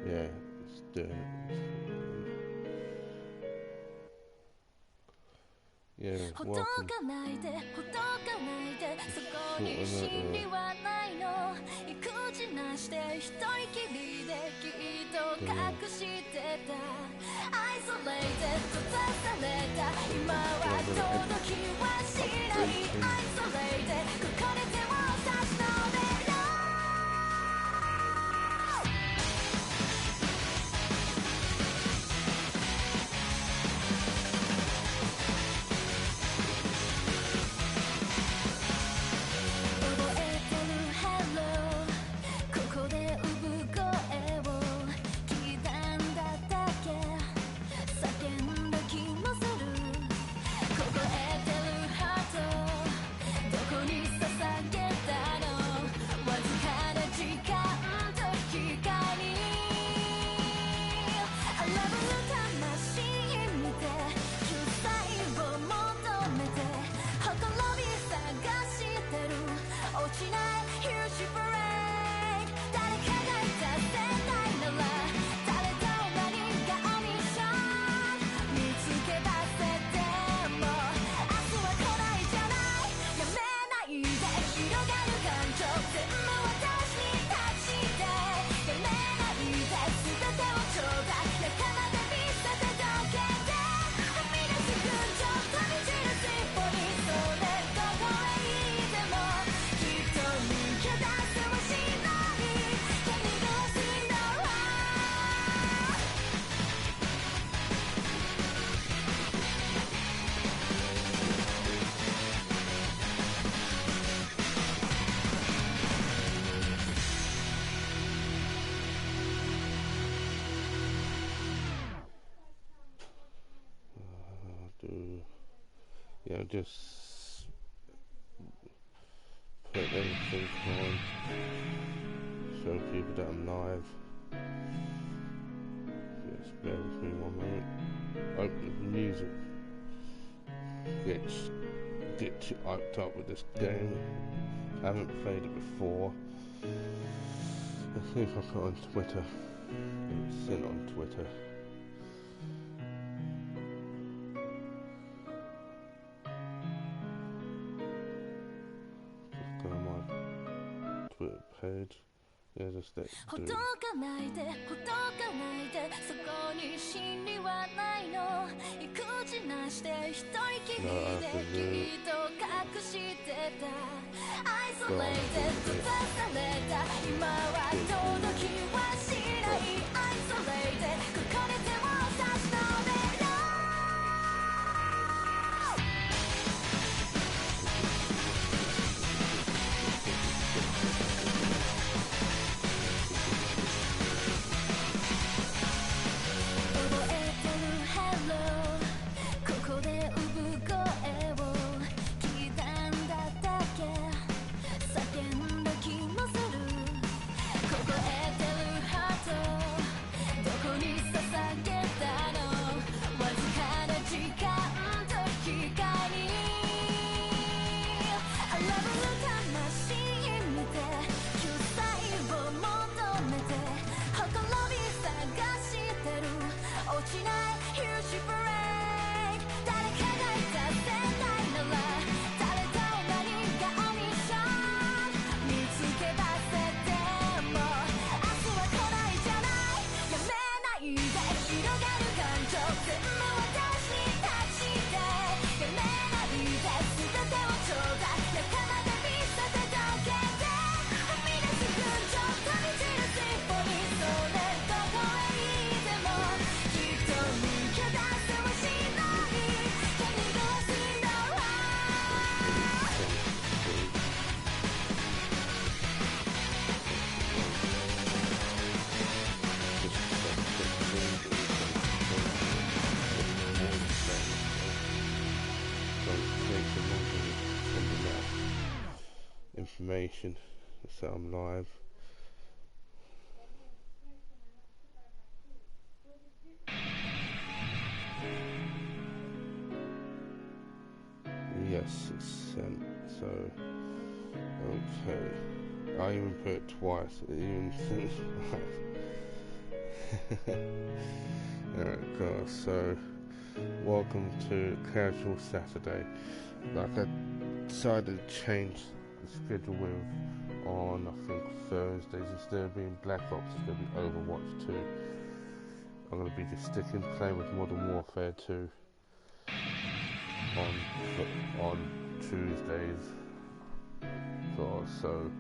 Yeah, it's doing it. Yeah, welcome. Yeah, just put everything on, show people that I'm live. Just bear with me one moment. Open the music. Get hyped up with this game. I haven't played it before. Let's see if I put it on Twitter. It's sent on Twitter. Just go on my Twitter page. Yeah, just that. No, I have to do it. Information, so I'm live. Yes, it's sent. So, okay. I even put it twice. It even sent twice. Alright guys, so welcome to Casual Saturday. Like I decided to change the schedule with on I think Thursdays, instead of being Black Ops it's going to be Overwatch 2. I'm going to be just sticking playing with Modern Warfare 2 on Tuesdays. So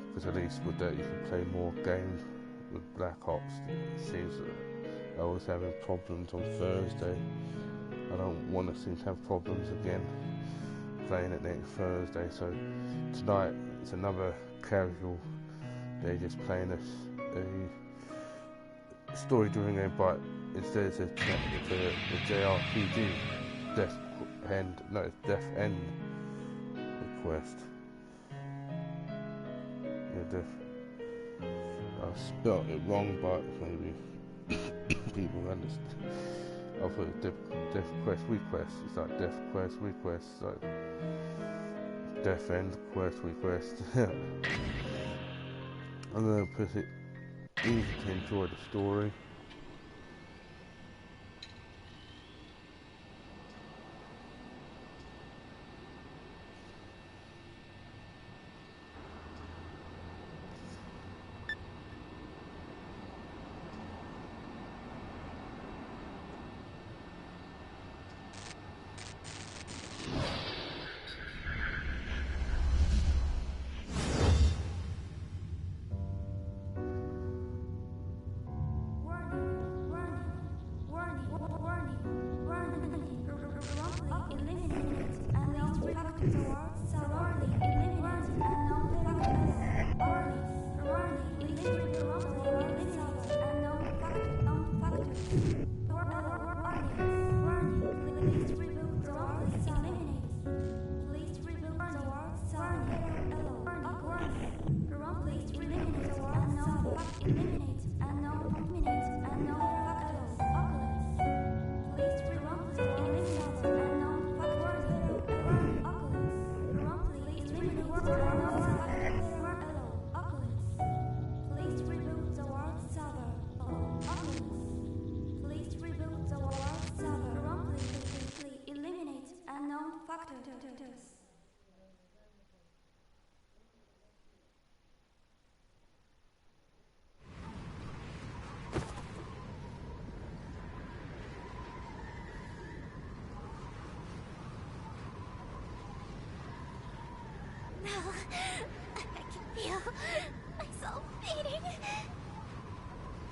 because at least with that you can play more games. With Black Ops, it seems that I was having problems on Thursday. I don't want to seem to have problems again playing it next Thursday. So tonight it's another casual day, just playing a story during game, but instead it's a JRPG, Deathend Request. Yeah, I spelled it wrong, but maybe people understand. I'll put Death Quest Request. It's like Death Quest Request, like Deathend Quest Request. I'm gonna put it easy to enjoy the story.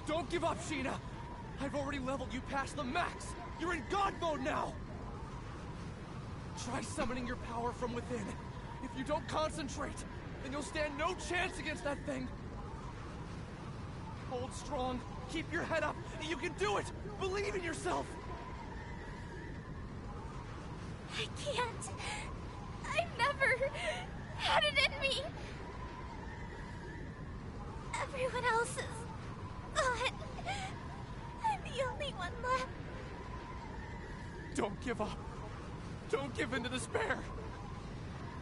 Don't give up, Sheena! I've already leveled you past the max! You're in God mode now! Try summoning your power from within. If you don't concentrate, then you'll stand no chance against that thing! Hold strong, keep your head up, you can do it! Believe in yourself! I can't! I never had it in me! Everyone else is gone. I'm the only one left. Don't give up. Don't give in to despair.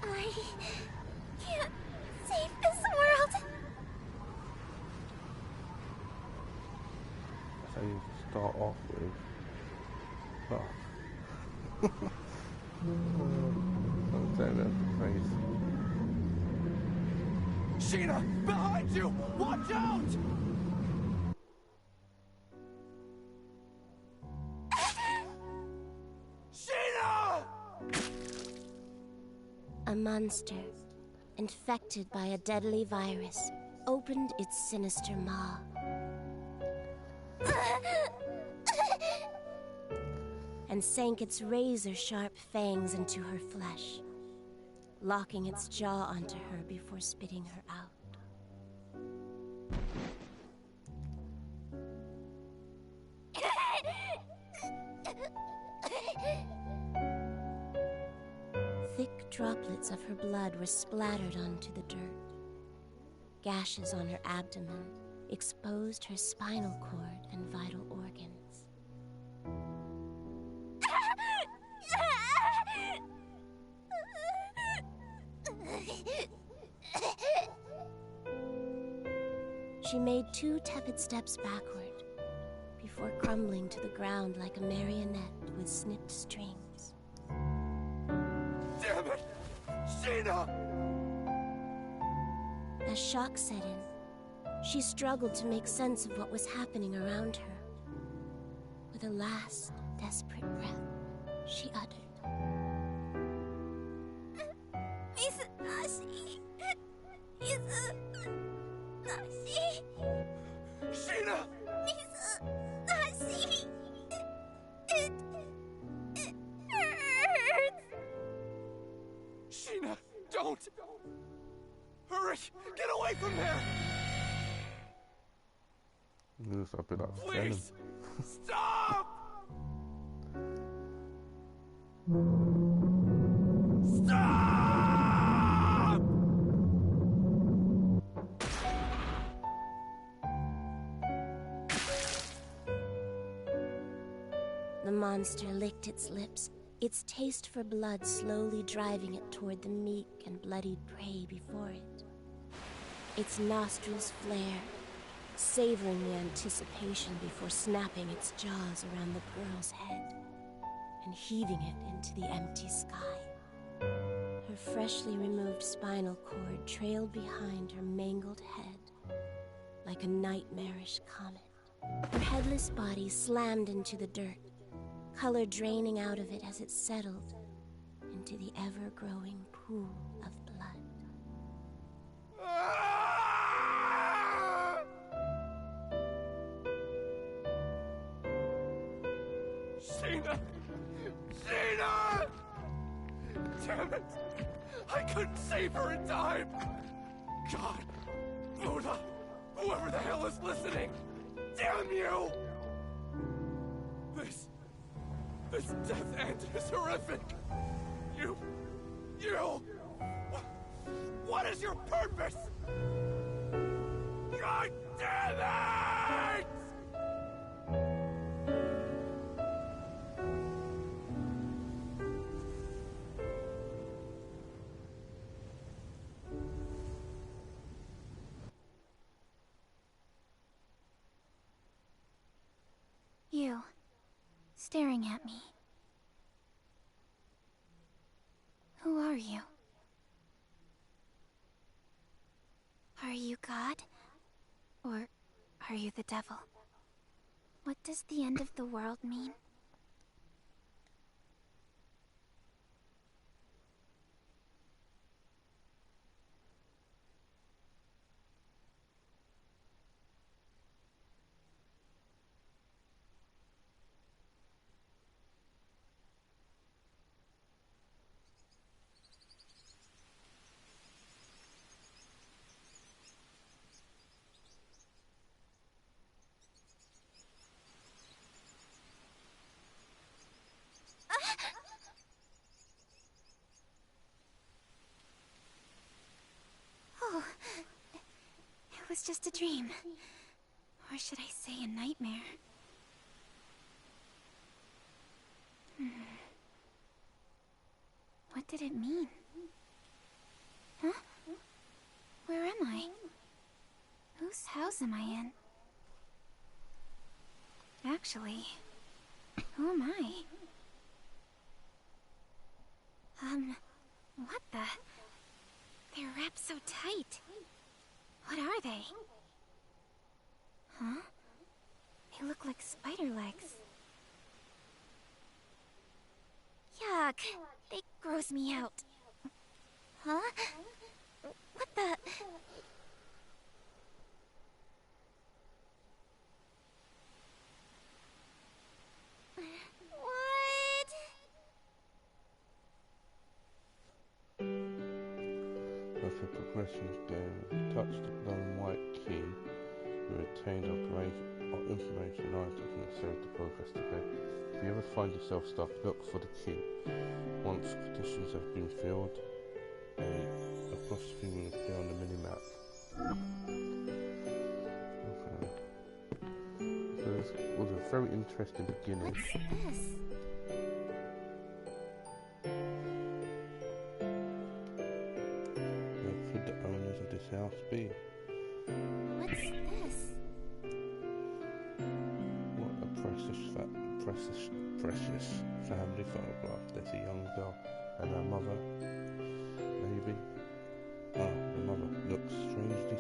I can't save this world. That's how you start off with. Oh. Don't say that to face. Sheena! Behind you! Watch out! Sheena! A monster, infected by a deadly virus, opened its sinister maw. And sank its razor-sharp fangs into her flesh, locking its jaw onto her before spitting her out. Thick droplets of her blood were splattered onto the dirt. Gashes on her abdomen exposed her spinal cord and vital organs. She made 2 tepid steps backward, before crumbling to the ground like a marionette with snipped strings. Damn it! Sheena! As shock set in, she struggled to make sense of what was happening around her. With a last, desperate breath, she uttered, Sheena! It hurts. Sheena, don't! Hurry! Get away from there! It's a bit like Venom. Please! Stop! Stop! The monster licked its lips, its taste for blood slowly driving it toward the meek and bloodied prey before it. Its nostrils flared, savoring the anticipation before snapping its jaws around the girl's head and heaving it into the empty sky. Her freshly removed spinal cord trailed behind her mangled head like a nightmarish comet. Her headless body slammed into the dirt, color draining out of it as it settled into the ever-growing pool of blood. Sheena! Sheena! Damn it! I couldn't save her in time! God! Buddha! Whoever the hell is listening! Damn you! This death end is horrific! You... What is your purpose? God damn it! You, staring at me. Who are you? Are you God? Or are you the devil? What does the end of the world mean? Oh, it was just a dream. Or should I say a nightmare? What did it mean? Huh? Where am I? Whose house am I in? Actually, who am I? What the? They're wrapped so tight. What are they? Huh? They look like spider legs. Yuck! They gross me out. Huh? What the? What? As the progression is going, touch the glowing white key. You retain information items and save the progress today. If you ever find yourself stuck, look for the key. Once conditions have been filled, a apostrophe will appear on the mini-map. Okay. So this was a very interesting beginning. What's this? Who could the owners of this house be? What's this? precious family photograph. There's a young girl and her mother, maybe. The mother looks strangely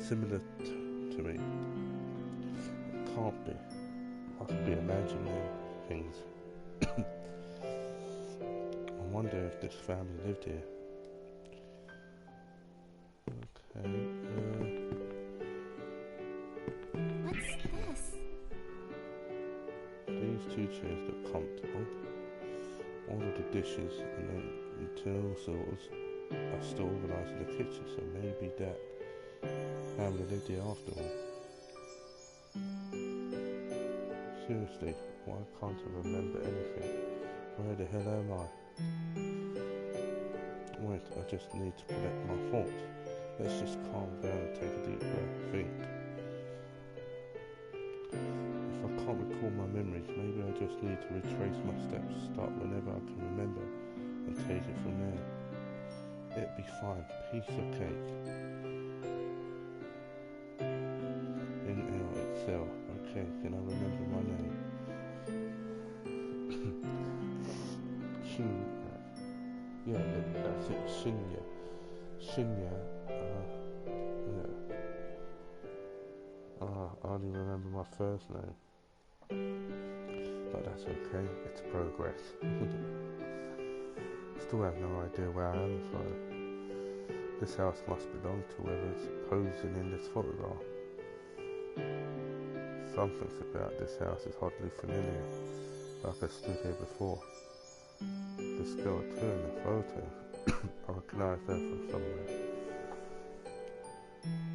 similar to me. It can't be. Must be imagining things. I wonder if this family lived here. Okay. What's this? These two chairs look comfortable. All of the dishes and the utensils are still organised in the kitchen, so maybe that family lived here after all. Seriously, why can't I remember anything? Where the hell am I? Wait, I just need to collect my thoughts. Let's just calm down and take a deep breath. Think. If I can't recall my memories, maybe I just need to retrace my steps, start whenever I can remember, and take it from there. It'll be fine. Piece of cake. Inhale, exhale. Okay, can I remember my name? Yeah, that's it. Shinya. Yeah. I only remember my first name. But that's okay. It's progress. Still have no idea where I am, so this house must belong to whoever's posing in this photograph. Something about this house is oddly familiar, like I stood here before. This girl too in the photo, I recognise her from somewhere.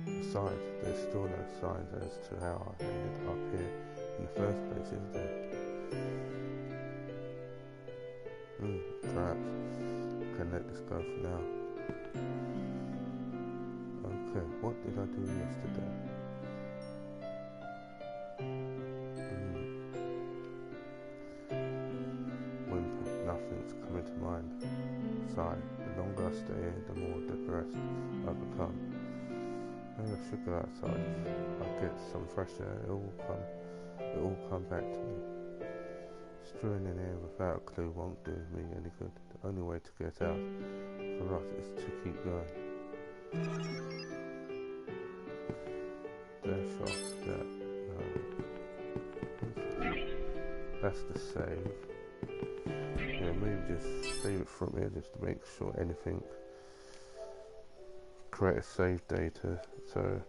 Besides, there's still no signs as to how I ended up here in the first place, is there? Perhaps I can let this go for now. Okay, what did I do yesterday? Nothing's coming to mind. Sigh. The longer I stay here, the more depressed I become. Maybe I should go outside. I'll get some fresh air. It all come back to me. Strewing in here without a clue won't do me any good. The only way to get out for us is to keep going. That's the save. Yeah, maybe just save it from here just to make sure anything. Create a save data, so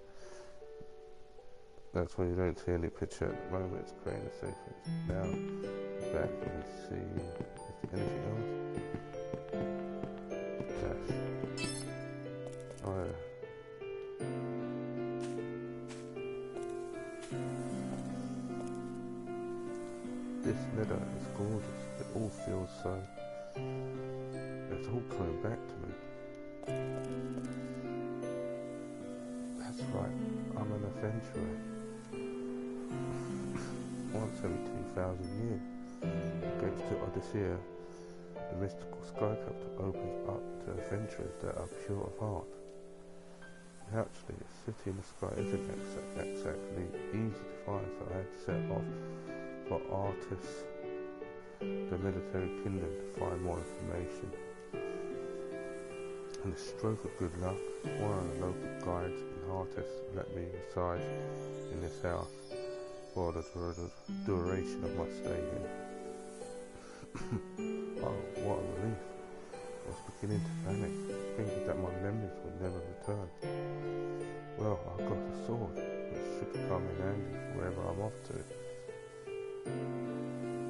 that's why you don't see any picture at the moment. It's creating a save data. Now back and see if there's anything else. Dash. Oh yeah. This meadow is gorgeous. It all feels so. It's all coming back to me. That's right. I'm an adventurer. Once every 2,000 years, against the Odyssey, the mystical sky captain opens up to adventurers that are pure of heart. Actually, a city in the sky isn't exactly easy to find, so I had to set off for Artis, the military kingdom, to find more information. And a stroke of good luck, one of the local guides in Artis let me reside in this house for the duration of my stay here. Oh, what a relief. I was beginning to panic, thinking that my memories would never return. Well, I got a sword, which should come in handy wherever I'm off to.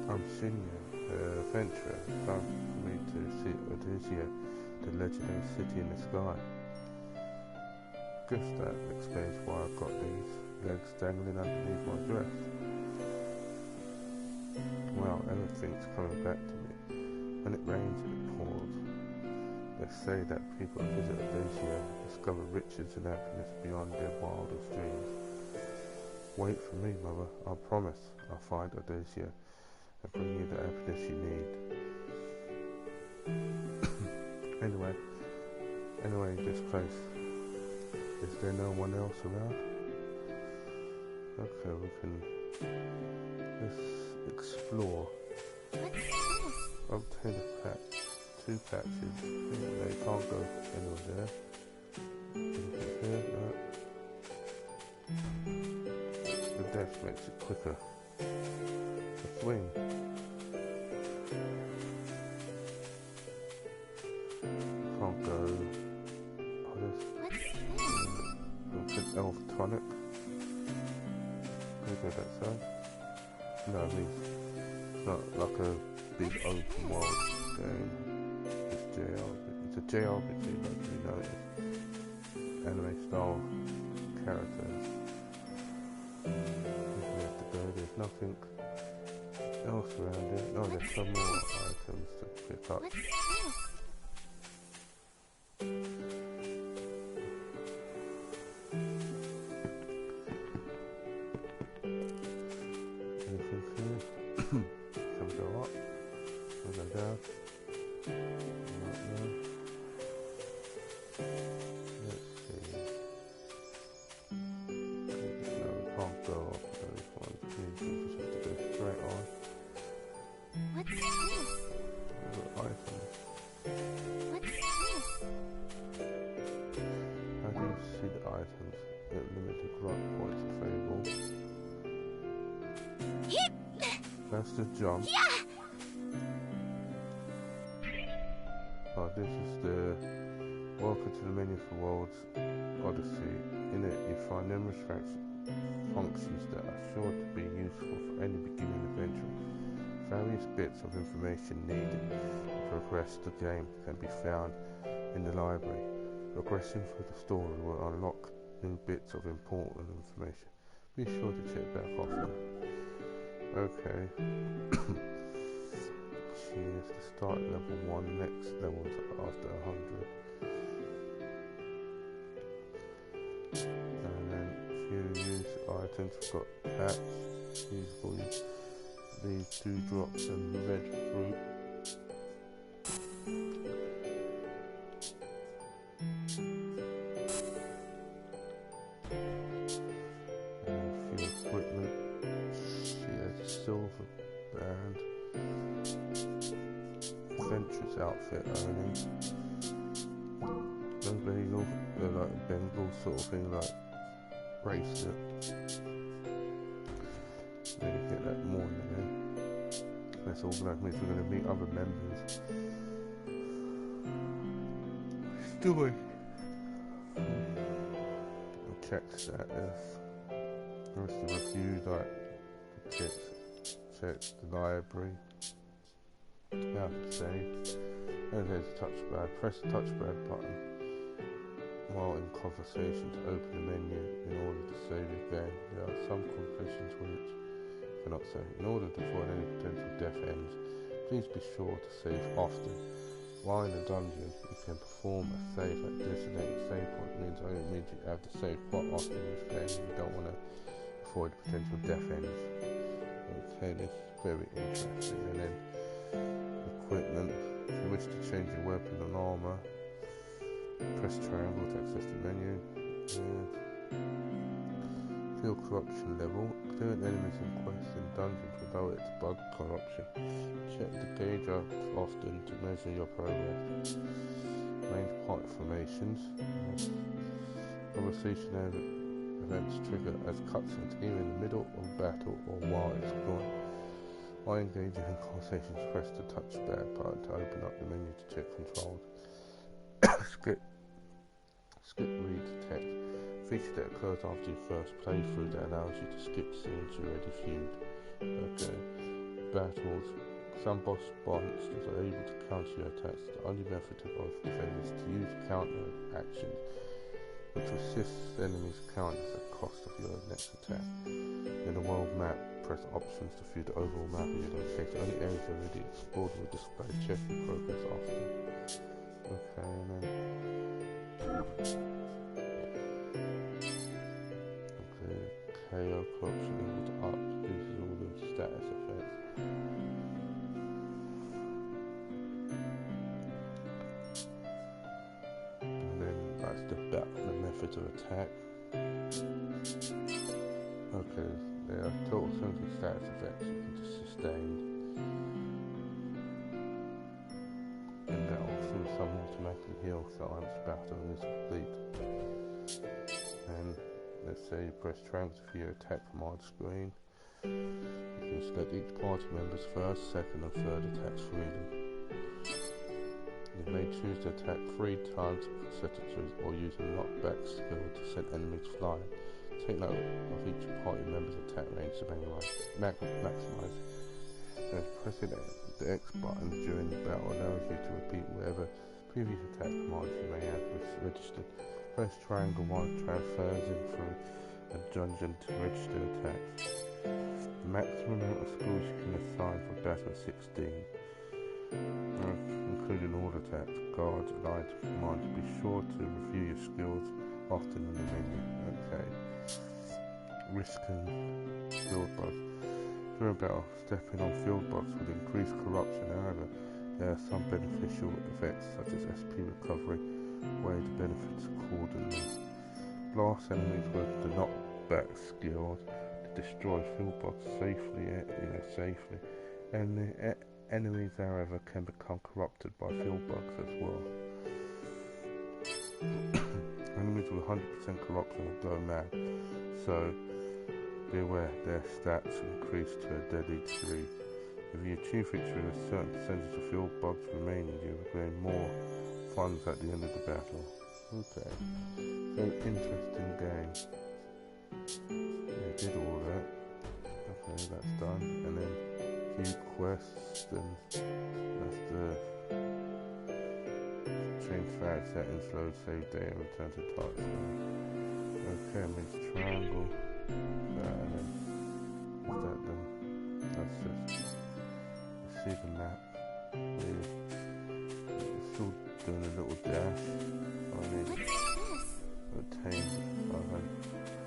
I'm Shinya, the adventurer. It's time for me to see Odyssey, the legendary city in the sky. Guess that explains why I've got these legs dangling underneath my dress. Well, everything's coming back to me. When it rains, it pours. They say that people who visit Odyssey discover riches and happiness beyond their wildest dreams. Wait for me, Mother. I promise I'll find Odyssey and bring you the happiness you need. Anyway, this place. Is there no one else around? Okay, we can let's explore. What's this? Obtain a pack. 2 patches. They can't go anywhere there. Anything here? No. The death makes it quicker. A swing. Can't go. Oh, this. What's this? Elf tonic. Can we go that side? No, I mean, it's not like a big open world game. It's JRPG. It's a JRPG, like you know, anime style characters. We have to go. There's nothing else around it. No, there's some more items to pick up. What's this? Anything here? Can we go up? Can we go down? Right there. Let's see. No, we can't go up those ones. We just have to go straight on. What's this? The items. What's this? How do you see the items? At limited run points available. That's the jump. Oh, this is the welcome to the menu for World's Odyssey. In it, you find numerous functions that are sure to be useful for any beginning adventure. Various bits of information needed to progress the game can be found in the library. Progressing through the story will unlock new bits of important information. Be sure to check back often. Okay. Cheers to start at level 1, next level after 100. And then if you use items, we've got hats, usable, these 2 drops and red fruit. And a few equipment. She has a silver band. Adventurous outfit only. No bagel, they're like a Bengal sort of thing, like bracelet. Maybe get that more in there. Let's organise means we're going to meet other members. Story. Check status. What's the review like? Check the library. How to save. And there's a touchpad. Press the touchpad button while in conversation to open the menu in order to save your game. There are some conditions which you cannot save. In order to avoid any potential death ends, please be sure to save often. While in a dungeon, you can perform a save at designated save point. It means you have to save quite often in this game. You don't want to avoid potential death ends. Okay, this is very interesting. And then equipment. If you wish to change your weapon and armor, press triangle to access the menu. Feel corruption level. Clear enemies in quests and dungeons without its bug corruption. Check the gauge up often to measure your progress. Range part formations. Conversation events trigger as cutscenes either in the middle of battle or while exploring. While engaging in conversations, press the touchpad button to open up the menu to check controls. Skip read text. Feature that occurs after your first playthrough that allows you to skip scenes you already viewed. Okay. Battles. Some boss monsters are able to counter your attacks. The only method to avoid defense is to use counter actions, which assists enemies counters the cost of your next attack. In the world map, press options to view the overall map of your location. Only areas already explored will display. Check your progress often. Okay, and then KO corruption levels up. This is all the status effects. And then that's the method of attack. Okay, there are total 70 status effects you can just sustain. In battle, since some automatically heal, so once battle is complete. And let's say you press triangle for your attack from on screen. You can select each party member's first, second and third attacks freely. You may choose to attack 3 times consecutively or use a knockback skill to send enemies flying. Take note of each party member's attack range to maximize. And pressing the X button during the battle allows you to repeat whatever previous attack commands you may have registered. Press triangle while transfers in through a dungeon to register attacks. The maximum amount of skills you can assign for battle is 16, including all attacks, guards, and item commands. Be sure to review your skills often in the menu. Okay. Risk and field bugs. During battle, stepping on field bugs will increase corruption. However, there are some beneficial effects such as SP recovery, weigh the benefits accordingly. Blast enemies with the knockback skills to destroy field bugs safely. And the enemies, however, can become corrupted by field bugs as well. Enemies with 100% corruption will go mad, so be aware their stats increase to a deadly degree. If you achieve victory with a certain percentage of field bugs remaining, you will gain more funds at the end of the battle. Okay, very interesting game. Yeah, did all that. Okay, that's done. And then few quests, and that's the change flag settings, load, save data, return to target. Okay, I'm in triangle. And then what's that then? That's just see the map. It's still doing a little dash. What's this? Attain.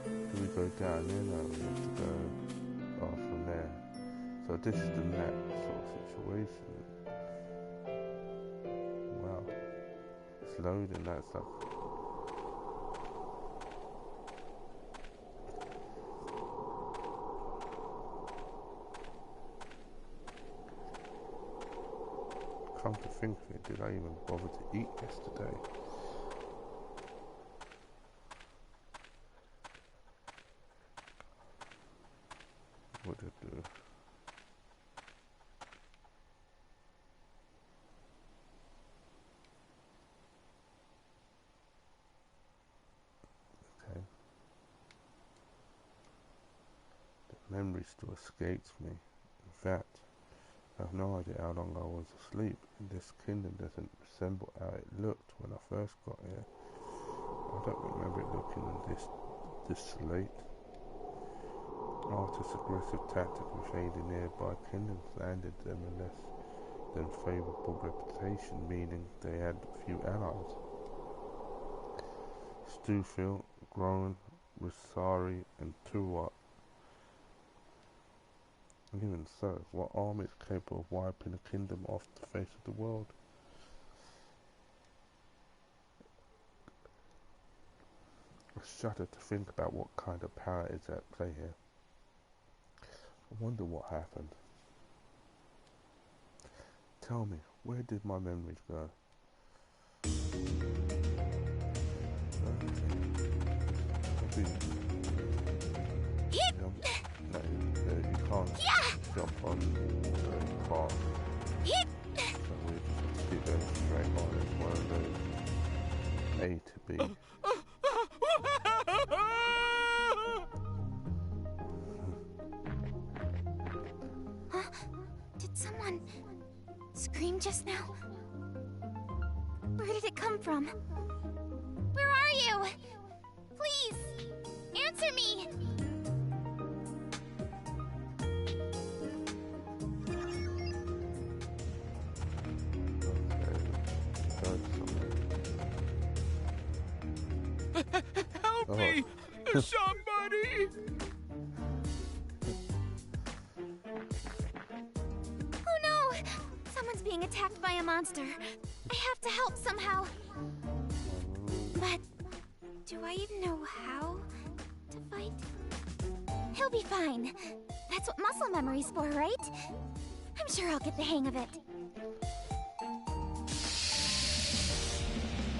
Do we go down here? No, we have to go from there. So this is the map sort of situation. Wow. It's loading that stuff. Come to think of it, did I even bother to eat yesterday? What did it do? Okay. The memory still escapes me. In fact, I have no idea how long I was asleep. This kingdom doesn't resemble how it looked when I first got here. I don't remember it looking this late. Arthur's aggressive tactic of invading nearby kingdoms landed them a less than favourable reputation, meaning they had few allies. Stufil, Groen, Risari and Tuat. Even so, what army is capable of wiping a kingdom off the face of the world? I shudder to think about what kind of power is at play here. I wonder what happened. Tell me, where did my memories go? No, you can't jump on very fast. So we just keep going straight on. It's one of those A to B. Huh? Did someone scream just now? Where did it come from? Where are you? Please, answer me! Help me! Somebody! Oh no! Someone's being attacked by a monster. I have to help somehow. But do I even know how to fight? He'll be fine. That's what muscle memory's for, right? I'm sure I'll get the hang of it.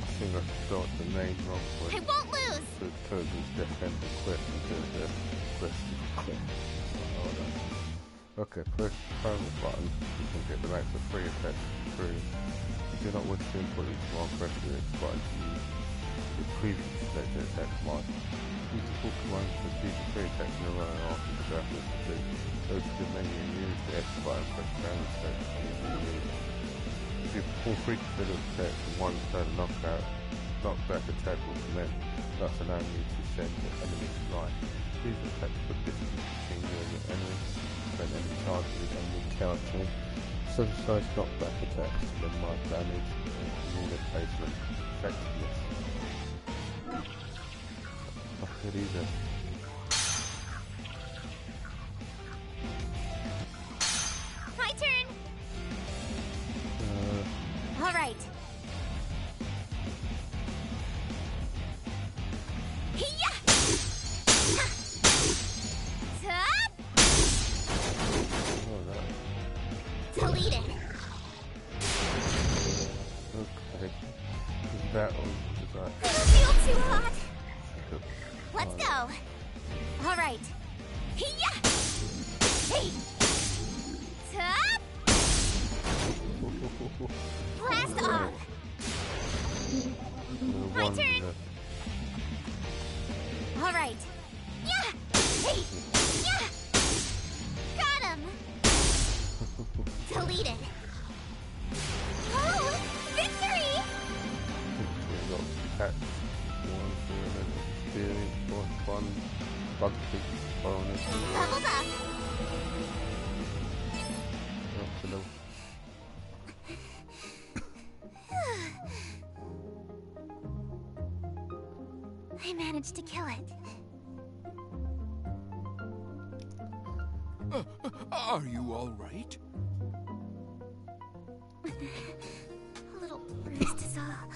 I think I spelled the name wrong. I won't lose! So it turns into Deathend Request instead of Deathend Request. Okay, press the power button. You can get the max of 3 attacks through. If you're not wish to input each one, press the X button to use the previously selected attack mark. Use the full command to receive the 3 attacks in a row after the grapple is complete. Go to the menu and use the X button, press down the attack and if you pull 3 competitive attacks and 1 turn knockback attack will commence, thus allowing you to send your enemies flying. These attacks put distance between you and your enemy, prevent any charges with enemy countering. Sudden size knockback attacks to minimize damage and unit placement effectiveness. Okay, these are. My turn! All right. Hiya! Top! Oh, that. Delete it. Okay. That one is that. I don't feel too hot. Let's go. All right. Hiya! Hey! Top! Blast off! My turn! All right. Yeah! Hey! Yeah! Got him! Deleted. Oh! Victory! We got attacks. 1 for experience, +1 bug fix bonus. Leveled up! Up to level. I managed to kill it. Are you all right? A little bruised is all.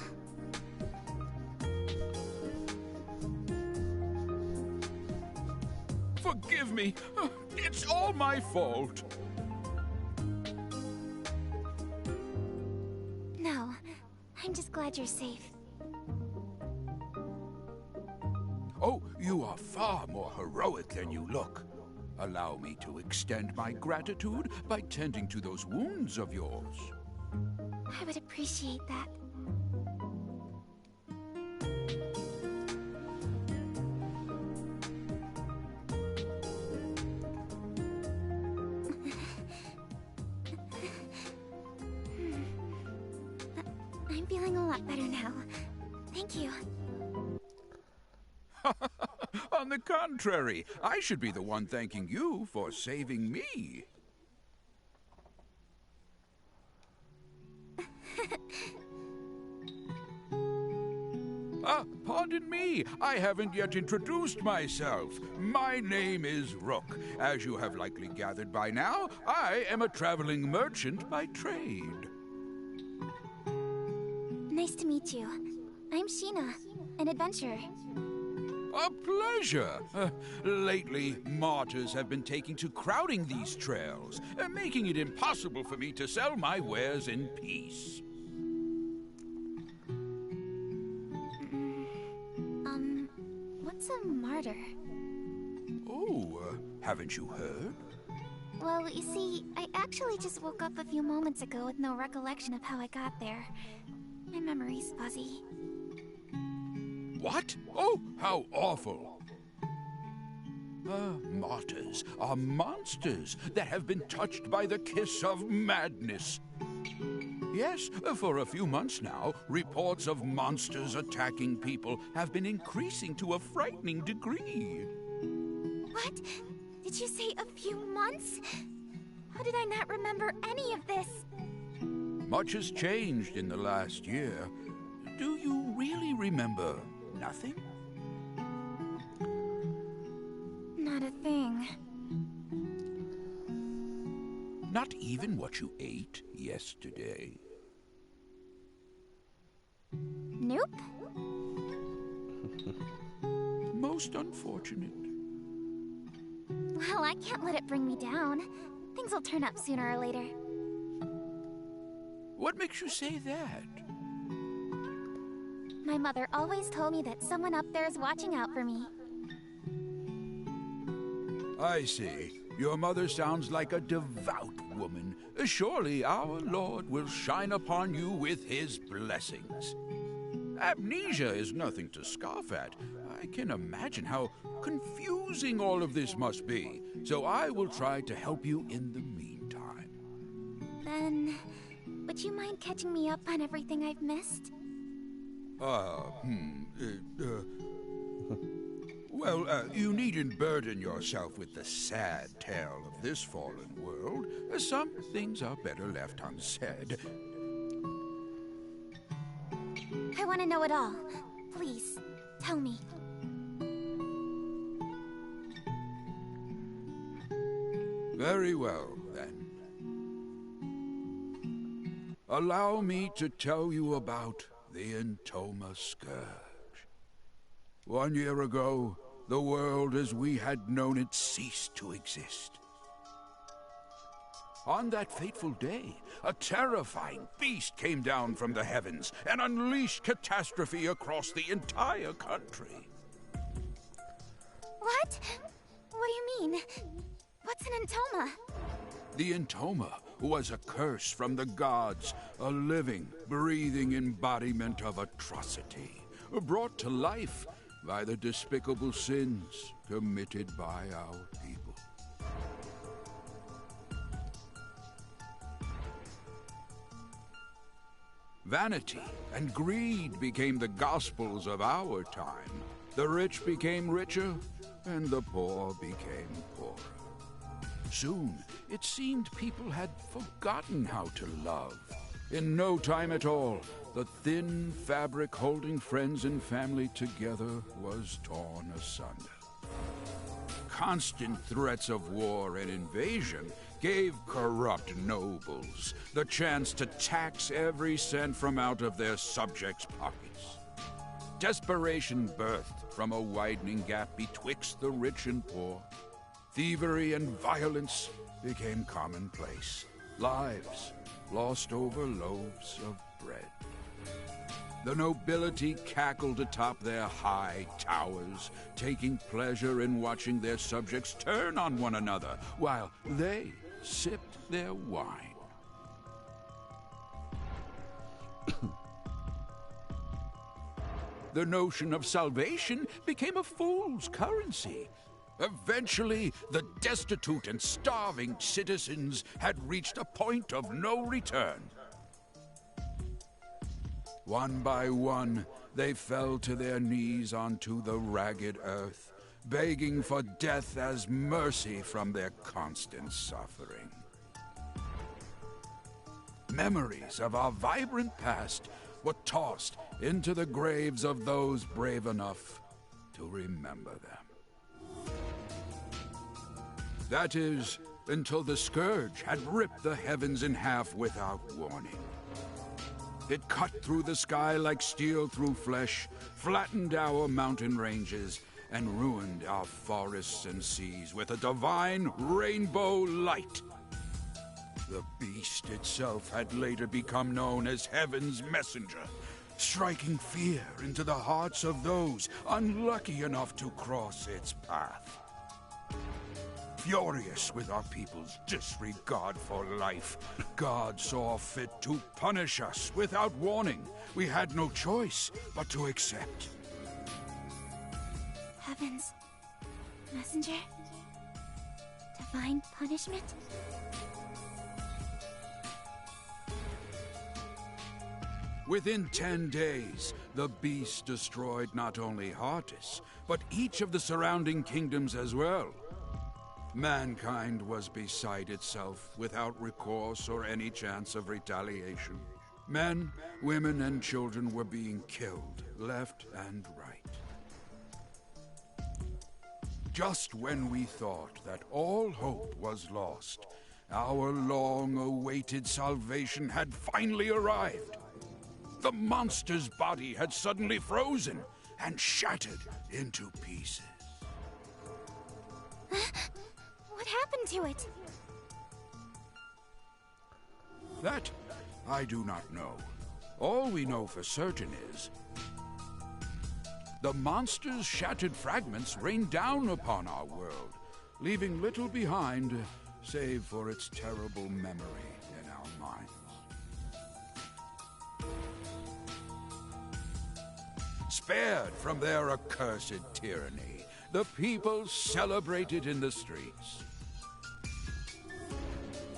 Forgive me. It's all my fault. No, I'm just glad you're safe. Oh, you are far more heroic than you look. Allow me to extend my gratitude by tending to those wounds of yours. I would appreciate that. I'm feeling a lot better now. Thank you. On the contrary, I should be the one thanking you for saving me. Pardon me, I haven't yet introduced myself. My name is Rook. As you have likely gathered by now, I am a traveling merchant by trade. Nice to meet you. I'm Sheena, an adventurer. A pleasure. Lately, martyrs have been taking to crowding these trails, making it impossible for me to sell my wares in peace. What's a martyr? Oh, haven't you heard? Well, you see, I actually just woke up a few moments ago with no recollection of how I got there. My memory's fuzzy. What? Oh, how awful. Martyrs are monsters that have been touched by the kiss of madness. Yes, for a few months now, reports of monsters attacking people have been increasing to a frightening degree. What? Did you say a few months? How did I not remember any of this? Much has changed in the last year. Do you really remember nothing? Not a thing. Not even what you ate yesterday? Nope. Most unfortunate. Well, I can't let it bring me down. Things will turn up sooner or later. What makes you say that? My mother always told me that someone up there is watching out for me. I see. Your mother sounds like a devout woman. Surely our Lord will shine upon you with his blessings. Amnesia is nothing to scoff at. I can imagine how confusing all of this must be, so I will try to help you in the meantime. Then, would you mind catching me up on everything I've missed? Well, you needn't burden yourself with the sad tale of this fallen world. Some things are better left unsaid. I want to know it all. Please, tell me. Very well, then. Allow me to tell you about the Entoma Scourge. 1 year ago, the world as we had known it ceased to exist. On that fateful day, a terrifying beast came down from the heavens and unleashed catastrophe across the entire country. What? What do you mean? What's an Entoma? The Entoma was a curse from the gods, a living, breathing embodiment of atrocity, brought to life by the despicable sins committed by our people. Vanity and greed became the gospels of our time. The rich became richer, and the poor became poorer. Soon, it seemed people had forgotten how to love. In no time at all, the thin fabric holding friends and family together was torn asunder. Constant threats of war and invasion gave corrupt nobles the chance to tax every cent from out of their subjects' pockets. Desperation birthed from a widening gap betwixt the rich and poor. Thievery and violence became commonplace. Lives lost over loaves of bread. The nobility cackled atop their high towers, taking pleasure in watching their subjects turn on one another while they sipped their wine. The notion of salvation became a fool's currency. Eventually, the destitute and starving citizens had reached a point of no return. One by one, they fell to their knees onto the ragged earth, begging for death as mercy from their constant suffering. Memories of our vibrant past were tossed into the graves of those brave enough to remember them. That is, until the Scourge had ripped the heavens in half without warning. It cut through the sky like steel through flesh, flattened our mountain ranges, and ruined our forests and seas with a divine rainbow light. The beast itself had later become known as Heaven's Messenger, striking fear into the hearts of those unlucky enough to cross its path. Furious with our people's disregard for life, God saw fit to punish us without warning. We had no choice but to accept. Heaven's messenger? Divine punishment? Within 10 days, the beast destroyed not only Heartis, but each of the surrounding kingdoms as well. Mankind was beside itself, without recourse or any chance of retaliation. Men, women, and children were being killed, left and right. Just when we thought that all hope was lost, our long-awaited salvation had finally arrived. The monster's body had suddenly frozen and shattered into pieces. What happened to it? That I do not know. All we know for certain is the monster's shattered fragments rain down upon our world, leaving little behind save for its terrible memory in our minds. Spared from their accursed tyranny, the people celebrated in the streets.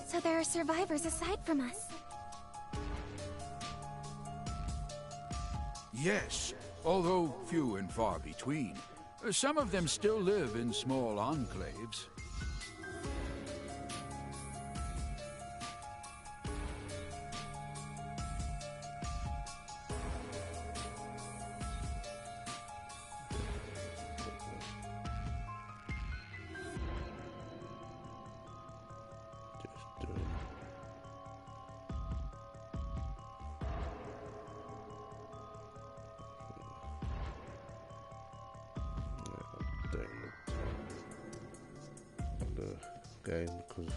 So there are survivors aside from us. Yes, although few and far between. Some of them still live in small enclaves. Game because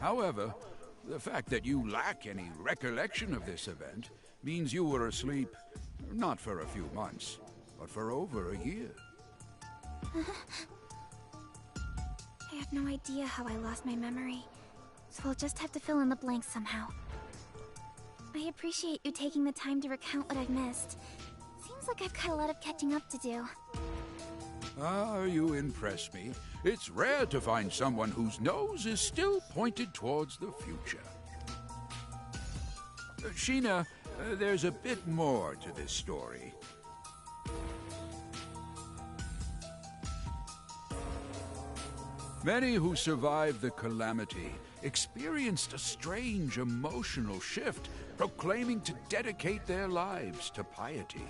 However, the fact that you lack any recollection of this event means you were asleep not for a few months, but for over a year. I have no idea how I lost my memory, so I'll just have to fill in the blanks somehow. I appreciate you taking the time to recount what I've missed. Seems like I've got a lot of catching up to do. Ah, you impress me. It's rare to find someone whose nose is still pointed towards the future. Sheena, there's a bit more to this story. Many who survived the calamity experienced a strange emotional shift, proclaiming to dedicate their lives to piety.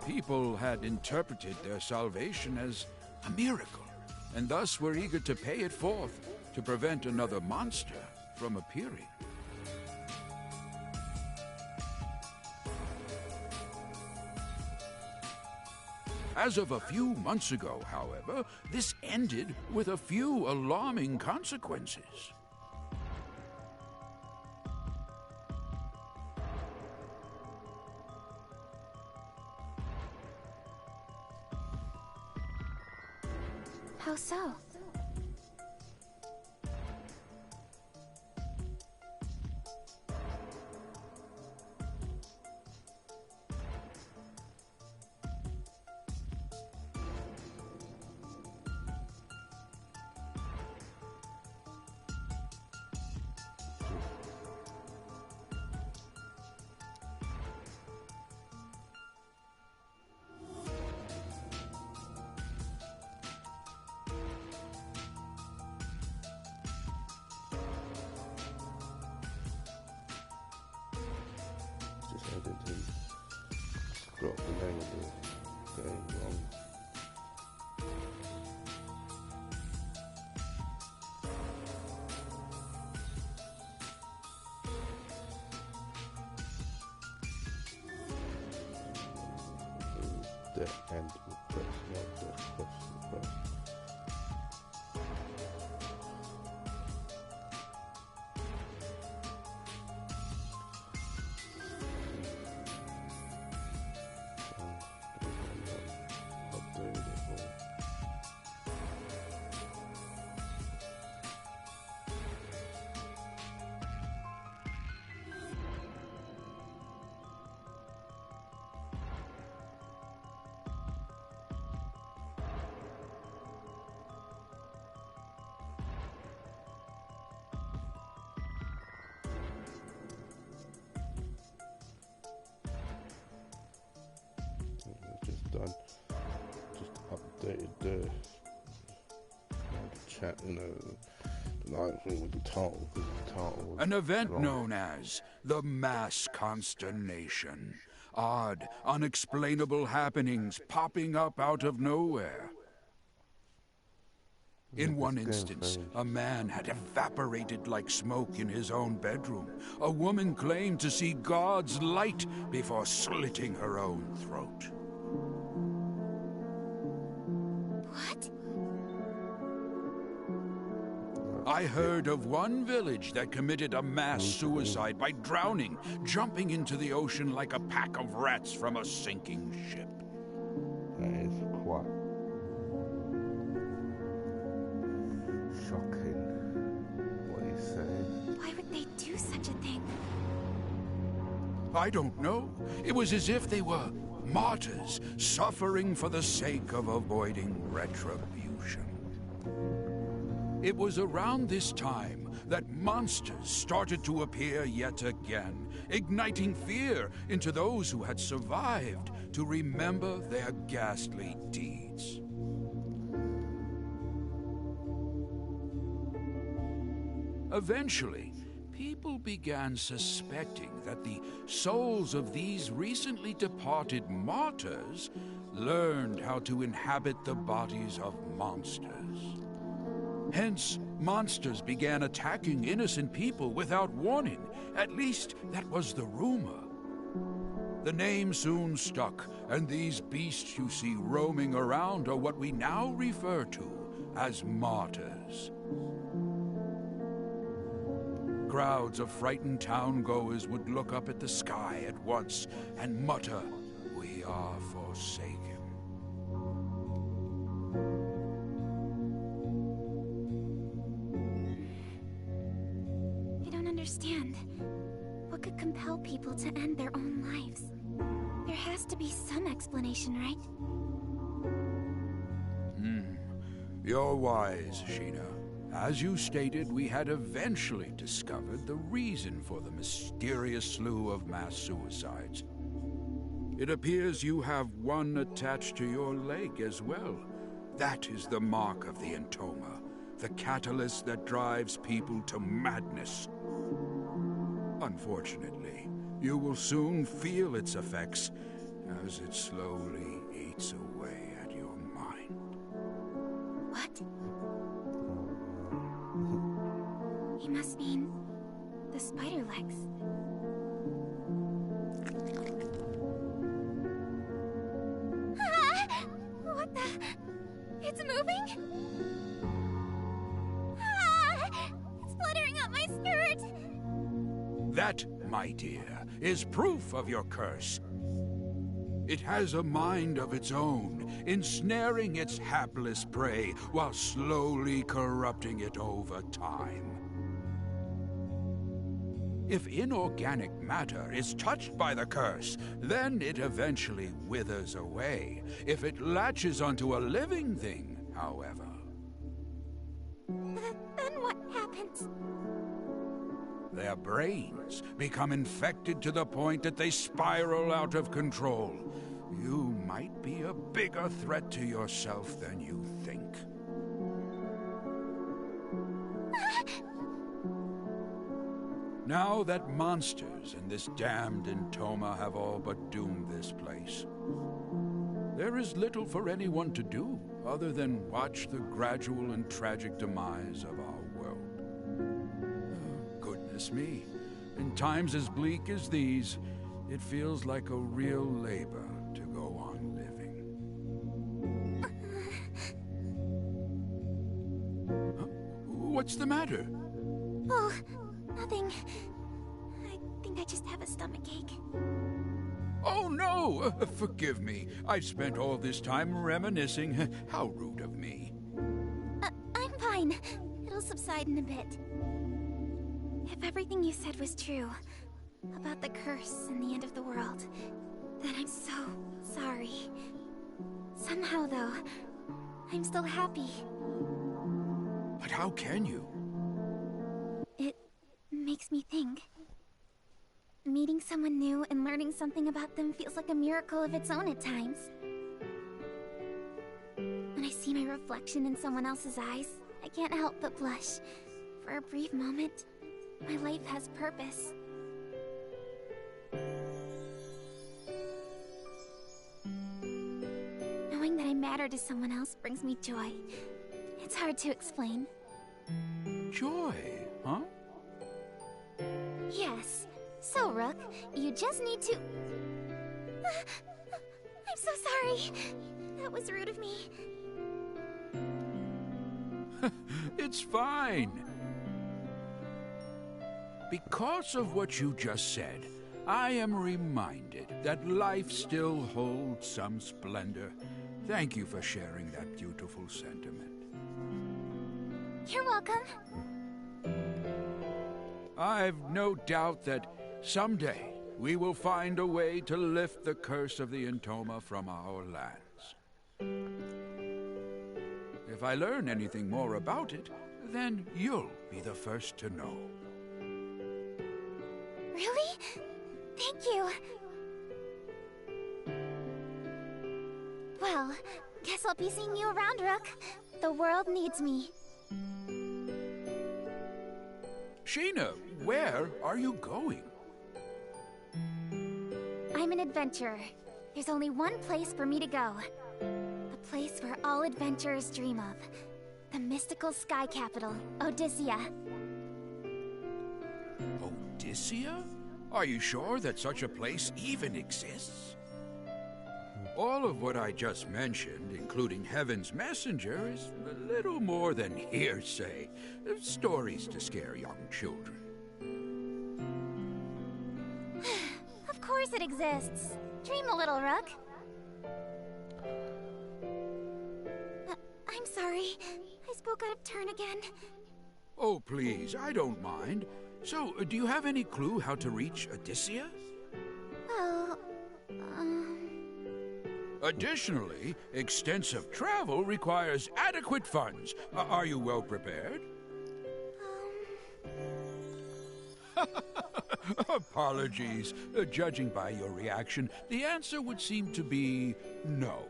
People had interpreted their salvation as a miracle, and thus were eager to pay it forth to prevent another monster from appearing. As of a few months ago, however, this ended with a few alarming consequences. How so? I didn't scrap the name of the game wrong. Deathend Request, not Deathquest Request. Done. Just updated the chat, the night thing with the title, because the title was An event wrong. known as the Mass Consternation. Odd, unexplainable happenings popping up out of nowhere. In one This game instance, phase. a man had evaporated like smoke in his own bedroom. A woman claimed to see God's light before slitting her own throat. What? I heard of one village that committed a mass suicide by drowning, jumping into the ocean like a pack of rats from a sinking ship. That is quite shocking what he's saying. Why would they do such a thing? I don't know. It was as if they were martyrs, suffering for the sake of avoiding retribution. It was around this time that monsters started to appear yet again, igniting fear into those who had survived to remember their ghastly deeds. Eventually, people began suspecting that the souls of these recently departed martyrs learned how to inhabit the bodies of monsters. Hence, monsters began attacking innocent people without warning. At least, that was the rumor. The name soon stuck, and these beasts you see roaming around are what we now refer to as martyrs. Crowds of frightened town-goers would look up at the sky at once and mutter, "We are forsaken." I don't understand. What could compel people to end their own lives? There has to be some explanation, right? You're wise, Sheena. As you stated, we had eventually discovered the reason for the mysterious slew of mass suicides. It appears you have one attached to your leg as well. That is the mark of the entoma, the catalyst that drives people to madness. Unfortunately, you will soon feel its effects as it slowly eats away at your mind. What? He must mean the spider legs. Ah! What the? It's moving? Ah! It's fluttering up my skirt! That, my dear, is proof of your curse. It has a mind of its own, ensnaring its hapless prey while slowly corrupting it over time. If inorganic matter is touched by the curse, then it eventually withers away. If it latches onto a living thing, however... Then what happens? Their brains become infected to the point that they spiral out of control. You might be a bigger threat to yourself than you think. Now that monsters and this damned entoma have all but doomed this place, there is little for anyone to do other than watch the gradual and tragic demise of our world. Goodness me, in times as bleak as these, it feels like a real labor to go on living. What's the matter? Oh, nothing. I think I just have a stomachache. Oh, no! Forgive me. I've spent all this time reminiscing. How rude of me. I'm fine. It'll subside in a bit. If everything you said was true, about the curse and the end of the world, then I'm so sorry. Somehow, though, I'm still happy. But how can you? It makes me think. Meeting someone new and learning something about them feels like a miracle of its own at times. When I see my reflection in someone else's eyes, I can't help but blush. For a brief moment, my life has purpose. Knowing that I matter to someone else brings me joy. It's hard to explain. Joy, huh? Yes. So, Rook, you just need to... I'm so sorry. That was rude of me. It's fine. Because of what you just said, I am reminded that life still holds some splendor. Thank you for sharing that beautiful sentiment. You're welcome. I've no doubt that someday we will find a way to lift the curse of the Entoma from our lands. If I learn anything more about it, then you'll be the first to know. Really? Thank you. Well, guess I'll be seeing you around, Rook. The world needs me. Sheena, where are you going? I'm an adventurer. There's only one place for me to go. The place where all adventurers dream of. The mystical sky capital, Odyssea. Odyssea? Are you sure that such a place even exists? All of what I just mentioned, including Heaven's Messenger, is a little more than hearsay. Stories to scare young children. Of course it exists. Dream a little, Rook. I'm sorry. I spoke out of turn again. Oh, please, I don't mind. So, do you have any clue how to reach Odyssea? Well, Additionally, extensive travel requires adequate funds. Are you well prepared? Apologies. Judging by your reaction, the answer would seem to be no.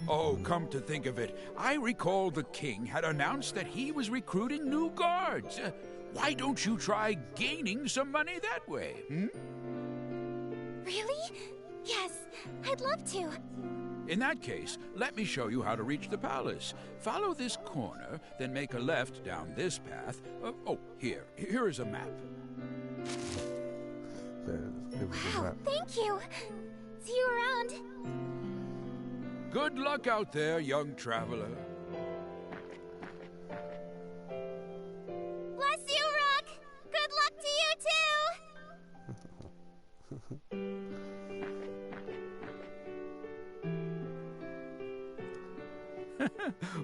Oh, come to think of it, I recall the king had announced that he was recruiting new guards. Why don't you try gaining some money that way, Really? Yes, I'd love to. In that case, let me show you how to reach the palace. Follow this corner, then make a left down this path. Here is a map. Wow, thank you. See you around. Good luck out there, young traveler. Bless you, Rook. Good luck to you too.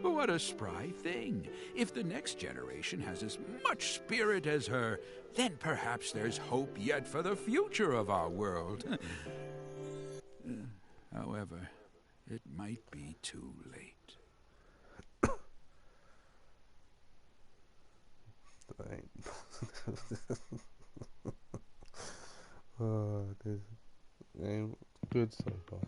What a spry thing. If the next generation has as much spirit as her, then perhaps there's hope yet for the future of our world. However, it might be too late. Oh, this ain't good so far.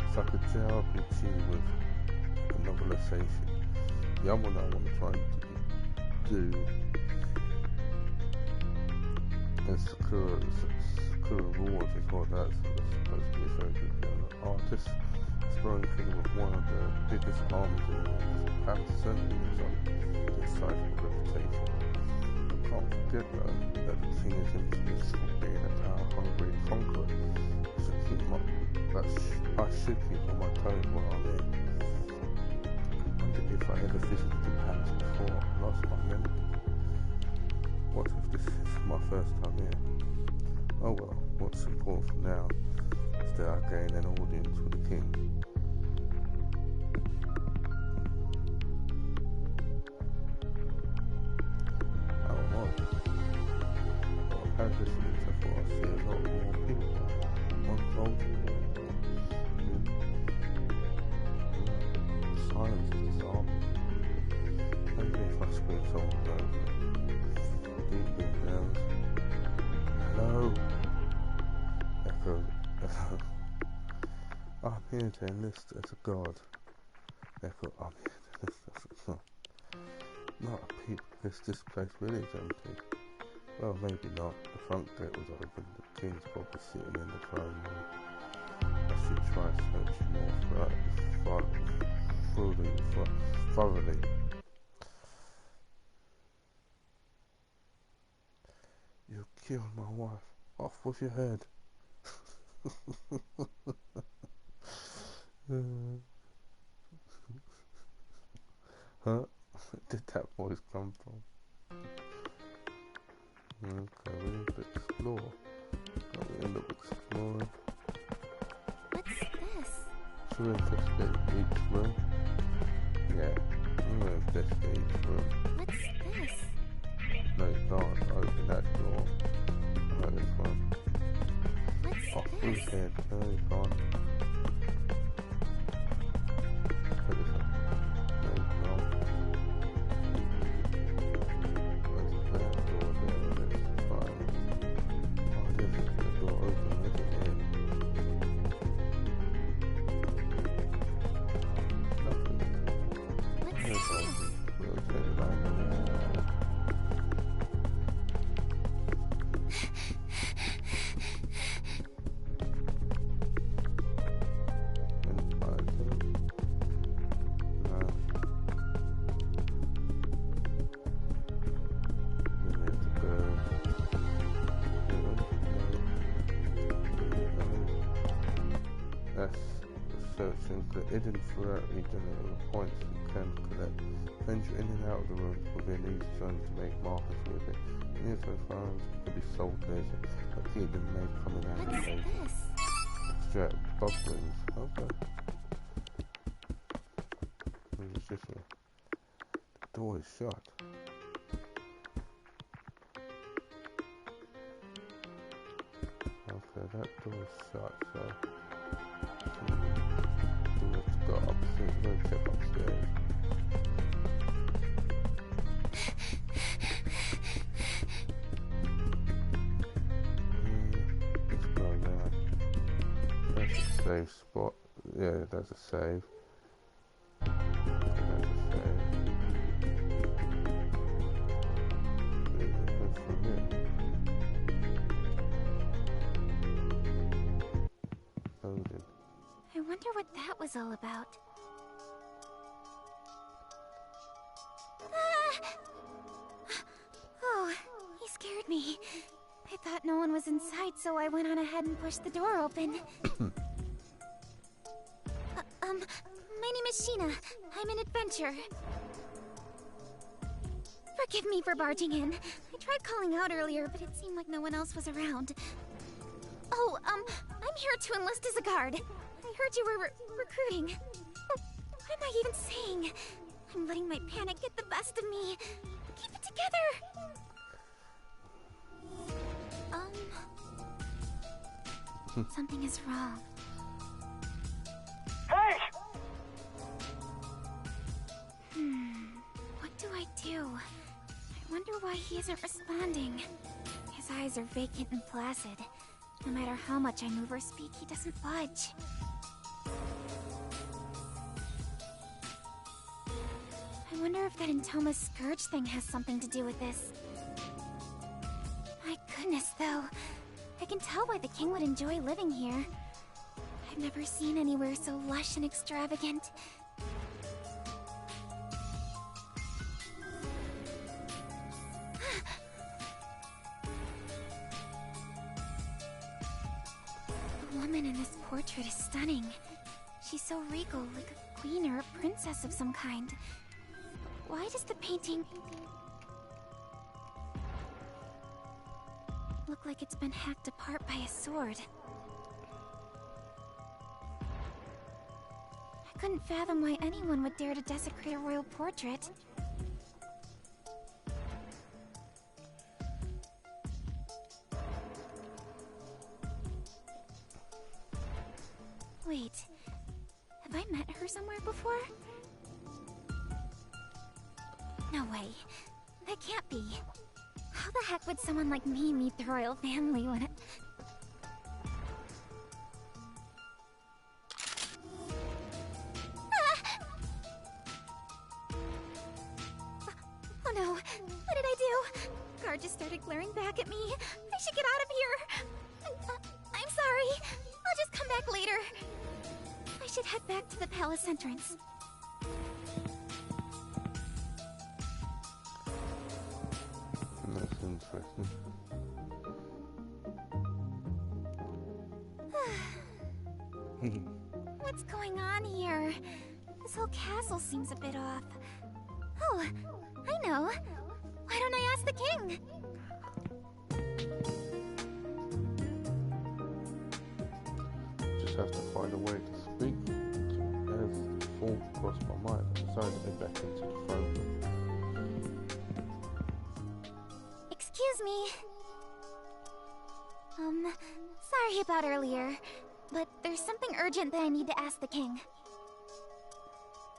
It's like a JRPG with a novelization. The other one I want to try and do is Sakura Rewards is what that's supposed to be a very good artist. Exploring thing with one of the biggest armies in the world. Perhaps certainly is on this sizable reputation. I can't forget though that the king is infamous for being a power-hungry conqueror. I should keep on my toes while I'm here. I wonder if I ever visited the palace before I lost my memory. What if this is my first time here? Oh well, what's important now is that I gain an audience with the king. Oh well. As this means I thought I'd see a lot more people on soldiers. Silence is disarming. Maybe if I scream someone knows it. Deep in bells. Hello? Echo. I'm here to enlist as a god. Echo, I'm here to enlist as a god. Not a peep, because this place really is empty. Well, maybe not. The front gate was open. The king's probably sitting in the throne room. I should try and search more thoroughly. You killed my wife. Off with your head. Huh? Where did that voice come from? Okay, we need to explore. We end up exploring. What's this? Should we investigate each room? Yeah, we're going to investigate each room. What's this? No, you can't open that door. Alright, this one. What's Off this? with your head. No, you can't. Put this up. No, you can't. Where's that door there? Let's find. Oh, there's the door open, isn't it? Nothing. What's There's this? open. We'll take it back. Hidden throughout each of the points you can collect. Venture in and out of the rooms within each zone to make markers with it. Any of those firearms can be sold later, but keep them made coming out What's later. this? Strap bubblings. Okay. It's just the door is shut. Okay, that door is shut, so let's go upstairs. We're gonna check upstairs. Let's go there. That's a save spot. Yeah, that's a save. That's a save. That's from here. Loaded. I wonder what that was all about. Ah! Oh, he scared me. I thought no one was inside, so I went on ahead and pushed the door open. My name is Sheena. I'm an adventurer. Forgive me for barging in. I tried calling out earlier, but it seemed like no one else was around. Oh, I'm here to enlist as a guard. I heard you were recruiting. What am I even saying? I'm letting my panic get the best of me. Keep it together! Something is wrong. Hey! What do I do? I wonder why he isn't responding. His eyes are vacant and placid. No matter how much I move or speak, he doesn't budge. I wonder if that Entoma's scourge thing has something to do with this. My goodness, though. I can tell why the king would enjoy living here. I've never seen anywhere so lush and extravagant. The woman in this portrait is stunning. She's so regal, like a queen or a princess of some kind. Why does the painting look like it's been hacked apart by a sword? I couldn't fathom why anyone would dare to desecrate a royal portrait. Wait, have I met her somewhere before? No way. That can't be. How the heck would someone like me meet the royal family when it... Ah! Oh no, what did I do? guard just started glaring back at me. I should get out of here. I'm sorry. I'll just come back later. I should head back to the palace entrance. That's interesting. What's going on here? This whole castle seems a bit off. Oh, I know. Why don't I ask the king? Just have to find a way to speak. As thought crossed my mind, I decided to head back into the throne room. Excuse me. Sorry about earlier, but there's something urgent that I need to ask the king.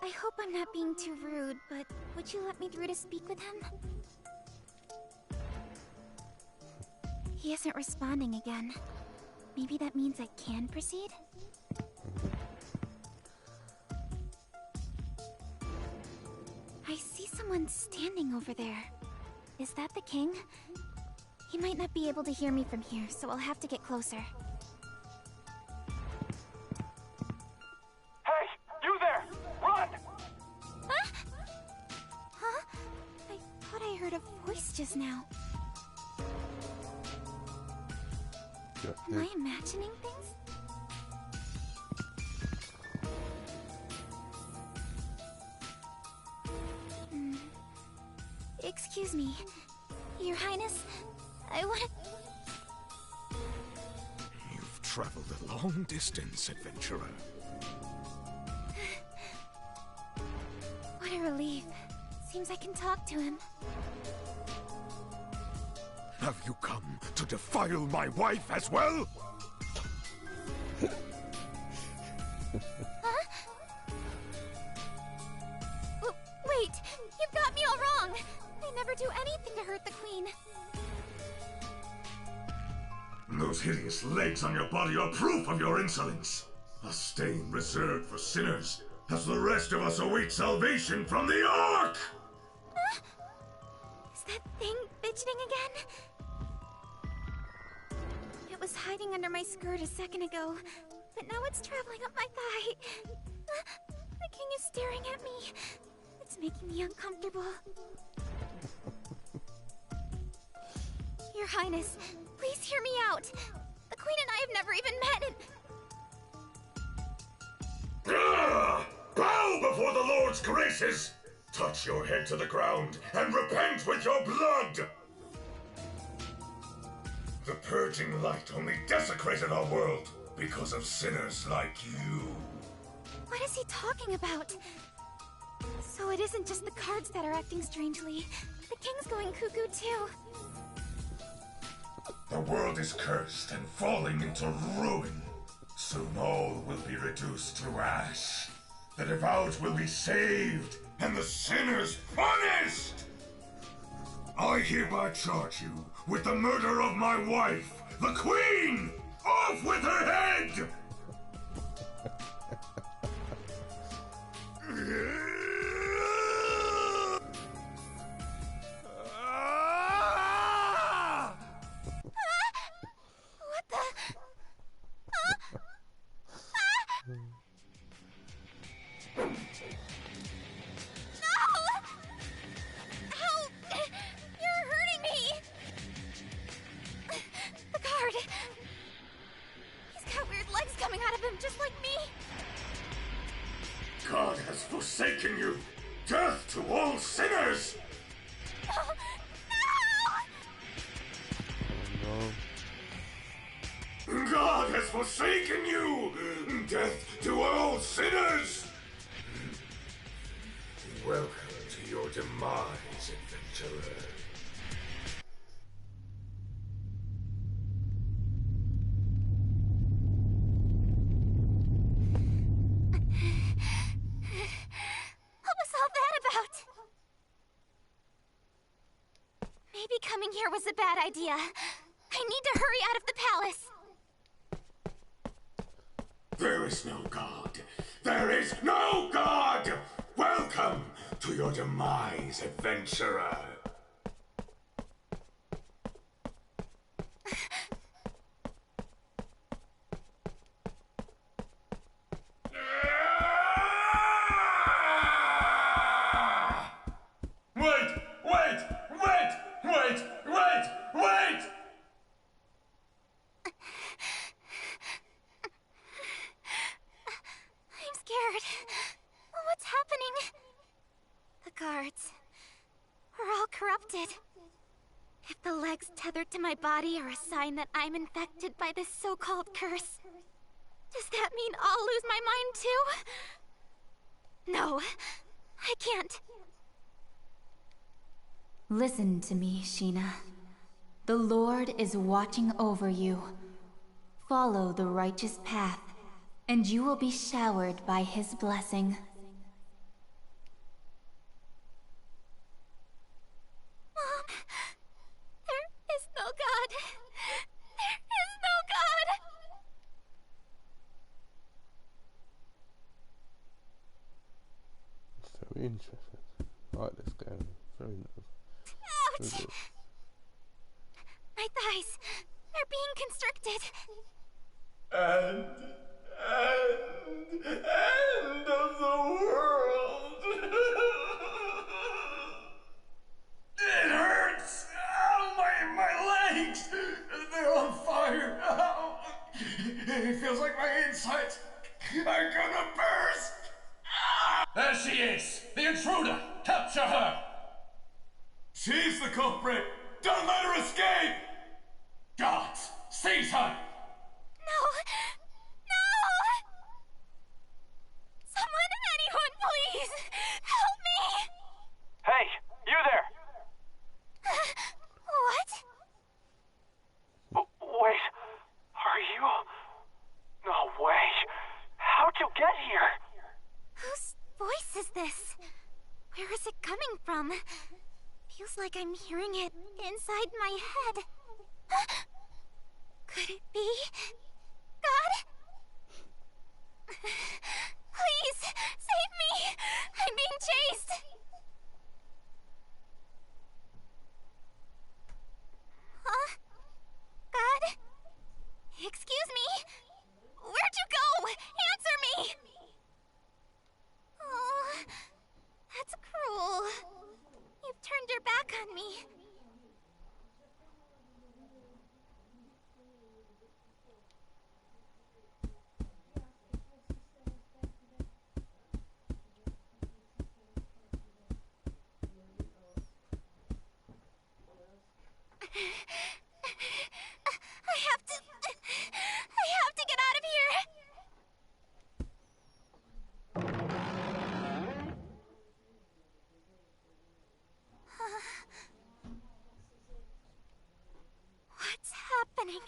I hope I'm not being too rude, but would you let me through to speak with him? He isn't responding again. Maybe that means I can proceed? I see someone standing over there. Is that the king? He might not be able to hear me from here, so I'll have to get closer. Hey, you there! Run! Huh? Huh? I thought I heard a voice just now. Am I imagining things? Excuse me, Your Highness. I want to... You've traveled a long distance, adventurer. What a relief. Seems I can talk to him. Have you come to defile my wife as well? Huh? Wait, you've got me all wrong. I never do anything to hurt the queen. Those hideous legs on your body are proof of your insolence. A stain reserved for sinners, as the rest of us await salvation from the Ark! Is that thing fidgeting again? It was hiding under my skirt a second ago, but now it's traveling up my thigh. The king is staring at me. It's making me uncomfortable. Your Highness, please hear me out. The queen and I have never even met and... Bow before the Lord's graces! Touch your head to the ground and repent with your blood! The purging light only desecrated our world because of sinners like you. What is he talking about? So it isn't just the cards that are acting strangely. The king's going cuckoo too. The world is cursed and falling into ruin. Soon all will be reduced to ash. The devout will be saved, and the sinners punished! I hereby charge you with the murder of my wife, the Queen! Off with her head! What the... Coming out of him just like me! God has forsaken you! Death to all sinners! No. God has forsaken you! Death to all sinners! Welcome to your demise, adventurer. Maybe coming here was a bad idea. I need to hurry out of the palace. There is no God. There is no God! Welcome to your demise, adventurer. are all corrupted. If the legs tethered to my body are a sign that I'm infected by this so-called curse, does that mean I'll lose my mind too? No, I can't. Listen to me, Sheena. The Lord is watching over you. Follow the righteous path, and you will be showered by his blessing. Mom, there is no God. There is no God. It's very interesting. I like this game. Very nice. Ouch! My thighs are being constricted. End of the world. It hurts. Ow, my legs. They're on fire. Ow. It feels like my insides are gonna burst. There she is, the intruder. Capture her. She's the culprit. Don't let her escape. Guards, seize her. No! No! Someone, anyone, please! Help me! Hey, you there! What? Wait, are you? No way. How'd you get here? Whose voice is this? Where is it coming from? Feels like I'm hearing it inside my head. Could it be God? Please, save me! I'm being chased! Huh? God? Excuse me? Where'd you go? Answer me! Oh, that's cruel. You've turned your back on me. I have to get out of here! What's happening?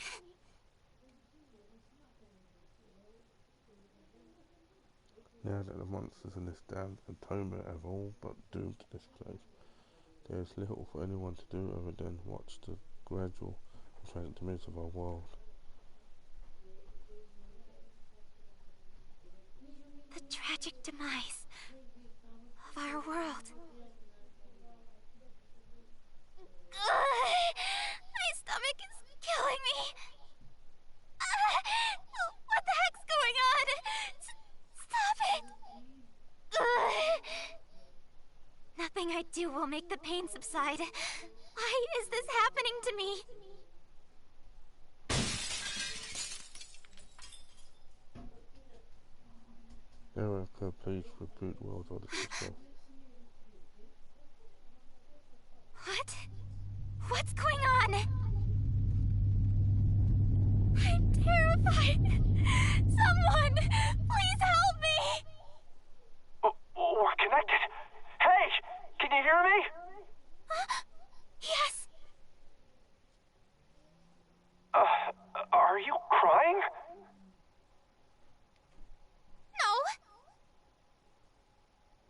Now that the monsters in this damned atonement have all but doomed this place, there is little for anyone to do other than watch the gradual transformation of our world. The tragic demise of our world. My stomach is killing me. What the heck's going on? Stop it! Nothing I do will make the pain subside. Why is this happening to me? Erica, please reboot World Order 6. What? What's going on? I'm terrified. Someone, please help me! We're connected. Hey, can you hear me? Yes. Are you crying? No.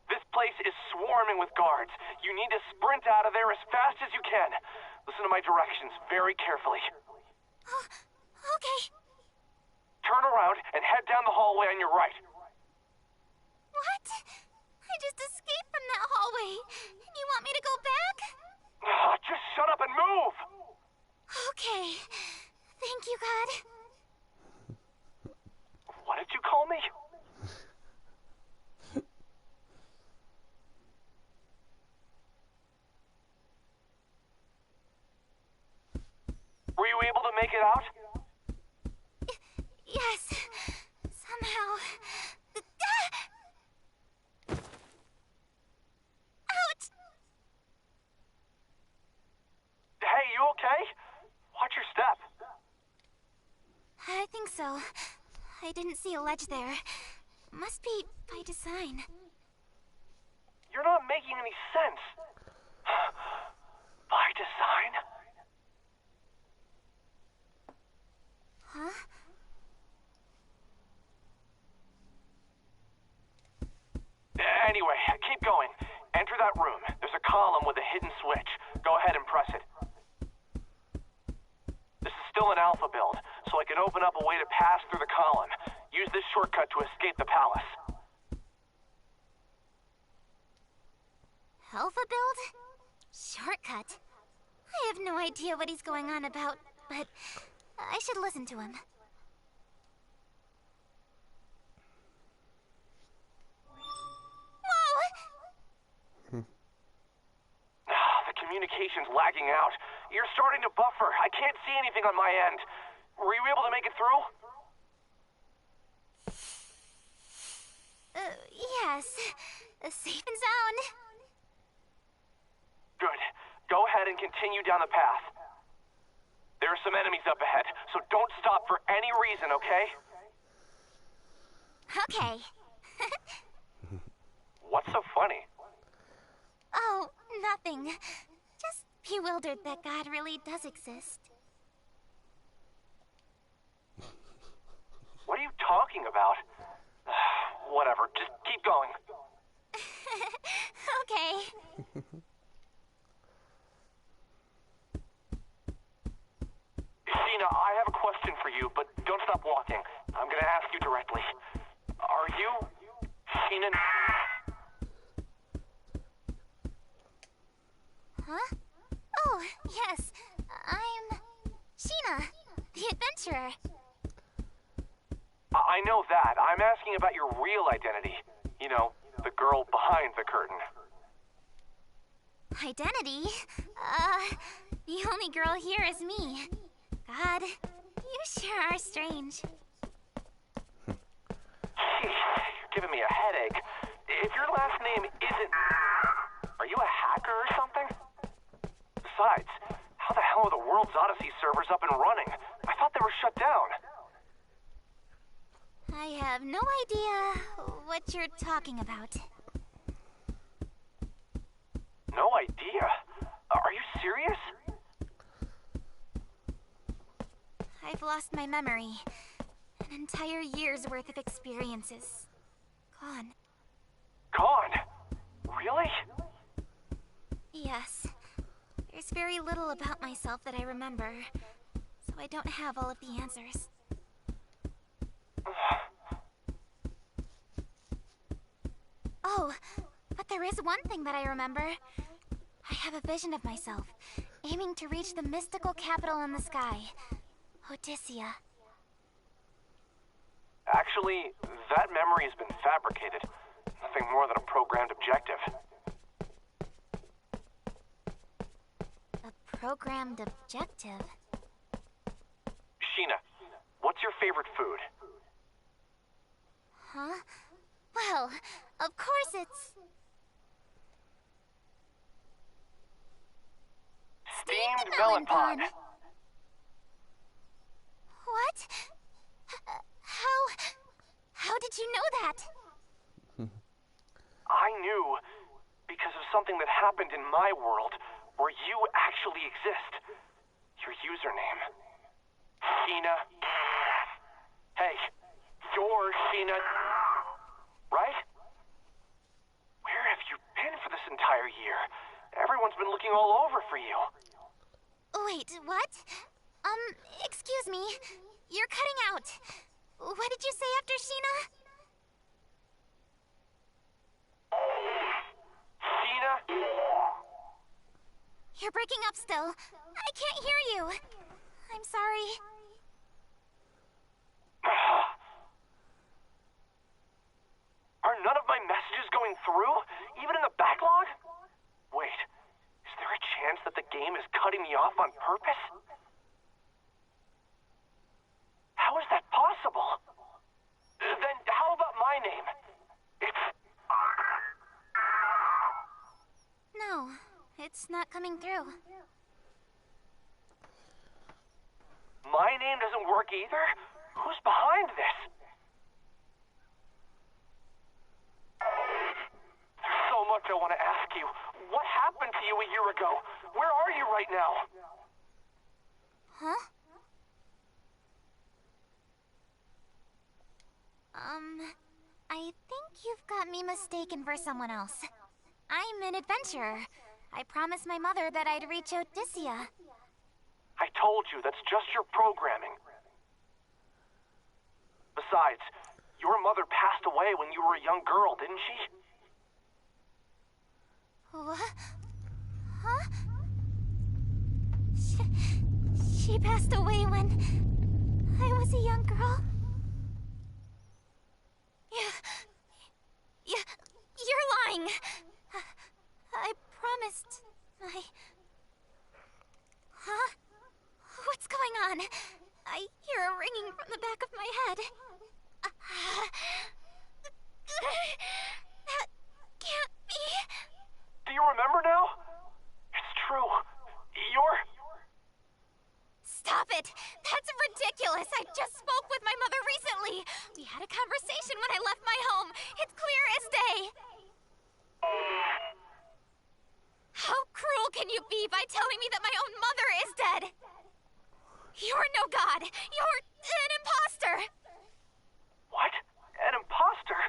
This place is swarming with guards. You need to sprint out of there as fast as you can. Listen to my directions very carefully. Okay. Turn around and head down the hallway on your right. What? I just escaped from that hallway. And you want me to go back? Just shut up and move! Okay. Thank you, God. What did you call me? Were you able to make it out? Yes. Somehow. Ouch! so. I didn't see a ledge there. Must be by design. You're not making any sense. By design? Huh? Anyway, keep going. Enter that room. There's a column with a hidden switch. Go ahead and press it. This is still an alpha build, so I can open up a way to pass through the column. Use this shortcut to escape the palace. Alpha build? Shortcut? I have no idea what he's going on about, but I should listen to him. Whoa! The communication's lagging out. You're starting to buffer. I can't see anything on my end. Were you able to make it through? Yes. Safe and sound. Good. Go ahead and continue down the path. There are some enemies up ahead, so don't stop for any reason, okay? Okay. What's so funny? Oh, nothing. Just bewildered that God really does exist. What are you talking about? Whatever, just keep going. Okay. Sheena, I have a question for you, but don't stop walking. I'm gonna ask you directly. Are you Sheena? Huh? Oh, yes. I'm Sheena, the adventurer. I know that. I'm asking about your real identity. You know, the girl behind the curtain. Identity? The only girl here is me. God, you sure are strange. Jeez, you're giving me a headache. If your last name isn't... Are you a hacker or something? Besides, how the hell are the World's Odyssey servers up and running? I thought they were shut down. I have no idea what you're talking about. No idea? Are you serious? I've lost my memory. An entire year's worth of experiences. Gone. Gone? Really? Yes. There's very little about myself that I remember, so I don't have all of the answers. Oh, but there is one thing that I remember. I have a vision of myself, aiming to reach the mystical capital in the sky, Odyssea. Actually, that memory has been fabricated. Nothing more than a programmed objective. A programmed objective? Sheena, what's your favorite food? Huh? Well, of course it's... Steamed melon pod. What? How did you know that? I knew because of something that happened in my world where you actually exist. Your username. Sheena. Hey, you're Sheena. Right? Where have you been for this entire year? Everyone's been looking all over for you. Wait, what? Excuse me. You're cutting out. What did you say after Sheena? Sheena? You're breaking up still. I can't hear you. I'm sorry. Are none of my messages going through? Even in the backlog? Wait, is there a chance that the game is cutting me off on purpose? How is that possible? Then how about my name? It's... No, it's not coming through. My name doesn't work either? Who's behind this? There's so much I want to ask you. What happened to you a year ago? Where are you right now? Huh? I think you've got me mistaken for someone else. I'm an adventurer. I promised my mother that I'd reach Odysseia. I told you, that's just your programming. Besides, your mother passed away when you were a young girl, didn't she? What? Huh? She passed away when I was a young girl? You're lying. I promised Huh? What's going on? I hear a ringing from the back of my head. That can't be. Do you remember now? It's true. You're... Stop it! That's ridiculous! I just spoke with my mother recently! We had a conversation when I left my home. It's clear as day! How cruel can you be by telling me that my own mother is dead? You're no god! You're an imposter! What? An imposter?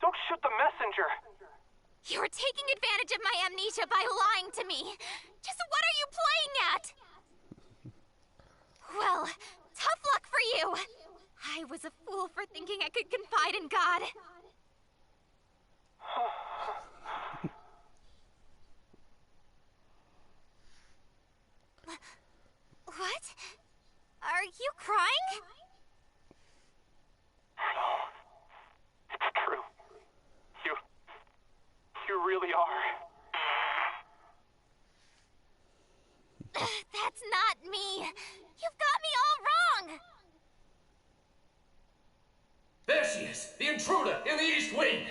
Don't shoot the messenger! You're taking advantage of my amnesia by lying to me! Just what are you playing at? Well, tough luck for you! I was a fool for thinking I could confide in God. What? Are you crying? No. It's true. You really are. That's not me. You've got me all wrong. There she is, the intruder in the East Wing.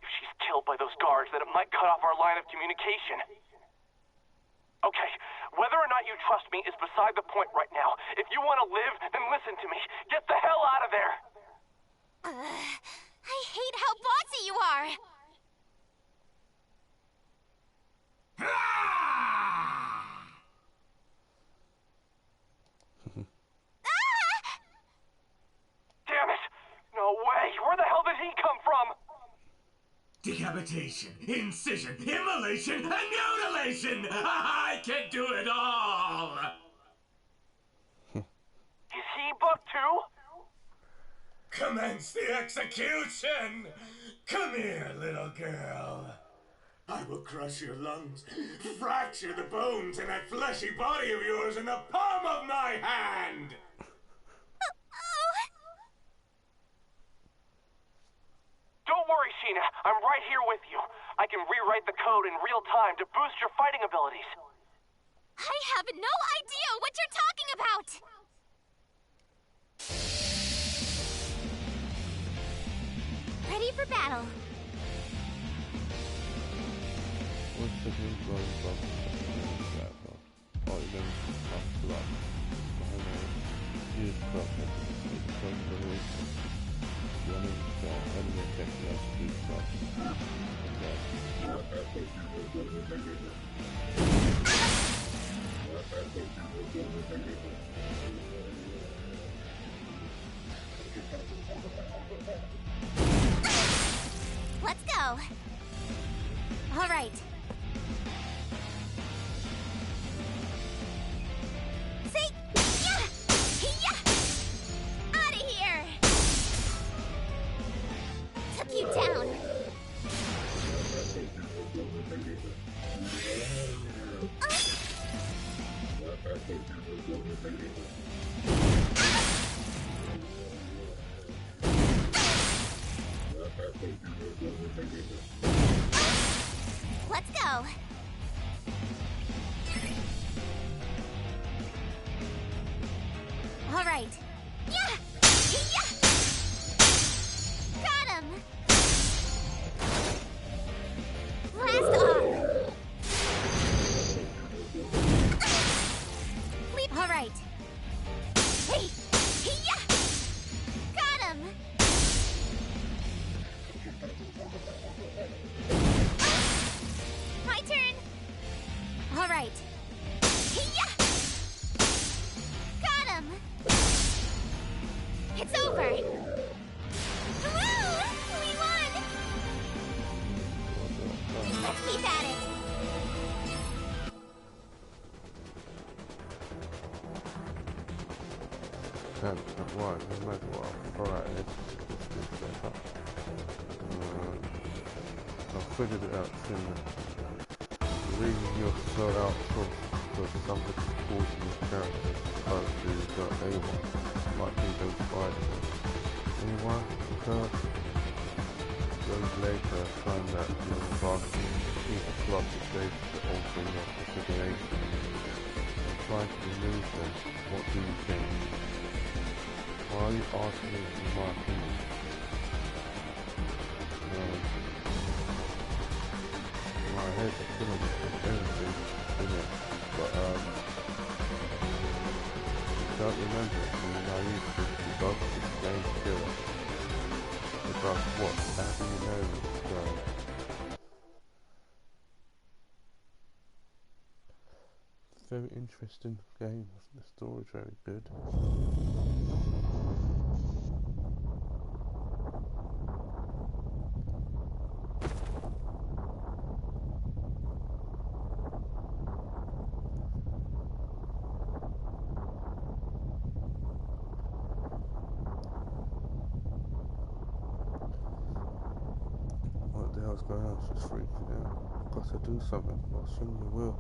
If she's killed by those guards, then it might cut off our line of communication. Okay, whether or not you trust me is beside the point right now. If you want to live, then listen to me. Get the hell out of there! I hate how bossy you are! Damn it! No way! Where the hell did he come from? Decapitation, incision, immolation, and mutilation! I can do it all! Is he bugged too? Commence the execution! Come here, little girl. I will crush your lungs, fracture the bones in that fleshy body of yours in the palm of my hand! Don't worry, Sheena. I'm right here with you. I can rewrite the code in real time to boost your fighting abilities. I have no idea what you're talking about! Ready for battle. What's the new going from that one? Oh, you're going to have to like, use process to come to the week. Running enemy technology to do stuff. Let's go. All right. See? Yeah! Yeah! Out of here! Took you down. Let's go. All right. Yeah! Yeah! Got him! Blast off! Right, no matter what, alright, let's do that. I figured it out soon. The reason you're so out because somebody forcing your character can't do the A1, like he goes by anyone, curse. Those later find that your advantage is a plot that saves the alter your configuration. And trying to remove them, what do you think? Why are you asking me for my opinion? My head's killing me with everything in it, but don't remember when I used to debug this game killer. Debug what? How do you know it's going? Very interesting game. The story's very good. What the hell's going on? She's freaking out. Got to do something. Well, soon you will.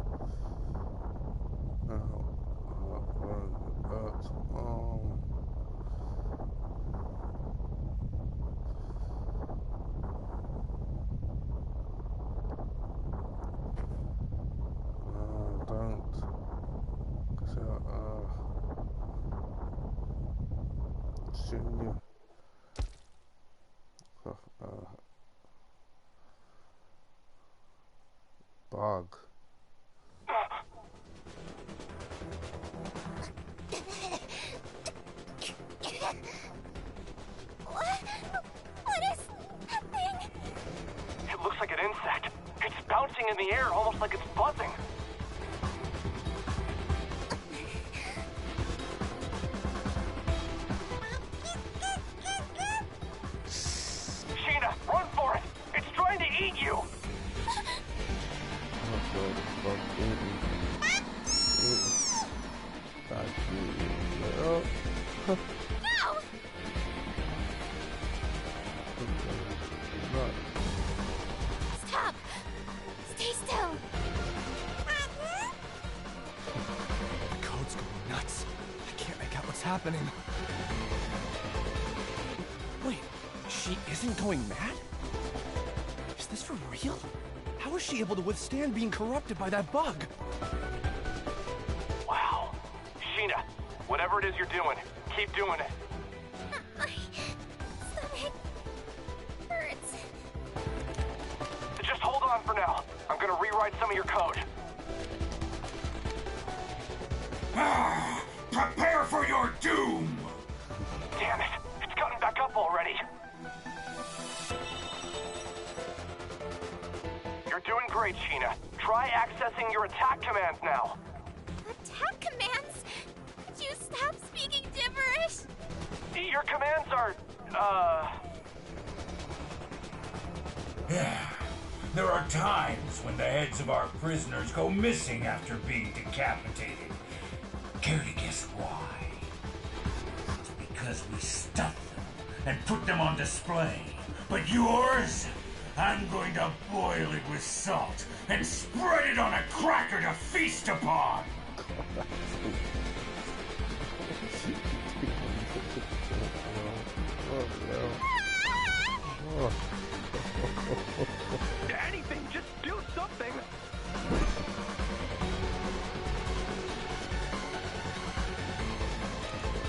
Don't. Soon you. Bug. What is happening? It looks like an insect. It's bouncing in the air, almost like it's buzzing. Sheena, run for it! It's trying to eat you! Stop! Stay still! The code's going nuts. I can't make out what's happening. Wait, she isn't going mad? Is this for real? How is she able to withstand being corrupted by that bug? Wow. Sheena, whatever it is you're doing, keep doing it. My stomach hurts. Just hold on for now. I'm gonna rewrite some of your code. Prepare for your doom! Damn it, it's gotten back up already. You're doing great, Sheena. Try accessing your attack commands now. Attack commands? Could you stop speaking gibberish? Your commands are, Yeah. There are times when the heads of our prisoners go missing after being decapitated. Care to guess why? It's because we stuff them and put them on display. But yours? I'm going to boil it with salt and spread it on a cracker to feast upon! anything, just do something.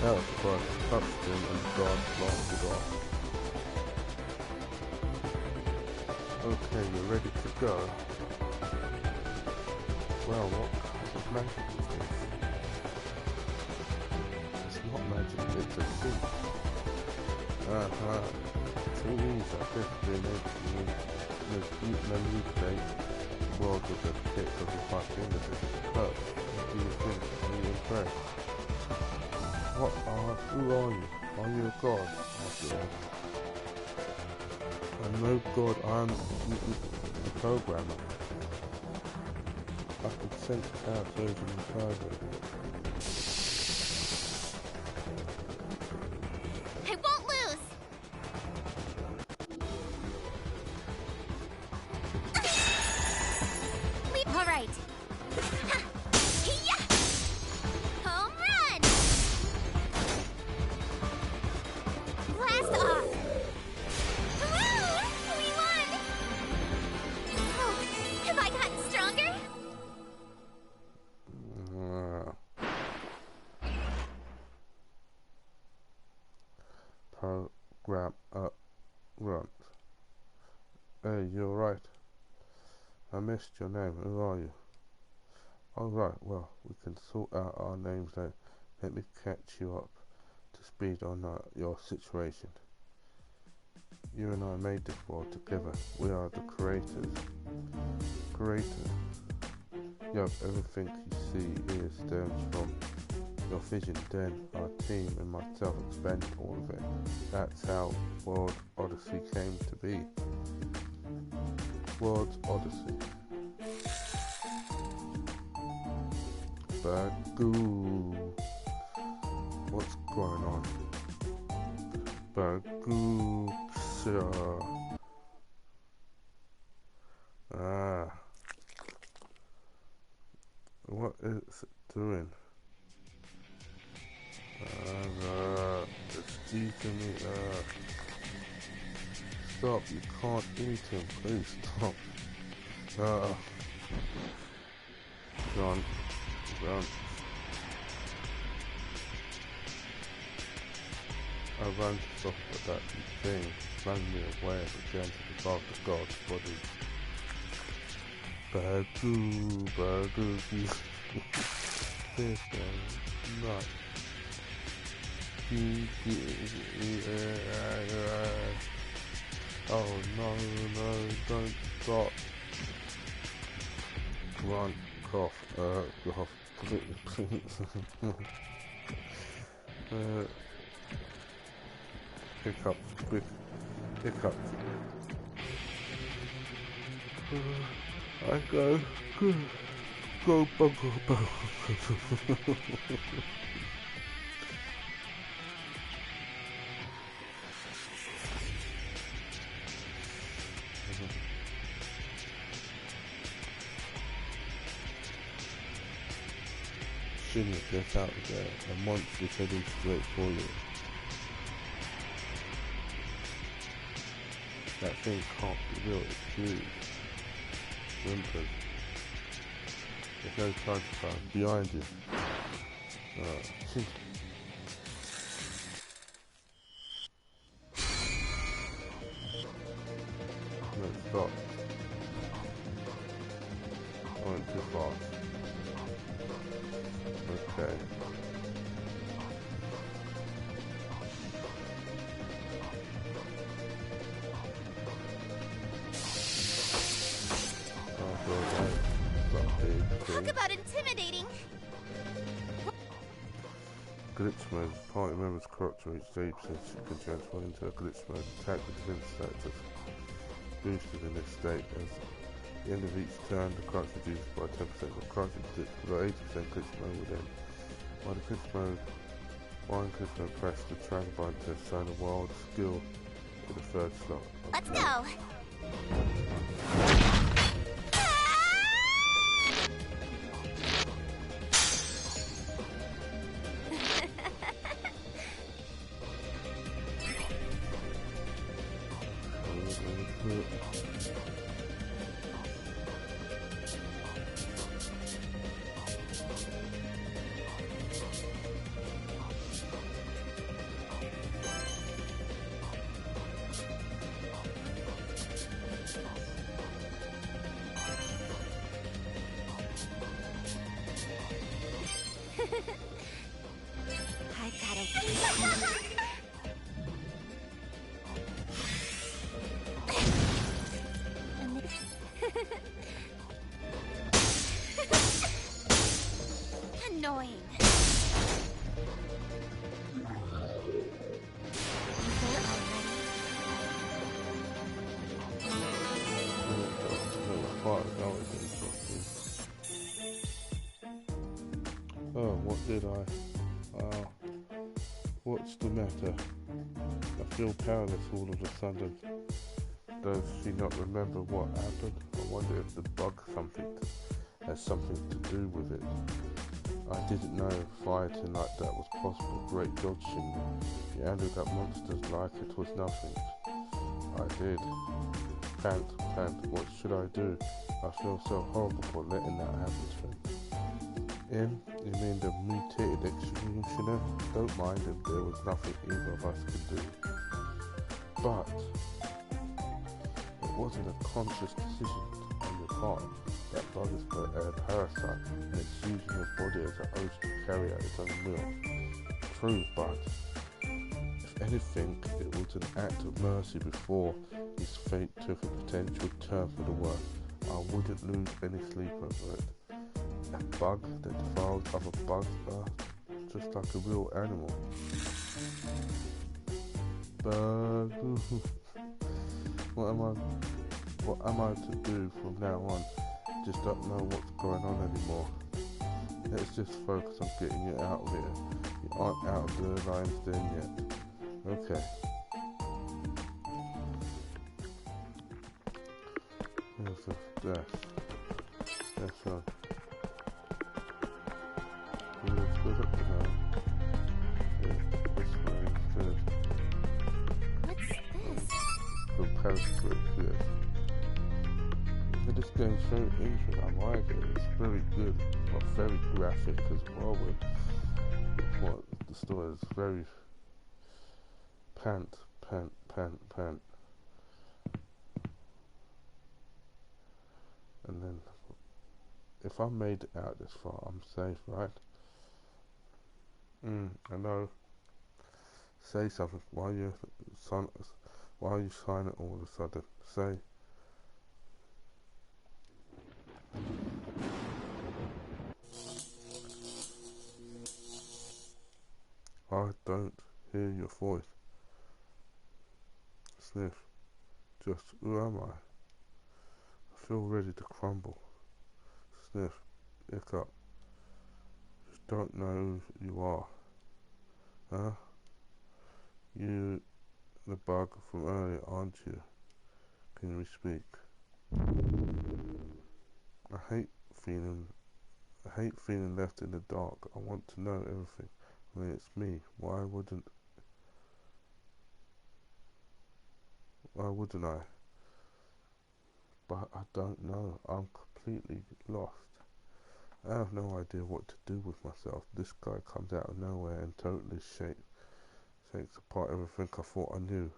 That was fun. Touched him and God blasted off. Okay, you're ready to go. Well, what kind of magic is this? It's not magic, it's a suit. Through these, I've just been able to manipulate the world with the tips of your five fingers. But, what do you think? Are you impressed? Who are you? Are you a god, after all? I'm no god, I'm the programmer. I can sense characters inside it. Right. Hey, you're right. I missed your name. Who are you? Oh, right. Well, we can sort out our names then. Let me catch you up to speed on your situation. You and I made this world together. We are the creators. Yup, everything you see here stems from your vision. Then our team and myself expanded all of it. That's how World Odyssey came to be. World Odyssey. Bagoo. What's going on? Bagoo. What is it doing? It's eating me. Stop! You can't eat him. Please stop. Run. I ran to stop that thing, flung me away against the above the god's body. Bagoo, this guy, nut. Oh no, don't stop. Run, cough, please. Hiccup, quick, hiccup. I go, bungle. Shouldn't get out of there. A monster's heading straight for you. That thing can't be real, it's huge. Whimpers. There's no time to find behind you. No, stop. I went too fast. Okay. Talk about intimidating! Glitch mode. Party members' character each stage since you can transfer into a glitch mode. Attack with defense status boosted in this state. At the end of each turn, the character reduces by 10%. The character dips below 80% glitch mode within. While the glitch mode, press the travel button to assign a wild skill to the third slot. Okay. Let's go! I gotta... Annoying. Oh, what did I? What's the matter? I feel powerless all of a sudden. Does she not remember what happened? I wonder if the bug has something to do with it. I didn't know fighting like that was possible. Great God, Shinra. You handled that monsters like it was nothing. I did. Pant, what should I do? I feel so horrible for letting that happen to me. You mean the mutated executioner? Don't mind if there was nothing either of us could do. But wasn't a conscious decision on your part. That bug is a parasite, and it's using your body as a host to carry out its own will. True, but if anything, it was an act of mercy before his fate took a potential turn for the worse. I wouldn't lose any sleep over it. A bug that defiles other bugs just like a real animal. Bug. What am I to do from now on? Just don't know what's going on anymore. Let's just focus on getting you out of here. You aren't out of the lion's den yet. Okay. Here's the death. That's right. Let's go up now. Yeah, this way instead. What's this? The parascript, yes. But this game's very interesting. I like it. It's very good, but very graphic as well. With what the story is very pant. And then, if I made it out this far, I'm safe, right? I know. Say something. Why you silent all of a sudden? Say. I don't hear your voice. Sniff. Just who am I? I feel ready to crumble. Sniff. Hiccup. Just don't know who you are. Huh? You, the bug from earlier, aren't you? Can we speak? I hate feeling left in the dark. I want to know everything. When it's me, why wouldn't I? But I don't know. I'm completely lost. I have no idea what to do with myself. This guy comes out of nowhere and totally shakes apart everything I thought I knew.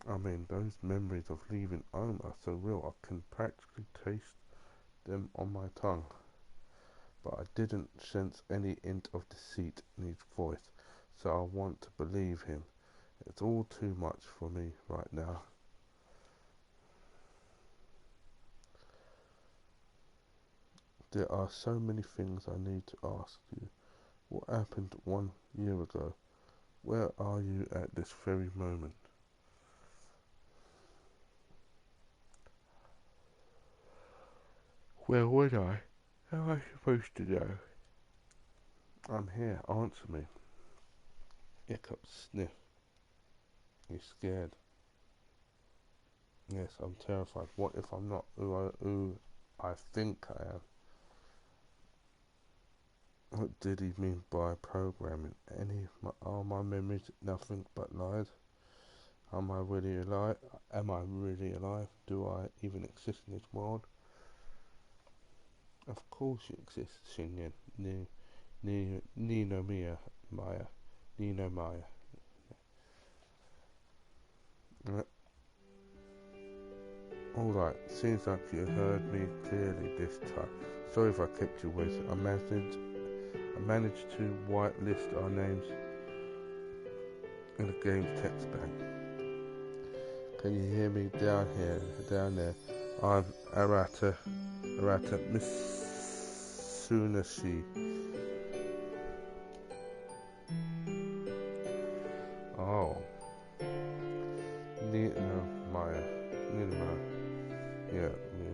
I mean, those memories of leaving home are so real. I can practically taste them on my tongue. But I didn't sense any hint of deceit in his voice, so I want to believe him. It's all too much for me right now. There are so many things I need to ask you. What happened 1 year ago? Where are you at this very moment? Where would I? How am I supposed to know? I'm here, answer me. Hiccup, sniff. You're scared. Yes, I'm terrified. What if I'm not who I think I am? What did he mean by programming? Are my memories nothing but lies? Am I really alive? Do I even exist in this world? Of course you exist, Shinyan. Nino Maya. Alright, seems like you heard me clearly this time. Sorry if I kept you waiting. I managed to whitelist our names in the game's text bank. Can you hear me down there? I'm Arata Mitsunashi. Oh. Nino Maya. Yeah, me.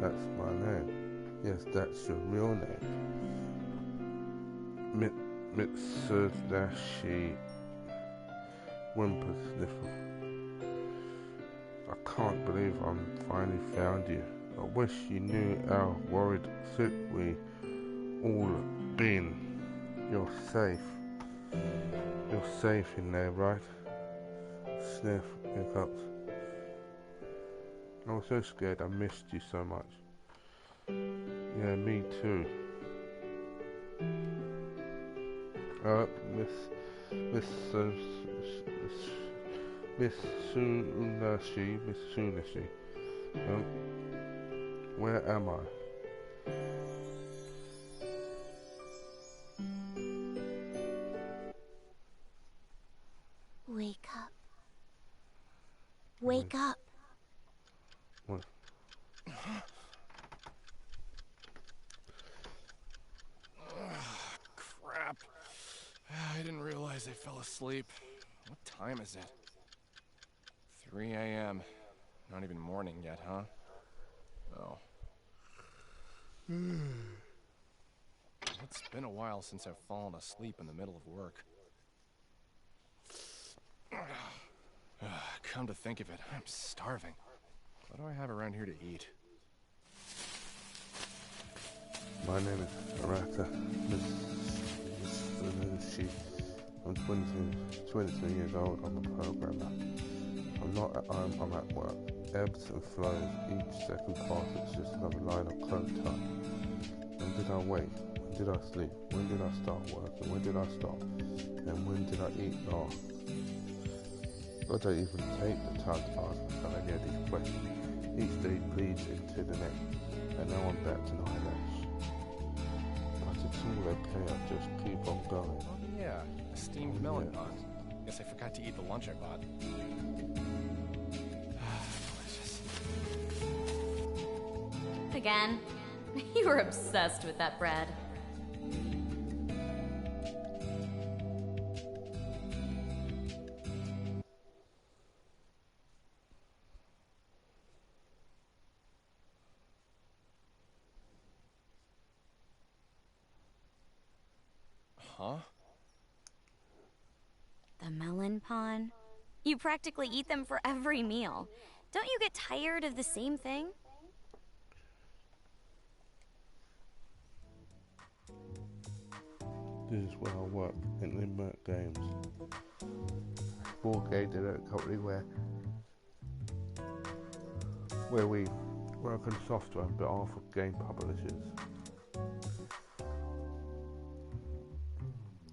That's my name. Yes, that's your real name. Mitsunashi. Whimper sniffle. I can't believe I'm finally found you. I wish you knew how worried sick we all been. You're safe. You're safe in there, right? Sniff, hiccups. I was so scared. I missed you so much. Yeah, me too. Miss Sunashi, where am I? Wake up. Wake up. What? Crap. I didn't realize I fell asleep. What time is it? 3 a.m. Not even morning yet, huh? Oh. It's been a while since I've fallen asleep in the middle of work. Come to think of it, I'm starving. What do I have around here to eat? My name is Arata. Miss Sunashi. I'm 22 years old. I'm a programmer. I'm at work. Ebbs and flows. Each second passes just another line of code time. When did I wake? When did I sleep? When did I start working? When did I stop? And when did I eat last? I don't even take the time to answer any of these questions. Each day bleeds into the next, and now I'm back to nightmares. But it's all okay, I just keep on going. Oh yeah, a steamed melon pot. Guess I forgot to eat the lunch I bought. Delicious. Again? You were obsessed with that bread. Huh? The melon pawn? You practically eat them for every meal. Don't you get tired of the same thing? This is where I work, in Limerick Games. Board game development company where we work on software on behalf of game publishers.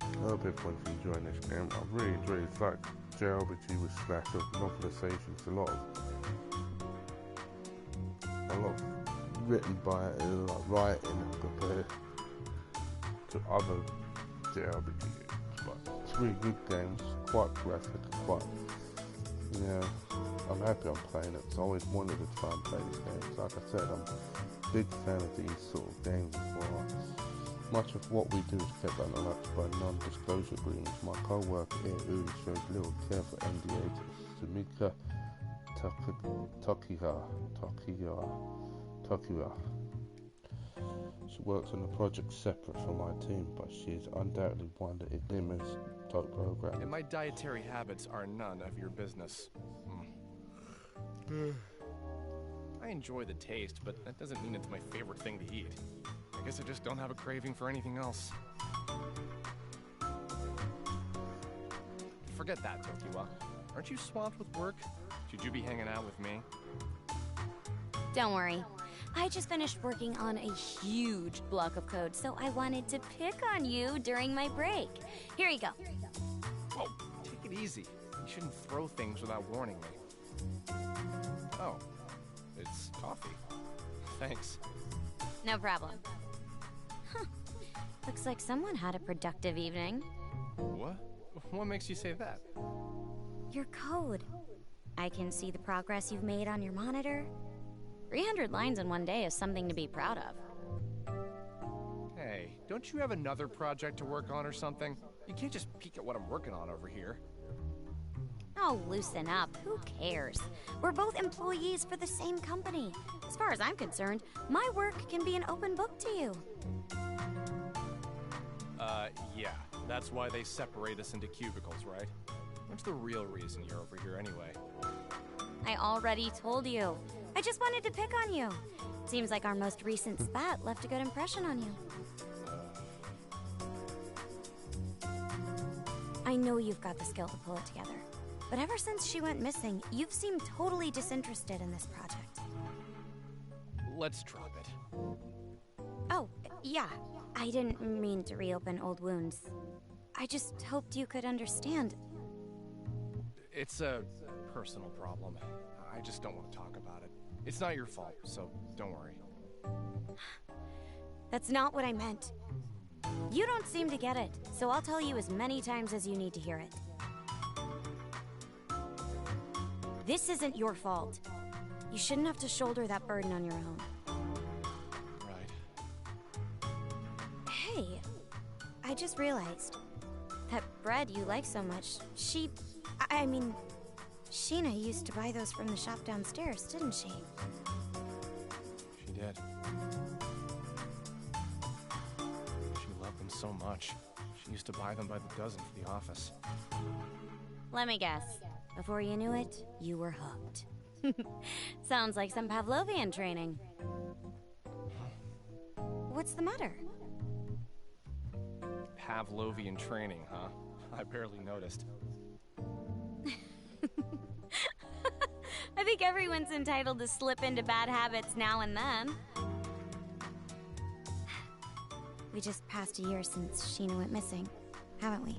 I hope everyone's enjoying this game. I really enjoyed it. It's like JRPG with slash of novelizations. A lot written by like writing compared to other JRPG games. But it's a really good game. It's quite graphic and quite, I'm happy I'm playing it. I always wanted to try and play these games. Like I said, I'm a big fan of these sort of games as well. Much of what we do is kept under wraps by non-disclosure agreements. My co-worker here really shows little care for NDA to Sumika Tokiwa. She works on a project separate from my team, but she is undoubtedly one that it limits top program. And my dietary habits are none of your business. I enjoy the taste, but that doesn't mean it's my favorite thing to eat. I guess I just don't have a craving for anything else. Forget that, Tokiwa. Aren't you swamped with work? Should you be hanging out with me? Don't worry. I just finished working on a huge block of code, so I wanted to pick on you during my break. Here you go. Whoa, take it easy. You shouldn't throw things without warning me. Oh, it's coffee. Thanks. No problem. Huh. Looks like someone had a productive evening. What? What makes you say that? Your code. I can see the progress you've made on your monitor. 300 lines in one day is something to be proud of. Hey, don't you have another project to work on or something? You can't just peek at what I'm working on over here. Oh, loosen up. Who cares? We're both employees for the same company. As far as I'm concerned, my work can be an open book to you. Yeah. That's why they separate us into cubicles, right? What's the real reason you're over here anyway? I already told you. I just wanted to pick on you. Seems like our most recent spat left a good impression on you. I know you've got the skill to pull it together. But ever since she went missing, you've seemed totally disinterested in this project. Let's drop it. Oh, yeah. I didn't mean to reopen old wounds. I just hoped you could understand. It's a personal problem. I just don't want to talk about it. It's not your fault, so don't worry. That's not what I meant. You don't seem to get it, so I'll tell you as many times as you need to hear it. This isn't your fault. You shouldn't have to shoulder that burden on your own. Right. Hey, I just realized that bread you like so much, I mean, Sheena used to buy those from the shop downstairs, didn't she? She did. She loved them so much. She used to buy them by the dozen for the office. Let me guess. Before you knew it, you were hooked. Sounds like some Pavlovian training. What's the matter? Pavlovian training, huh? I barely noticed. I think everyone's entitled to slip into bad habits now and then. We just passed a year since Sheena went missing, haven't we?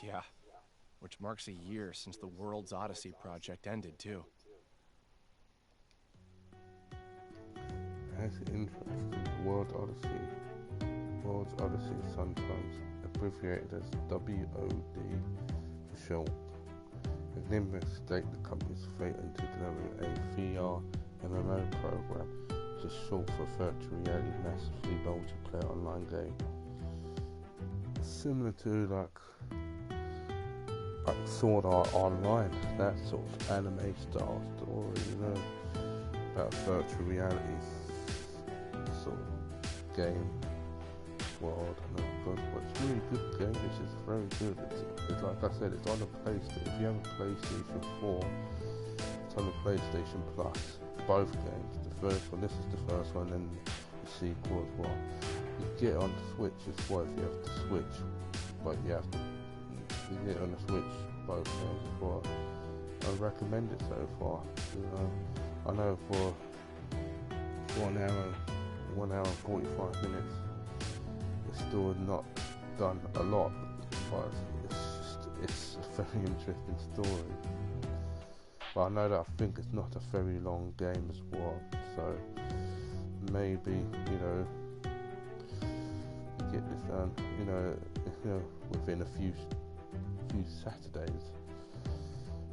Yeah. Which marks a year since the World's Odyssey project ended, too. That's interesting. World's Odyssey is sometimes abbreviated as WOD for short. Nimbus state the company's threatened to develop a VR MMO program, which is short for virtual reality massively multiplayer online game. Similar to like Sword Art Online, that sort of anime style story, you know, about virtual reality sort of game world. And but it's a really good game. It's just very good. It's like I said, it's on the PlayStation. If you have a PlayStation 4, it's on the PlayStation Plus. Both games. The first one, this is the first one, and the sequel as well. You get it on the Switch as well if you have to switch, but you have to. You get it on the Switch, both games as well. I recommend it so far. You know, I know for 1 hour and 45 minutes, it's still not done a lot, but it's a very interesting story. But I know that I think it's not a very long game as well, so maybe, you know, get this done, you know, within a few Saturdays,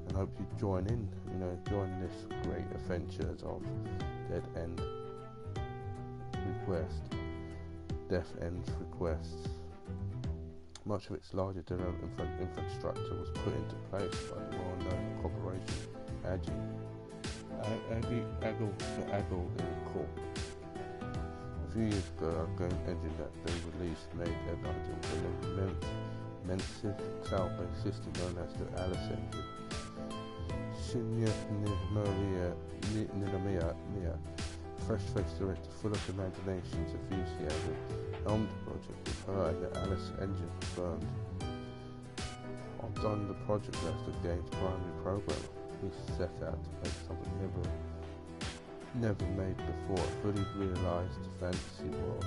and hope you join this great adventures of Deathend Deathend Request. Much of its larger development infrastructure was put into place by the well-known corporation Agile Corp. A few years ago, a game engine that they released made headlines with an immense cloud-based system known as the Alice engine. Shinya Ninamiya, fresh-faced director full of imagination and enthusiasm, helmed the project with her and the Alice engine confirmed. I've done the project as the game's primary programmer. We set out to make something never made before, a fully realised fantasy world.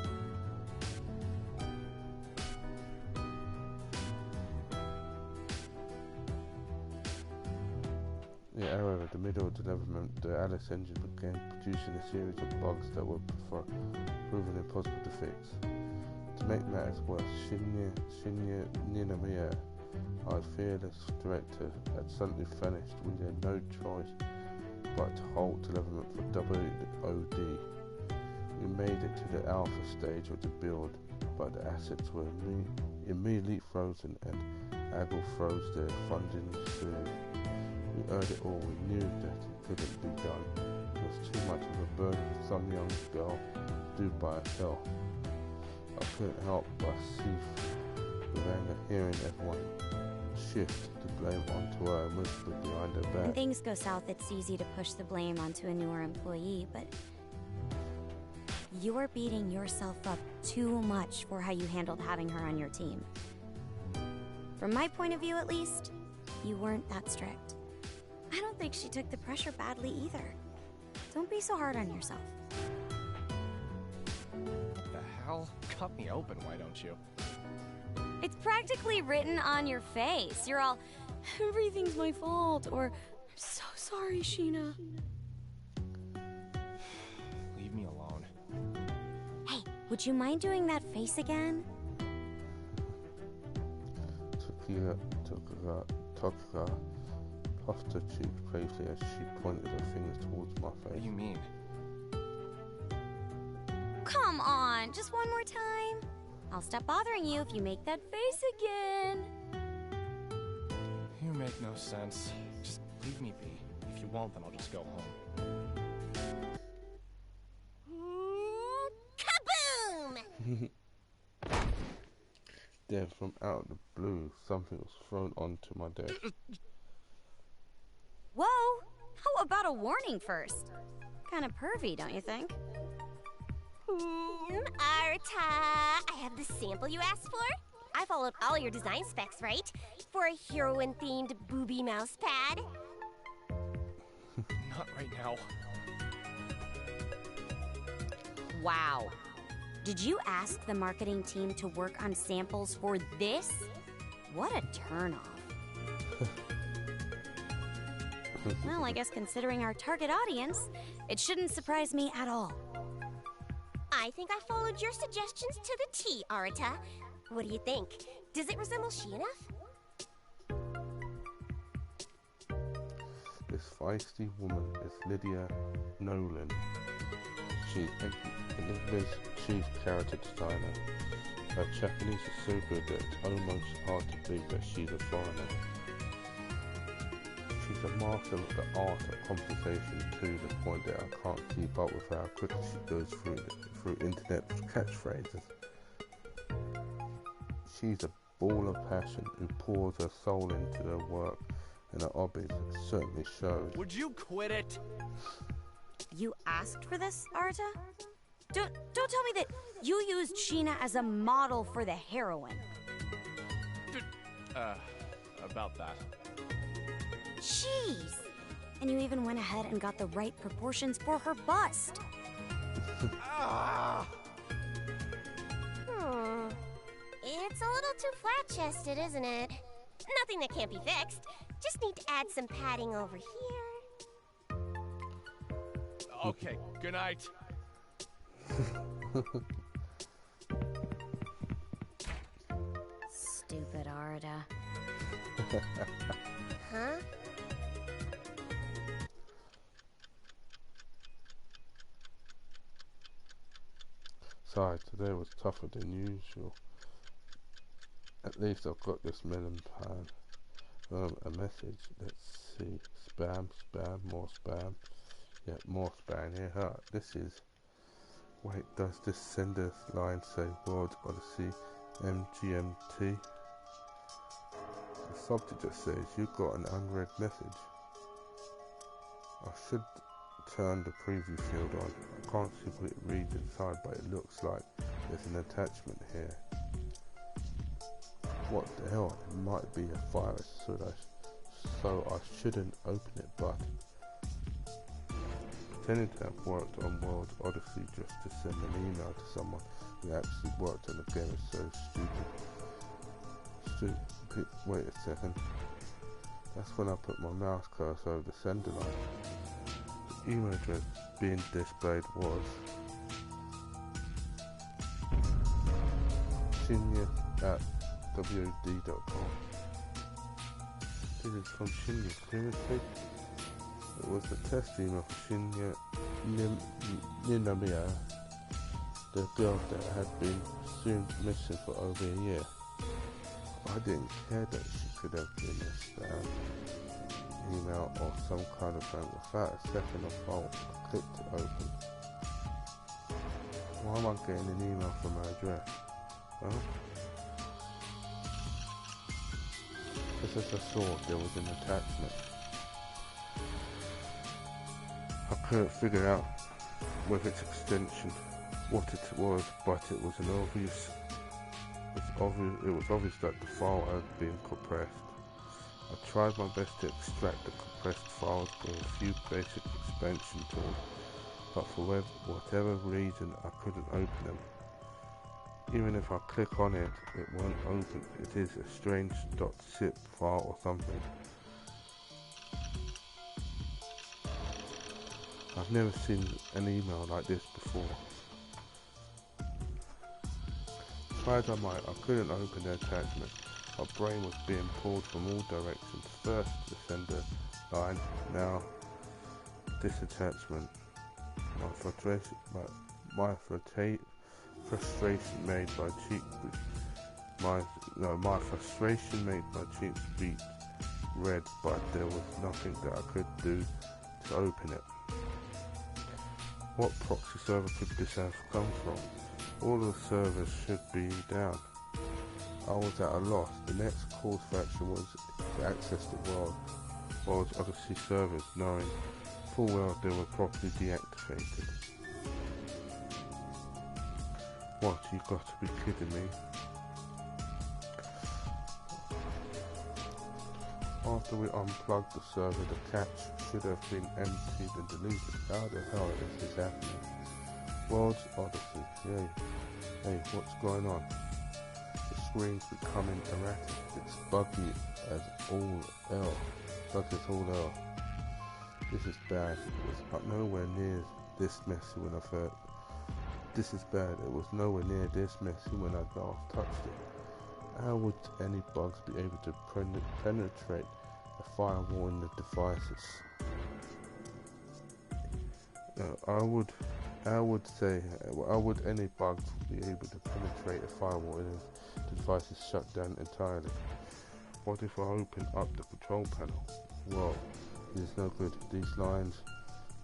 Yeah, however, the middle of development, the Alice engine began producing a series of bugs that were proven impossible to fix. To make matters worse, Shinya Ninamiya, our fearless director, had suddenly vanished. We had no choice but to halt development for WOD. We made it to the alpha stage of the build, but the assets were immediately frozen and Agile froze their funding soon. We heard it all. We knew that it couldn't be done. It was too much of a burden for some young girl to do by herself. I couldn't help but see with anger hearing everyone shift the blame onto her and whisper behind her back. When things go south, it's easy to push the blame onto a newer employee, but you're beating yourself up too much for how you handled having her on your team. From my point of view, at least, you weren't that strict. I don't think she took the pressure badly either. Don't be so hard on yourself. What the hell? Cut me open, why don't you? It's practically written on your face. You're all, everything's my fault, or, I'm so sorry, Sheena. Leave me alone. Hey, would you mind doing that face again? Tokuga puffed her cheek playfully as she pointed her fingers towards my face. What do you mean? Come on, just one more time. I'll stop bothering you if you make that face again. You make no sense. Just leave me be. If you won't, then I'll just go home. Kaboom! Then, from out of the blue, something was thrown onto my desk. Whoa! How about a warning first? Kind of pervy, don't you think? Arta, I have the sample you asked for. I followed all your design specs, right? For a heroine-themed booby mouse pad. Not right now. Wow. Did you ask the marketing team to work on samples for this? What a turnoff. Well, I guess considering our target audience, it shouldn't surprise me at all. I think I followed your suggestions to the T, Arta. What do you think? Does it resemble she enough? This feisty woman is Lydia Nolan. She's Enigma's chief character designer. Her Japanese is so good that it's almost hard to believe that she's a foreigner. She's a master of the art of conversation to the point that I can't keep up with how quickly she goes through internet catchphrases. She's a ball of passion who pours her soul into her work, and her hobbies certainly shows. Would you quit it? You asked for this, Arta? Don't tell me that you used Sheena as a model for the heroine. About that. Jeez! And you even went ahead and got the right proportions for her bust. It's a little too flat-chested, isn't it? Nothing that can't be fixed. Just need to add some padding over here. Okay, good night. Stupid Arta. Huh? Sorry, today was tougher than usual. At least I've got this melon pan. A message. Let's see. Spam, more spam. Yeah, more spam here. Huh, this is... Wait, does this sender line say World Odyssey MGMT? The subject just says you got an unread message. I should turn the preview field on. I can't see what it reads inside, but it looks like there's an attachment here. What the hell? It might be a virus, so I shouldn't open it, but pretending to have worked on World Odyssey just to send an email to someone who actually worked on the game is so stupid. Wait a second. That's when I put my mouse cursor over the sender line. The email address being displayed was shinya@wd.com. This is from Shinya previously. It was the test email for Shinya Ninamiya, the girl that had been presumed missing for over a year. I didn't care that she could have been a spam email or some kind of thing. Without a second of thought, I clicked to open. Why am I getting an email from her address? Huh? Just as I saw, there was an attachment. I couldn't figure out with its extension what it was, but it was an obvious. It was obvious that the file had been compressed. I tried my best to extract the compressed files with a few basic expansion tools, but for whatever reason I couldn't open them. Even if I click on it, it won't open. It is a strange .zip file or something. I've never seen an email like this before. Try as I might, I couldn't open the attachment. My brain was being pulled from all directions. First the sender line, now this attachment. My frustration made by cheeks beat red, but there was nothing that I could do to open it. What proxy server could this have come from? All the servers should be down. I was at a loss. The next course of action was to access the World's Odyssey servers, knowing full well they were properly deactivated. What, you got to be kidding me? After we unplugged the server, the cache should have been emptied and deleted. How the hell is this happening? World's Odyssey, yay. Hey, what's going on? The screen's becoming erratic. It's buggy as all hell. This is bad. It was nowhere near this messy when I first. This is bad. It was nowhere near this messy when I last touched it. How would any bugs be able to penetrate a firewall in the devices? How would any bugs be able to penetrate a firewall if the device is shut down entirely? What if I open up the control panel? Well, it is no good. These lines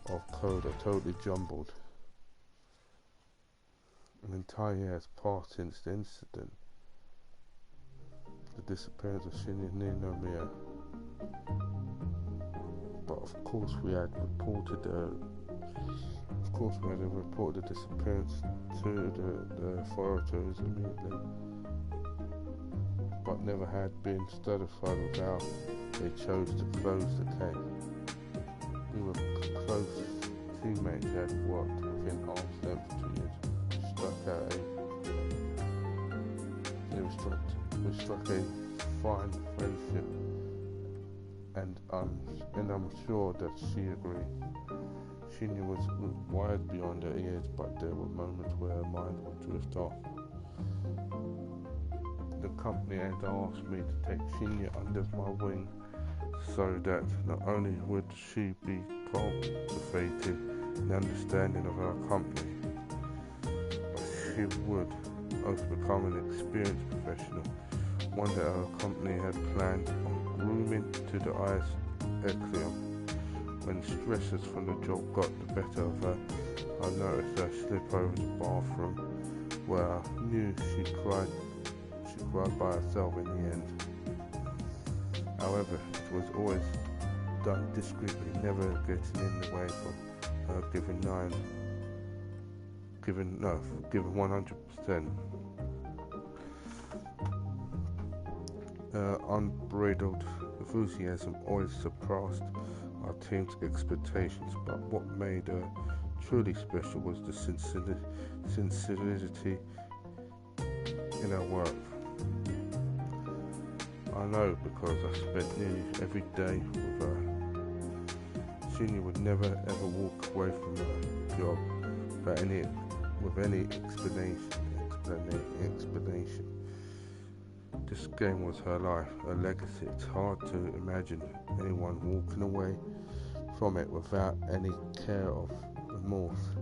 of code are totally jumbled. An entire year has passed since the incident. The disappearance of Shinya Ninomiya. But of course we had reported the disappearance to the authorities immediately, but never had been certified with how they chose to close the case. We were close teammates who had worked within arm's length for 2 years. We struck a fine friendship, and I'm sure that she agreed. Shinya was wired beyond her ears, but there were moments where her mind would drift off. The company had asked me to take Shinya under my wing so that not only would she be cultivated in understanding of our company, she would also become an experienced professional, one that our company had planned on grooming to the highest echelon. When stresses from the job got the better of her, I noticed her slip over the bathroom, where I knew she cried by herself in the end. However, it was always done discreetly, never getting in the way from her giving 100%. Unbridled enthusiasm always surpassed our team's expectations, but what made her truly special was the sincerity in her work. I know because I spent nearly every day with her. Shinya would never ever walk away from her job with any explanation. This game was her life, her legacy. It's hard to imagine anyone walking away from it without any care of remorse.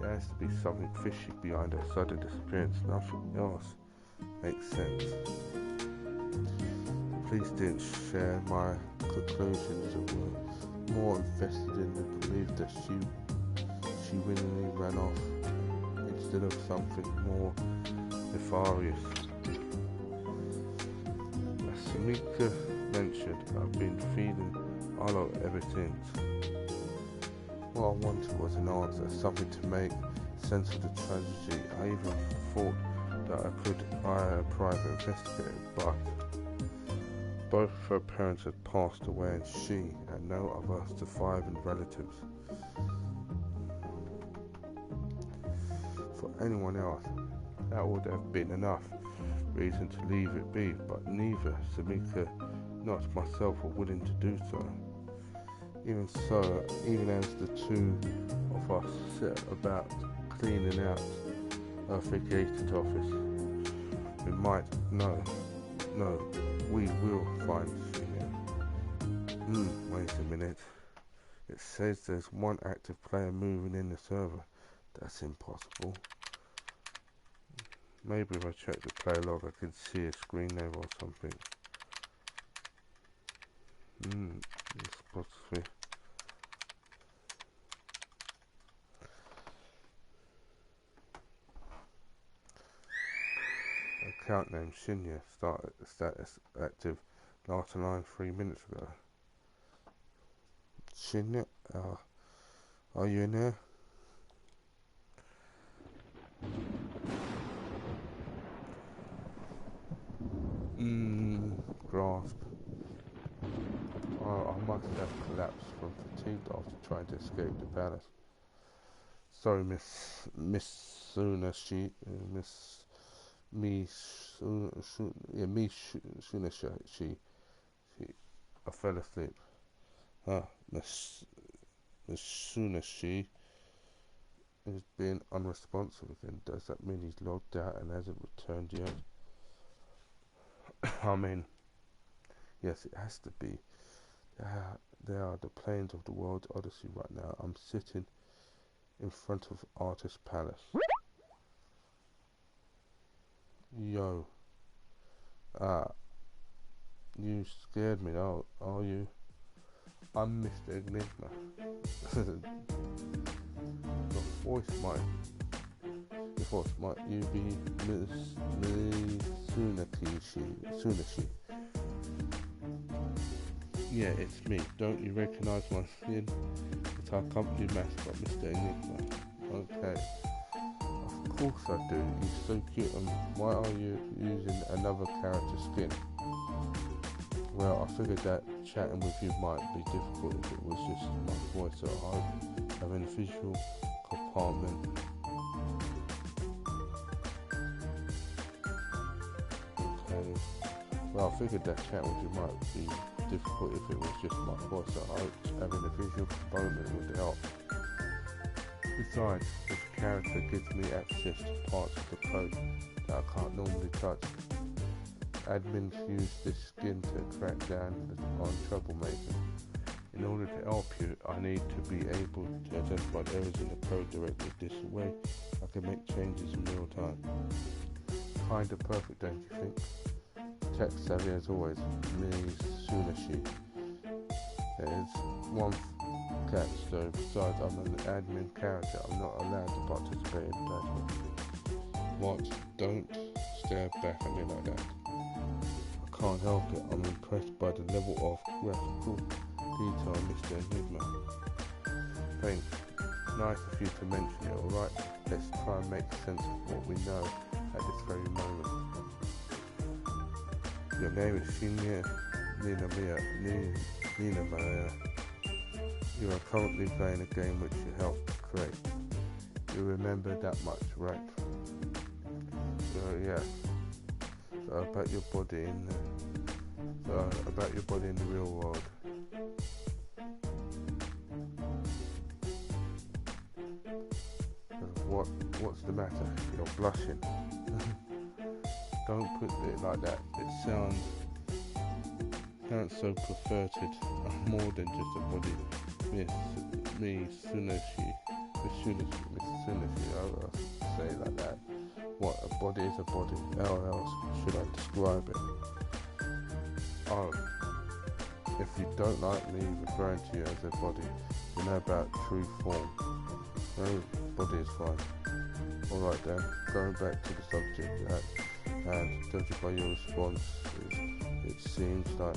There has to be something fishy behind her sudden disappearance. Nothing else makes sense. The police didn't share my conclusions and were more invested in the belief that she willingly ran off instead of something more nefarious. As Samika mentioned, I've been feeling hollow ever since. What I wanted was an answer, something to make sense of the tragedy. I even thought that I could hire a private investigator, but both of her parents had passed away and she and no other surviving relatives. anyone else, that would have been enough reason to leave it be, but neither Samika nor myself were willing to do so. Even so, even as the two of us set about cleaning out our vacated office, we might, no, we will find Shinya. Wait a minute. It says there's one active player moving in the server. That's impossible. Maybe if I check the player log I can see a screen name or something. It's possibly. Account name Shinya, status active, last line 3 minutes ago. Shinya, are you in there? Grasp. I must have collapsed from fatigue after trying to escape the palace. Sorry, Miss Sunashi, I fell asleep. Miss Sunashi is being unresponsive again. Does that mean he's logged out and hasn't returned yet? I mean, yes, it has to be. There are the plains of the world's odyssey right now. I'm sitting in front of Artist Palace. Yo. You scared me now, are you? I'm Mr. Enigma. Your voice might you be Miss Sunashi? Yeah, it's me. Don't you recognize my skin? It's our company mascot, Mr. Enigma. Okay. Of course I do. You're so cute. And why are you using another character's skin? Well, I figured that chatting with you might be difficult if it was just my voice, so I have a visual compartment. Okay. Well, I figured that chatting with you might be difficult if it was just my voice, so I hope having a visual component would help. Besides, this character gives me access to parts of the code that I can't normally touch. Admins use this skin to track down on troublemakers. In order to help you, I need to be able to identify errors in the code directly. This way, I can make changes in real time. Kinda perfect, don't you think? Tech savvy as always, Ms. Sunashi. There's one catch though, besides I'm an admin character, I'm not allowed to participate in battle. What? Don't stare back at me like that. I can't help it, I'm impressed by the level of graphical detail, Mr. Enigma. Thanks. Nice of you to mention it, alright? Let's try and make sense of what we know at this very moment. Your name is Shinya Nina Maya. You are currently playing a game which you helped create. You remember that much, right? Yeah. So about your body in the real world. What's the matter? You're blushing. Don't put it like that. It sounds so perverted. I'm more than just a body. Miss Sunashi. I'll say it like that. What, a body is a body. How else should I describe it? Oh, if you don't like me referring to you as a body, you know about true form. No, body is fine. Alright then, going back to the subject, and judging by your response, it seems like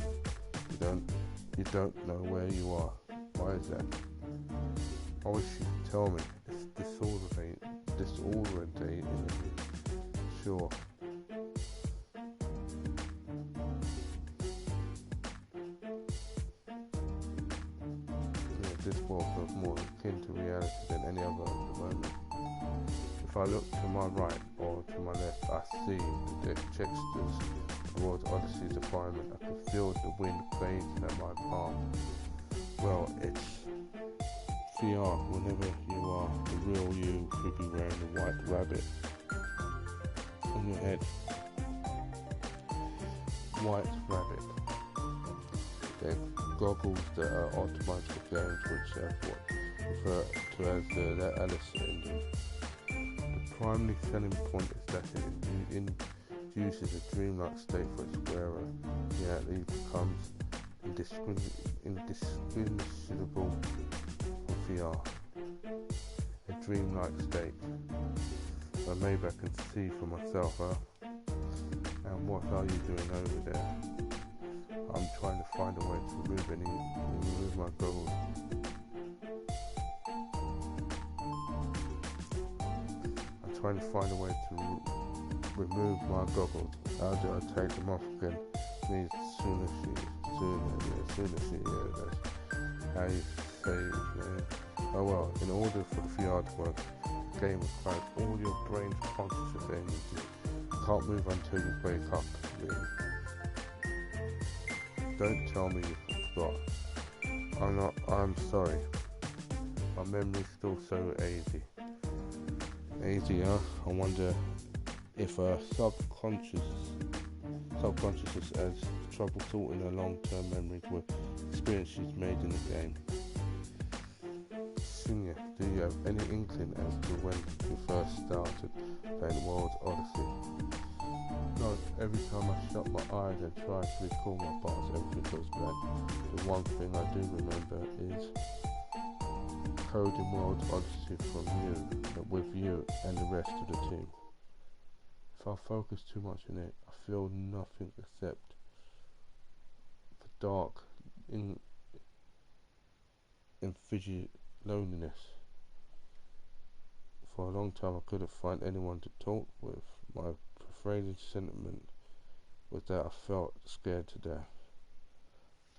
you don't know where you are. Why is that? I wish you could tell me. It's disorientating. Sure. Yeah, this world feels more akin to reality than any other at the moment. If I look to my right or to my left, I see the textures towards Odyssey's environment. I can feel the wind grazing at my palm. Well, it's VR. Whenever you are the real you, could be wearing a white rabbit on your head. White rabbit. They're goggles that are optimized for games, which are referred to as the Alice engine. The primary selling point is that it induces a dreamlike state for its wearer, yet it becomes indistinguishable from VR. A dreamlike state. So maybe I can see for myself, huh? And what are you doing over there? I'm trying to find a way to remove my goggles. I'm trying to find a way to remove my goggles. How do I take them off again? Me that's how you say it, man. Oh well, in order for the VR to work, the game requires all your brain's consciousness energy. You can't move until you wake up, really. Don't tell me you forgot. I'm sorry. My memory's still so hazy. Hazy, huh? I wonder if a subconscious has trouble sorting her long-term memories with experiences made in the game. Senior, do you have any inkling as to when you first started playing World Odyssey? No, every time I shut my eyes and try to recall my past, everything goes blank. The one thing I do remember is coding World Odyssey with you and the rest of the team. If I focus too much on it, I feel nothing except the dark, fidget loneliness. For a long time I couldn't find anyone to talk with. My prevailing sentiment was that I felt scared to death.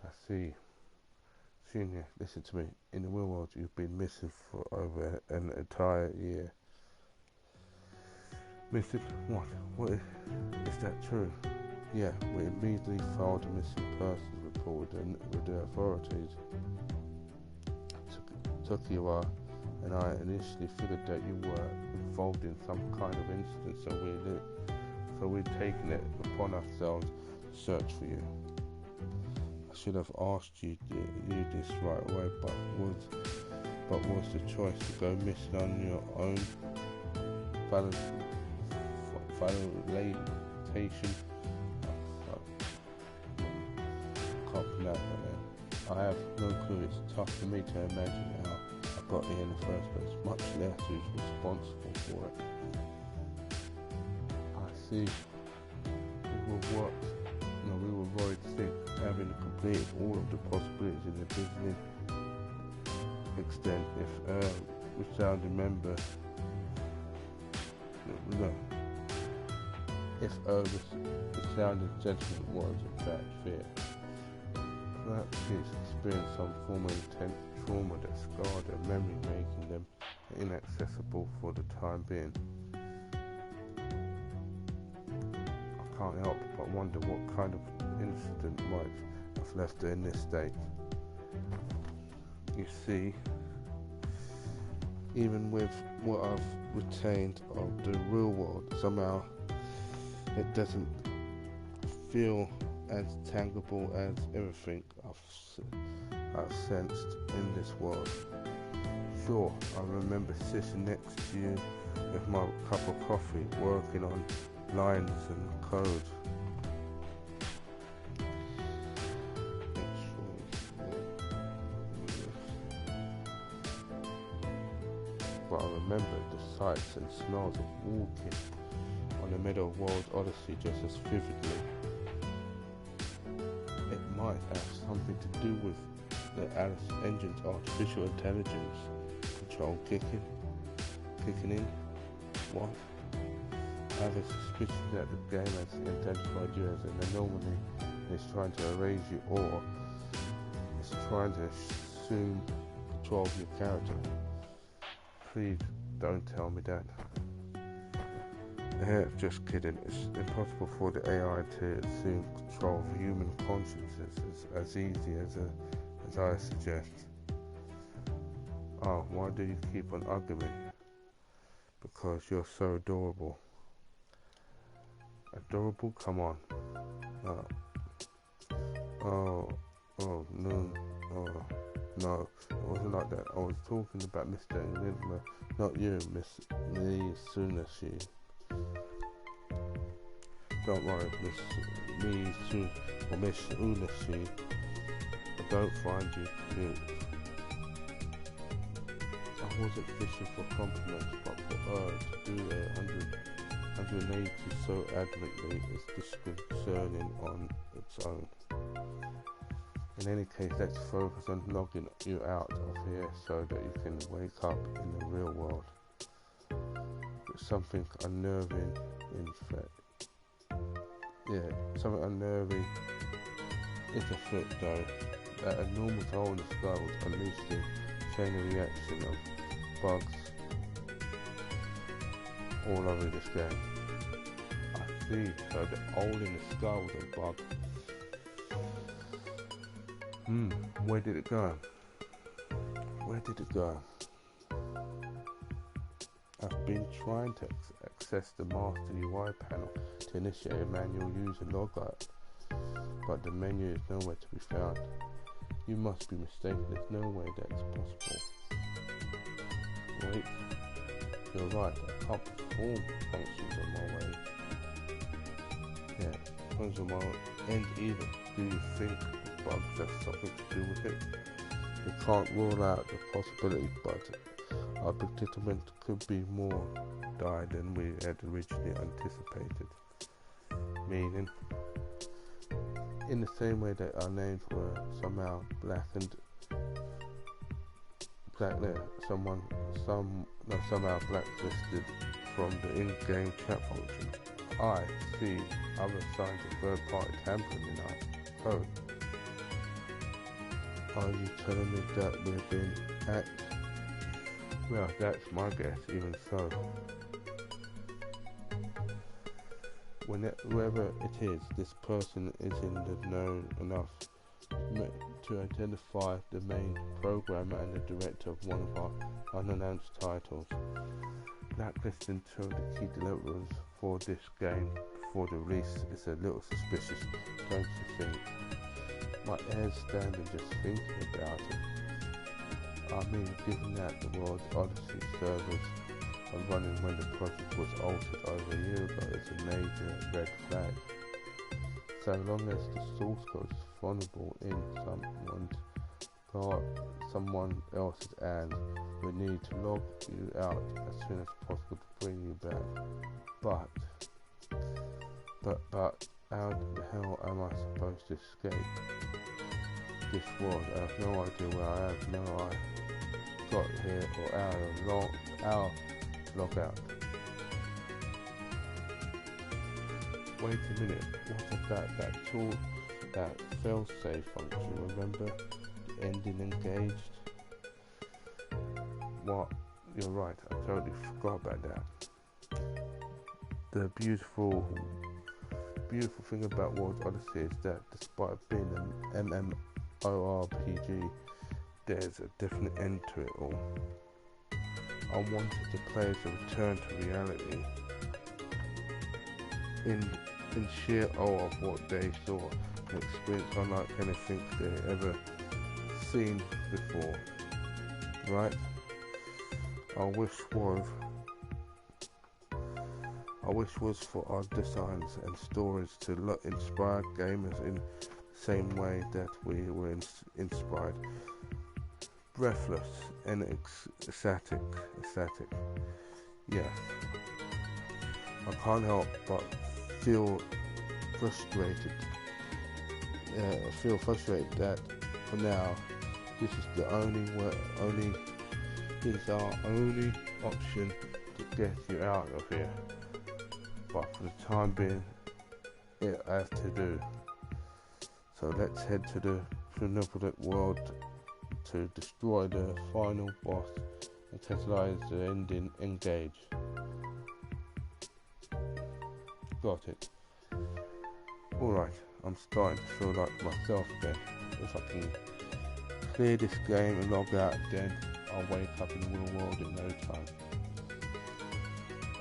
I see. Senior, listen to me. In the real world, you've been missing for over an entire year. Missing? What? What is that true? Yeah, we immediately filed a missing persons report with the authorities. Tokiwa and I initially figured that you were involved in some kind of incident, so we'd taken it upon ourselves to search for you. I should have asked you this right away, but was the choice to go missing on your own validation? Can't pronounce that. I have no clue. It's tough for me to imagine how I got here in the first place, much less who's responsible for it. I see. We were worried sick, having completed all of the possibilities in the business extent. If we sound remember, if the sounding gentleman was in fact fear, perhaps he's experienced some form of intense trauma that scarred their memory, making them inaccessible for the time being. I can't help but wonder what kind of incident might have left her in this state. You see, even with what I've retained of the real world, somehow it doesn't feel as tangible as everything I've sensed in this world. Sure, I remember sitting next to you with my cup of coffee, working on lines and code. But I remember the sights and smells of walking on the middle of World Odyssey just as vividly. It might have something to do with the Alice engine's artificial intelligence control kicking in. What? I have a suspicion that the game has identified you as an anomaly and is trying to erase you, or is trying to assume control of your character. Please don't tell me that. Just kidding. It's impossible for the AI to assume control of human consciences as easy as I suggest. Oh, why do you keep on hugging me? Because you're so adorable. Adorable? Come on. Oh, no. Oh, no. It wasn't like that. I was talking about Mr. Enigma, not you, Miss Sunashi. Don't worry, Miss Unashi. I don't find you cute. I wasn't fishing for compliments, but for her to do a 180 so adamantly is disconcerting on its own. In any case, let's focus on logging you out of here so that you can wake up in the real world. It's something unnerving, in fact. Yeah, something unnerving is the flip though. That enormous hole in the sky was unleashed the chain of reaction of bugs all over this game. I see, so the hole in the sky was a bug. Where did it go? Where did it go? I've been trying to access the master UI panel to initiate a manual user logout, but the menu is nowhere to be found. You must be mistaken, there's no way that's possible. Wait, you're right, I can't perform functions on my way. Yeah, functions on my end either. Do you think the bugs have something to do with it? We can't rule out the possibility, but our predicament could be more dire than we had originally anticipated. Meaning, in the same way that our names were somehow somehow blacklisted from the in-game chat function. I see other signs of third-party tampering in our code. Are you telling me that we've been hacked? Well, that's my guess, even so. Whoever it is, this person is in the know enough to identify the main programmer and the director of one of our unannounced titles. Blacklisting two of the key developers for this game before the release is a little suspicious, don't you think? My hair's standing just thinking about it. I mean, given that the World's Odyssey servers are running when the project was altered over a year ago, it's a major red flag. So long as the source code is vulnerable in someone else's hands, we need to log you out as soon as possible to bring you back. But how the hell am I supposed to escape this world? I have no idea where I am. No, I got here or our logout. Wait a minute, what about that tool, that failsafe function? Remember, the ending engaged? What? You're right, I totally forgot about that. The beautiful thing about World Odyssey is that despite being an MMORPG, there's a definite end to it all. I wanted the players to return to reality in sheer awe of what they saw, an experience unlike anything they ever seen before. Right? Our wish was for our designs and stories to inspire gamers in the same way that we were inspired. Breathless and ecstatic. Yes. I can't help but feel frustrated that for now this is our only option to get you out of here. But for the time being, it has to do. So let's head to the benevolent world to destroy the final boss and catalyze the ending engage. got it. Alright, I'm starting to feel like myself again. If I can clear this game and log out, then I'll wake up in the real world in no time.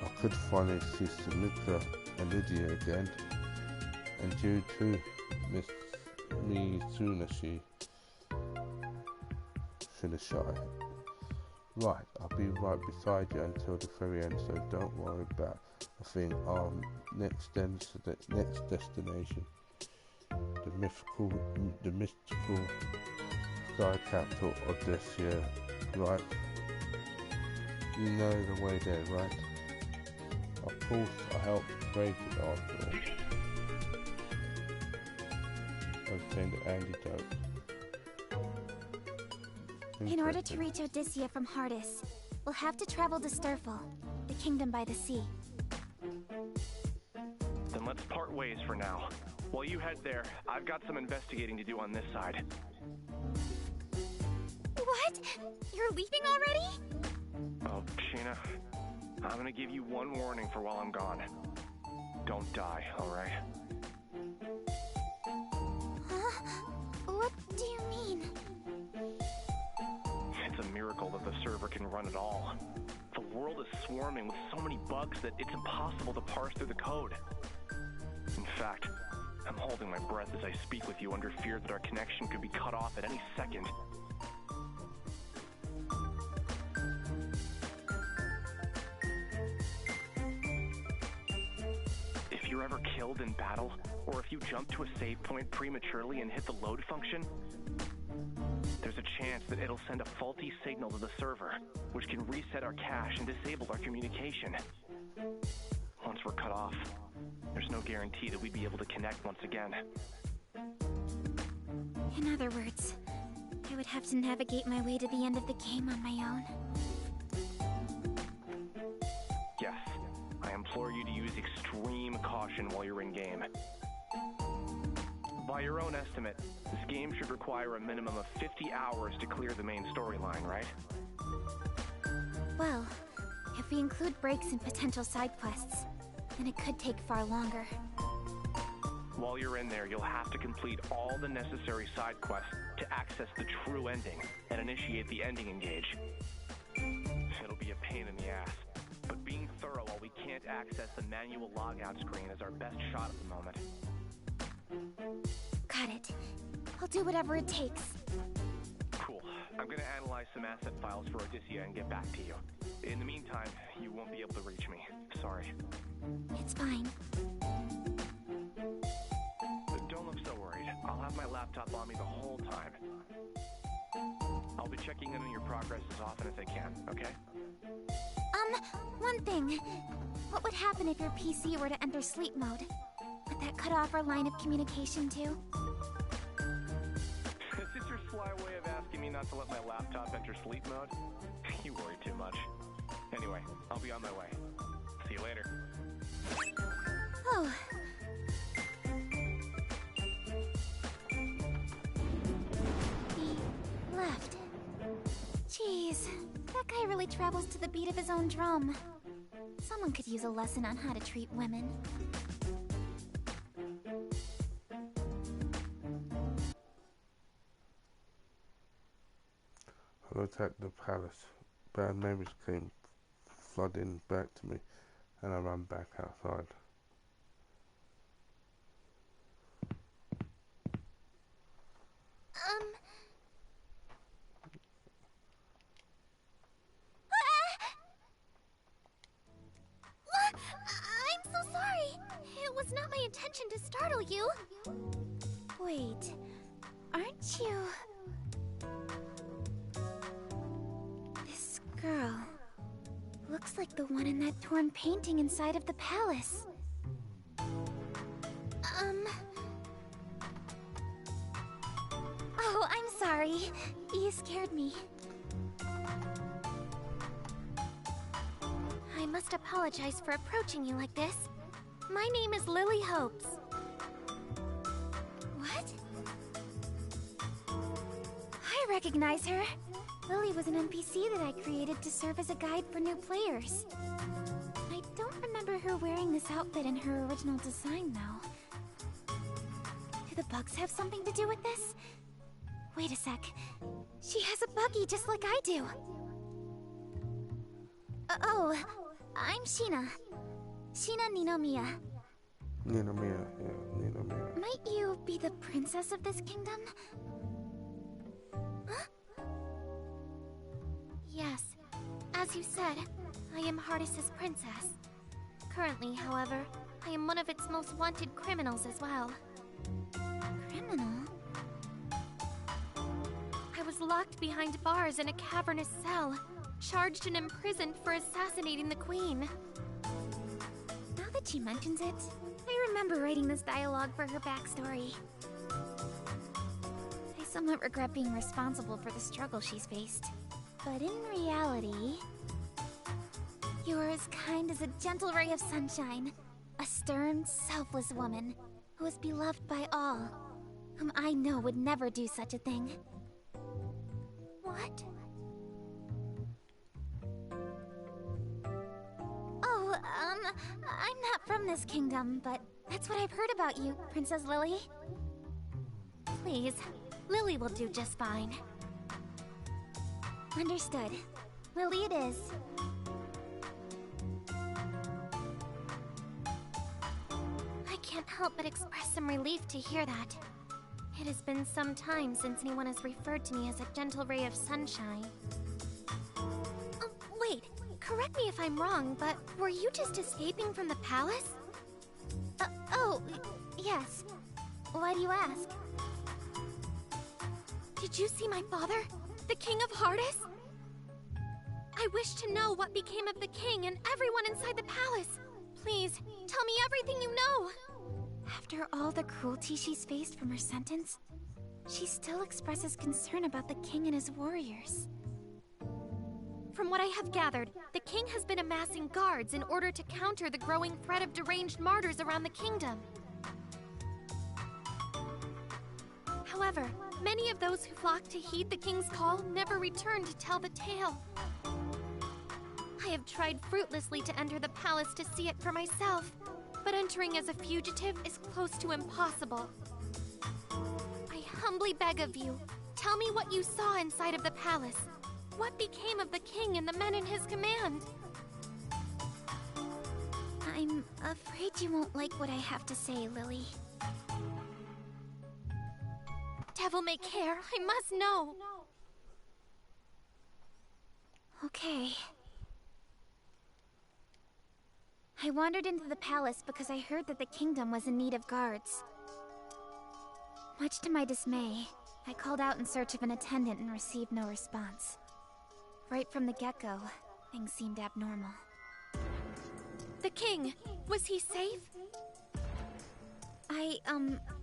I could finally see Samika and Lydia again, and you too, Miss Mitsunashi. Shinashai. Right, I'll be right beside you until the very end, so don't worry about a thing. Our next destination, the mystical sky capital of this year, right? You know the way there, right? Of course, I helped create it after all. Obtain the antidote. In order to reach Odysseia from Hardis, we'll have to travel to Sturful, the kingdom by the sea. Then let's part ways for now. While you head there, I've got some investigating to do on this side. What? You're leaving already? Oh, Sheena, I'm gonna give you one warning for while I'm gone. Don't die, alright? Huh? What do you mean? It's a miracle that the server can run at all. The world is swarming with so many bugs that it's impossible to parse through the code. In fact, I'm holding my breath as I speak with you under fear that our connection could be cut off at any second. If you're ever killed in battle, or if you jump to a save point prematurely and hit the load function, there's a chance that it'll send a faulty signal to the server, which can reset our cache and disable our communication. Once we're cut off, there's no guarantee that we'd be able to connect once again. In other words, I would have to navigate my way to the end of the game on my own. Yes, I implore you to use extreme caution while you're in game. By your own estimate, this game should require a minimum of 50 hours to clear the main storyline, right? Well, if we include breaks and potential side quests, then it could take far longer. While you're in there, you'll have to complete all the necessary side quests to access the true ending and initiate the ending engage. It'll be a pain in the ass, but being thorough while we can't access the manual logout screen is our best shot at the moment. Got it. I'll do whatever it takes. Cool. I'm gonna analyze some asset files for Odysseia and get back to you. In the meantime, you won't be able to reach me. Sorry. It's fine. But don't look so worried. I'll have my laptop on me the whole time. I'll be checking in on your progress as often as I can, okay? One thing. What would happen if your PC were to enter sleep mode? Would that cut off our line of communication too? Is this your sly way of asking me not to let my laptop enter sleep mode? You worry too much. Anyway, I'll be on my way. See you later. Oh. He left. Jeez, that guy really travels to the beat of his own drum. Someone could use a lesson on how to treat women. I looked at the palace. Bad memories came flooding back to me, and I ran back outside. I'm so sorry. It was not my intention to startle you. Wait, aren't you... This girl looks like the one in that torn painting inside of the palace. Oh, I'm sorry. You scared me. I must apologize for approaching you like this. My name is Lily Hopes. What? I recognize her. Lily was an NPC that I created to serve as a guide for new players. I don't remember her wearing this outfit in her original design, though. Do the bugs have something to do with this? Wait a sec. She has a buggy just like I do. Oh, I'm Sheena. Sheena Ninomiya. Ninomiya, yeah, Ninomiya. Might you be the princess of this kingdom? Huh? Yes. As you said, I am Hardis's princess. Currently, however, I am one of its most wanted criminals as well. Criminal? I was locked behind bars in a cavernous cell, charged and imprisoned for assassinating the queen. Now that she mentions it, I remember writing this dialogue for her backstory. I somewhat regret being responsible for the struggle she's faced. But in reality, you are as kind as a gentle ray of sunshine. A stern, selfless woman who is beloved by all, whom I know would never do such a thing. What? Oh, I'm not from this kingdom, but that's what I've heard about you, Princess Lily. Please, Lily will do just fine. Understood. Lily it is. I can't help but express some relief to hear that. It has been some time since anyone has referred to me as a gentle ray of sunshine. Wait, correct me if I'm wrong, but were you just escaping from the palace? Oh, yes. Why do you ask? Did you see my father, the King of Hardis? I wish to know what became of the king and everyone inside the palace. Please, tell me everything you know. After all the cruelty she's faced from her sentence, she still expresses concern about the king and his warriors. From what I have gathered, the king has been amassing guards in order to counter the growing threat of deranged martyrs around the kingdom. However, many of those who flocked to heed the king's call never returned to tell the tale. I have tried fruitlessly to enter the palace to see it for myself, but entering as a fugitive is close to impossible. I humbly beg of you, tell me what you saw inside of the palace. What became of the king and the men in his command? I'm afraid you won't like what I have to say, Lily. Devil may care, I must know. Okay. I wandered into the palace because I heard that the kingdom was in need of guards. Much to my dismay, I called out in search of an attendant and received no response. Right from the get-go, things seemed abnormal. The king! Was he safe? I,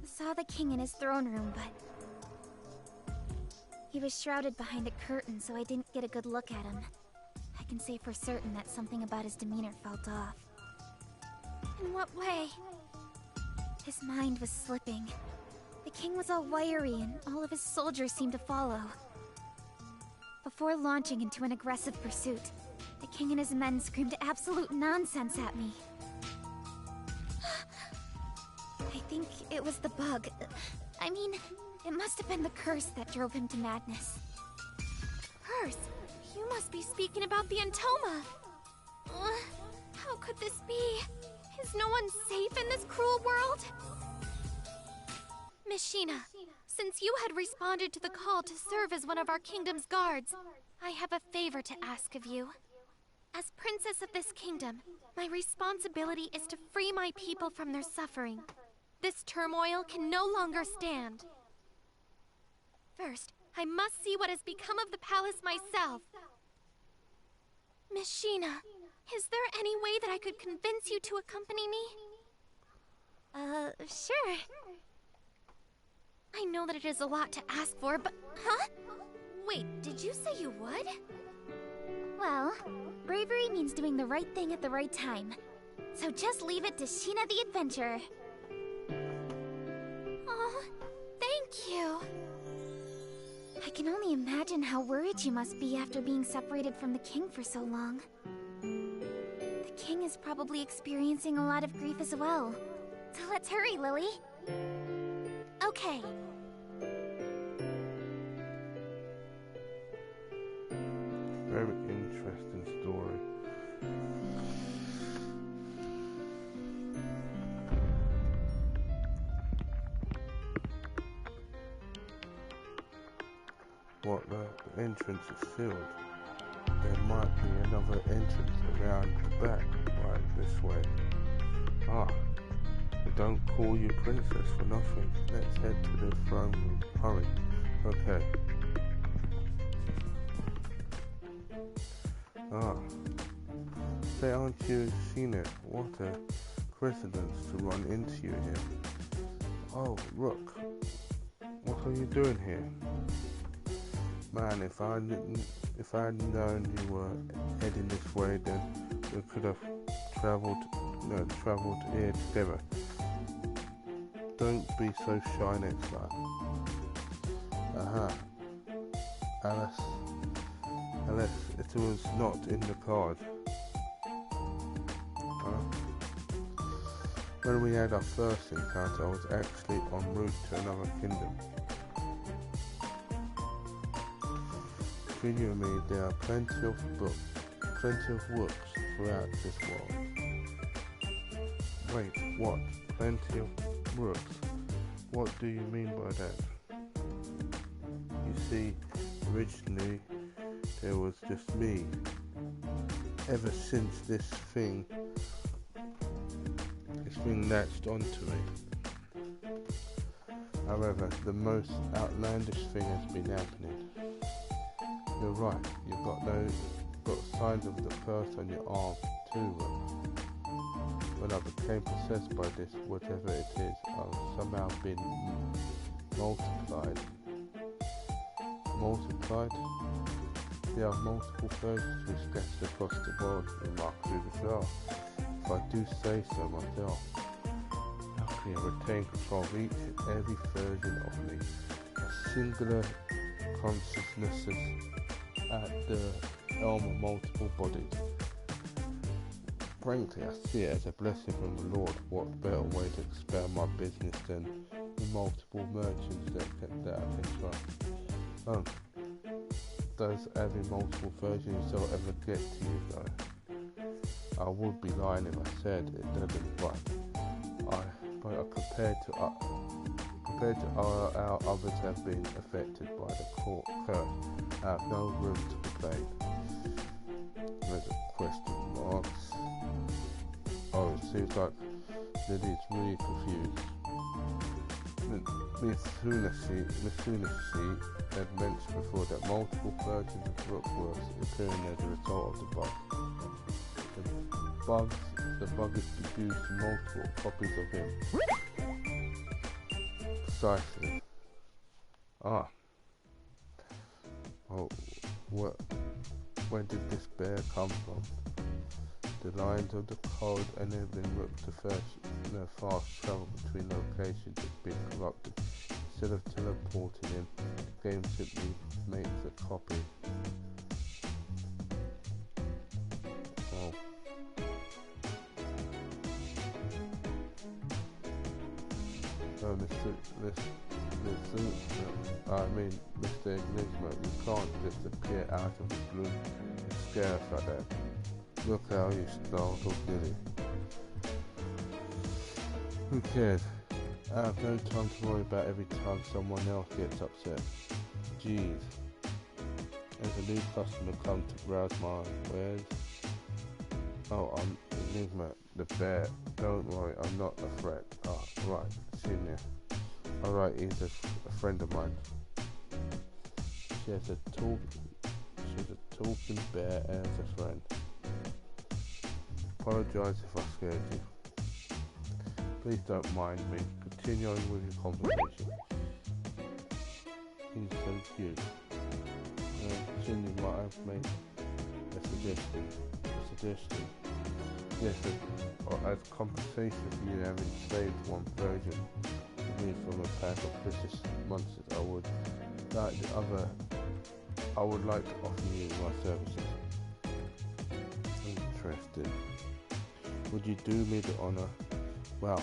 saw the king in his throne room, but he was shrouded behind a curtain, so I didn't get a good look at him. I can say for certain that something about his demeanor felt off. In what way? His mind was slipping. The king was all wiry, and all of his soldiers seemed to follow. Before launching into an aggressive pursuit, the king and his men screamed absolute nonsense at me. I think it was the bug. I mean, it must have been the curse that drove him to madness. Curse? You must be speaking about the Entoma. How could this be? Is no one safe in this cruel world? Miss Sheena, since you had responded to the call to serve as one of our kingdom's guards, I have a favor to ask of you. As princess of this kingdom, my responsibility is to free my people from their suffering. This turmoil can no longer stand. First, I must see what has become of the palace myself. Miss Sheena, is there any way that I could convince you to accompany me? Sure. I know that it is a lot to ask for, but... Huh? Wait, did you say you would? Well, bravery means doing the right thing at the right time. So just leave it to Sheena the Adventurer. Oh, thank you. I can only imagine how worried you must be after being separated from the king for so long. The king is probably experiencing a lot of grief as well. So let's hurry, Lily. Okay. Very interesting story. What, the entrance is sealed? There might be another entrance around the back, right this way. Ah, I don't call you princess for nothing. Let's head to the throne room. Hurry. Okay. Ah. Say, aren't you seen it? What a coincidence to run into you here. Oh, Rook. What are you doing here? Man, if I had known you were heading this way, then we could have traveled here together. Don't be so shy next time. Alice, it was not in the card. When we had our first encounter, I was actually en route to another kingdom. Between you and me, there are plenty of rooks throughout this world. Wait, what? Plenty of rooks? What do you mean by that? You see, originally there was just me. Ever since this thing latched onto me. However, the most outlandish thing has been happening. You're right, you've got signs of the curse on your arm too, Rook. When I became possessed by this, whatever it is, I've somehow been multiplied. Multiplied? There are multiple versions we scattered across the world, remarkably bizarre, if I do say so myself. Luckily I retain control of each and every version of me. A singular consciousness at the helm of multiple bodies. Frankly, I see it as a blessing from the Lord. What better way to expand my business than with multiple merchants that I can trust? Does having multiple versions of ever get to you though? I would be lying if I said it doesn't, but compared to how others have been affected by the curse, I have no room to complain. There's a question marks. Oh, it seems like Lily's really confused. Miss Hunacy had mentioned before that multiple versions of Rook were appearing as a result of the bug. The bug is produced multiple copies of him. Precisely. Oh, where did this bear come from? The lines of the code enabling Rook to fast travel between locations have been corrupted. Instead of teleporting him, the game simply makes a copy. Oh. Mr. Enigma, you can't just appear out of the blue and scare us like that. Look how you startled Lily. Who cares? I have no time to worry about every time someone else gets upset. Jeez. As a new customer come to browse my wares. Oh, I'm Enigma, the bear. Don't worry, I'm not a threat. Ah, right, senior. Alright, he's a friend of mine. She has a talking bear as a friend. Apologise if I scared you. Please don't mind me. Continuing with your conversation. He's so cute. Cindy might have made a suggestion. Yes, as compensation for you having saved one version of me from a pack of vicious monsters, I would like to offer you my services. Interesting. Would you do me the honor? Well,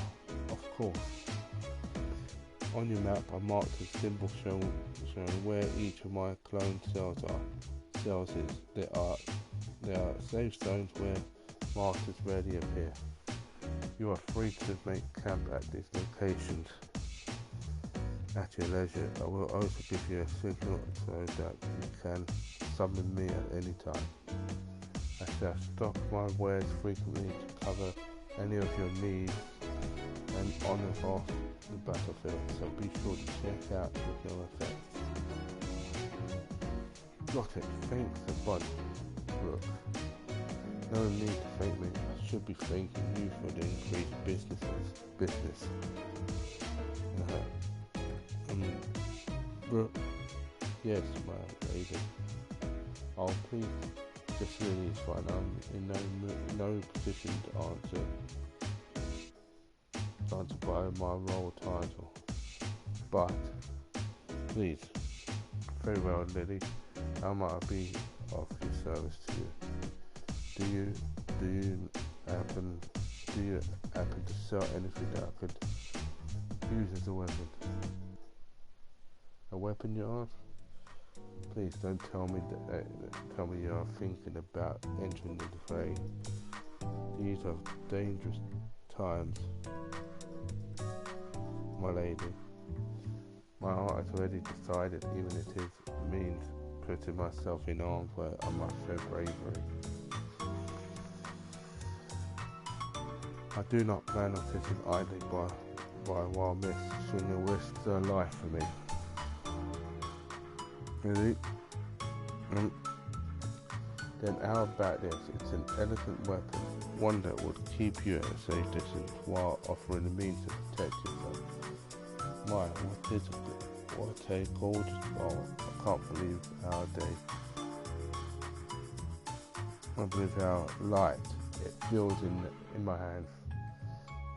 of course. On your map, I marked a symbol showing where each of my clone cells is. There are safe zones where markers rarely appear. You are free to make camp at these locations at your leisure. I will also give you a signal so that you can summon me at any time. I shall stock my wares frequently to cover any of your needs and on and off the battlefield, so be sure to check out with no effect. Got it. Thanks a bunch, Brooke. No need to thank me. I should be thanking you for the increased business. Brooke. Yes, my lady. Oh, please. Just really is fine. I'm in no position to answer by my role title. But please, very well, Lily. How might I be of your service to you? Do you happen to sell anything that I could use as a weapon? A weapon, you ask? Please don't tell me you are thinking about entering the fray. These are dangerous times, my lady. My heart has already decided, even if it means putting myself in arms where I must show bravery. I do not plan on sitting idly by while Miss Swinger risks her life for me. Really? Then how about this? It's an elegant weapon, one that would keep you at a safe distance while offering the means to protect yourself. My, what a gorgeous bowl. I can't believe how light it feels in my hands.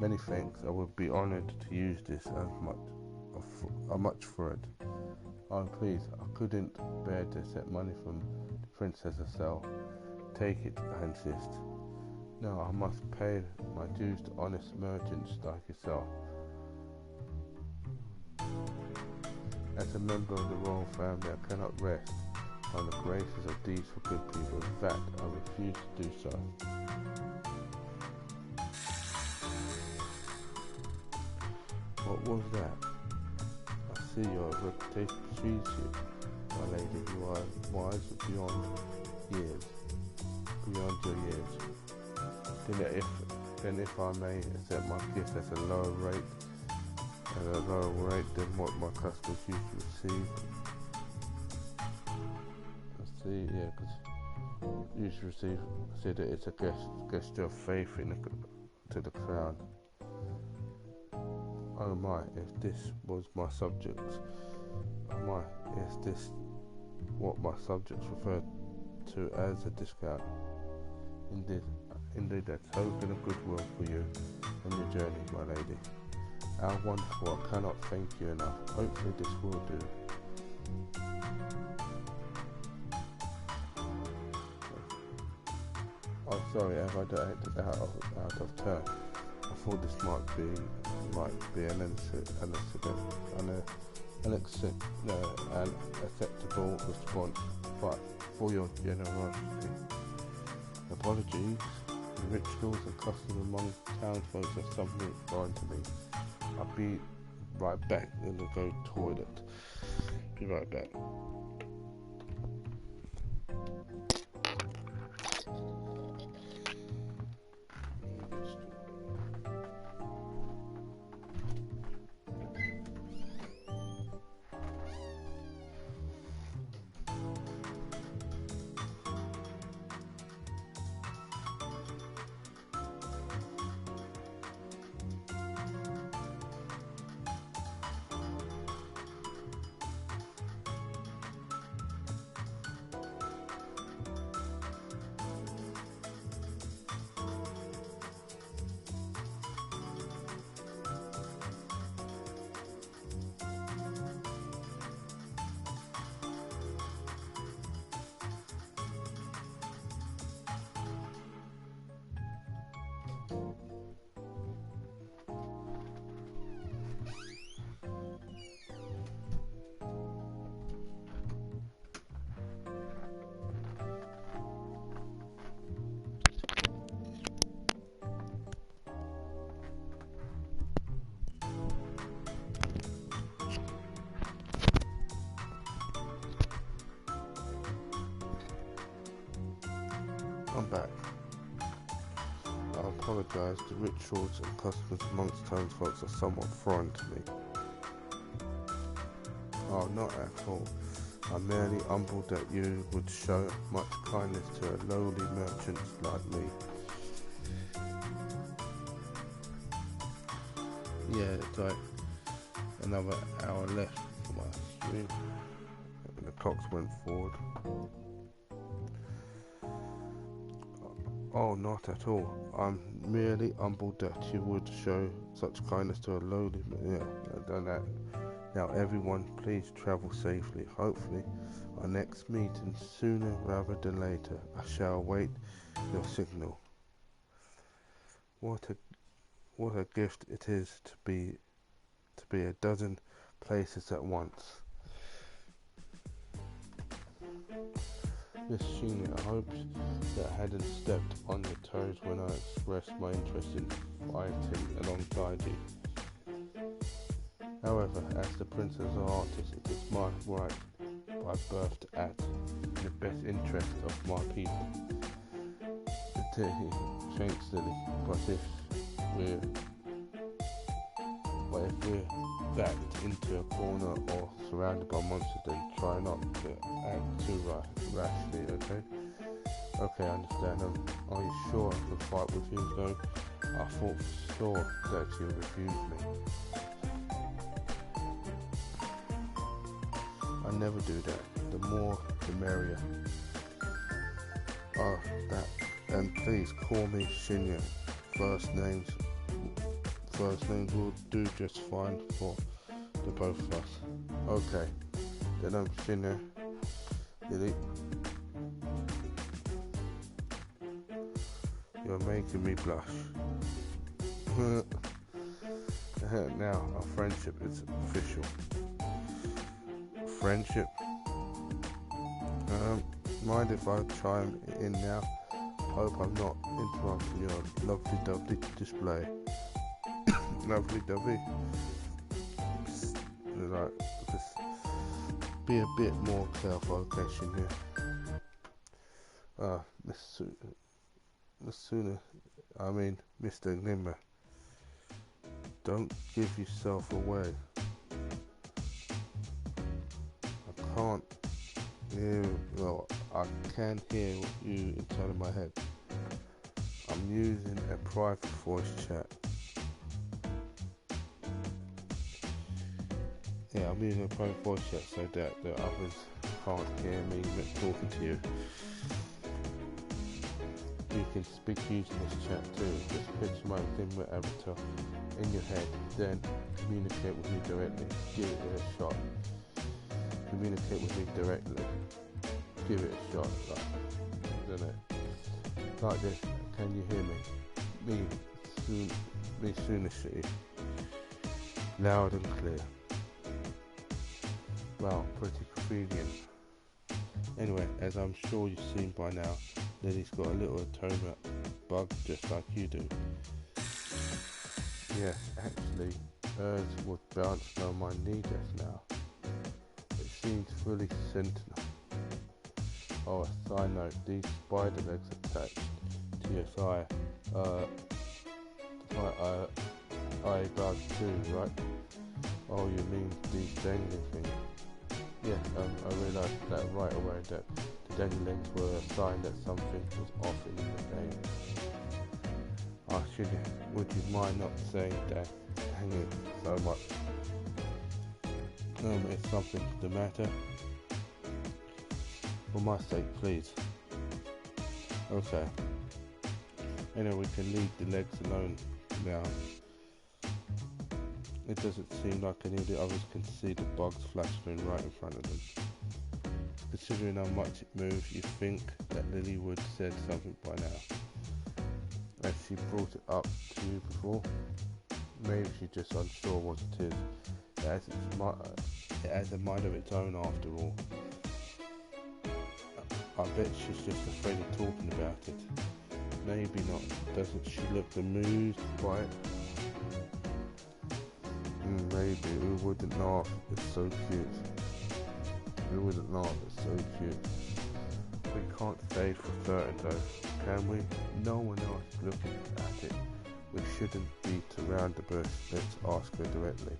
Many thanks. I would be honoured to use this as much for it. Oh, please, I couldn't bear to accept money from the princess herself. Take it, I insist. No, I must pay my dues to honest merchants like yourself. As a member of the royal family, I cannot rest on the graces of these for good people. In fact, I refuse to do so. What was that? I see your reputation precedes you, my lady. You are wise beyond your years. Then if I may accept my gift at a lower rate than what my customers used to receive. Consider it's a gesture of faith to the crown. Oh my, if this was my subjects, is this what my subjects refer to as a discount? Indeed, a token of goodwill for you and your journey, my lady. How wonderful, I cannot thank you enough. Hopefully this will do. Oh, sorry, have I acted out of turn? I thought this might be an acceptable response, but for your generosity. Apologies. The rituals and customs among townsfolk are something foreign to me. I'll be right back. I'm gonna go toilet. Be right back. I'm back. I apologise, the rituals and customs amongst townsfolk are somewhat foreign to me. Oh, not at all. I'm merely humbled that you would show much kindness to a lowly merchant like me. Yeah, it's like another hour left for my stream. And the clocks went forward. Oh, not at all. I'm merely humbled that you would show such kindness to a lowly... Yeah, I've done that. Now everyone, please travel safely. Hopefully, our next meeting sooner rather than later. I shall await your signal. What a gift it is to be a dozen places at once. Miss Sheena, I hope that I hadn't stepped on your toes when I expressed my interest in fighting alongside you. However, as the princess artist, it is my right by birth to act in the best interest of my people. Thanks, Lily, but if we're backed into a corner or surrounded by monsters, then try not to act too rashly, okay? Okay, I understand. Are you sure I can fight with you, though? I thought for sure that you refused me. I never do that. The more, the merrier. Oh, that. And please call me Shinya. First names will do just fine for the both of us. Okay. Then I'm Shinya. Lily. You're making me blush. Now, our friendship is official. Friendship? Mind if I chime in now? Hope I'm not interrupting your lovely display. Lovely-dovey. Like, just be a bit more careful, okay, Shinya. Mr. Nimmer. Don't give yourself away. I can hear you inside of my head. I'm using a private voice chat. Yeah, I'm using a private voice chat so that the others can't hear me talking to you. You can speak using this chat too. Just picture my Dimmer avatar in your head, then communicate with me directly. Give it a shot. Communicate with me directly. Give it a shot. Like, I don't know. Like this. Can you hear me? Me soonishly. Loud and clear. Wow, pretty convenient. Anyway, as I'm sure you've seen by now, Lily's got a little atoma bug just like you do. Yes, actually, hers was bouncing on my knee just now. It seems fully sentinel. Oh, a side note, these spider legs attached to your thigh. Eyebrows too, right? Oh, you mean these dangling things? Yes, I realised that right away, that the danglings were a sign that something was off in the game. Would you mind not saying that hanging so much? Is something the matter? For my sake, please. Okay. Anyway, we can leave the legs alone now. It doesn't seem like any of the others can see the bugs flashing right in front of them. Considering how much it moves, you think that Lily would have said something by now. As she brought it up to you before, maybe she's just unsure what it is. It has a mind of its own after all. I bet she's just afraid of talking about it. Maybe not. Doesn't she look amused by it? Maybe. We wouldn't laugh. It's so cute. We wouldn't laugh. It's so cute. We can't say for certain though, can we? No one else is looking at it. We shouldn't beat around the bush. Let's ask her directly.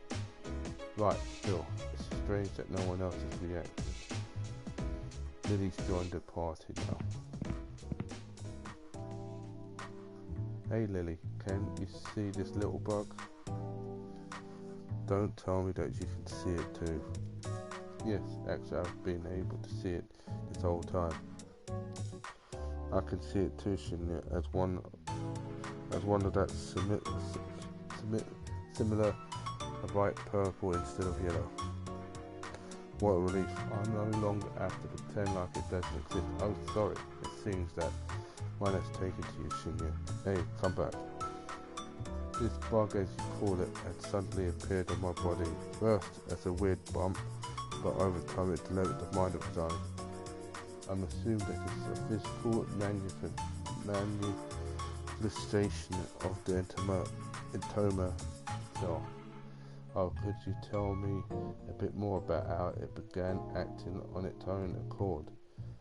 Right, still, it's strange that no one else has reacted. Lily's joined the party now. Hey Lily, can you see this little bug? Don't tell me that you can see it too. Yes, actually I've been able to see it this whole time. I can see it too, Shinya, as one of that similar, a bright purple instead of yellow. What a relief. I no longer have to pretend like it doesn't exist. Oh, sorry. It seems that mine has taken to you, Shinya. Hey, come back. This bug, as you call it, had suddenly appeared on my body. First as a weird bump, but over time it delivered a mind of its own. I'm assuming that it's a physical manifestation of the entoma cell. Oh, could you tell me a bit more about how it began acting on its own accord?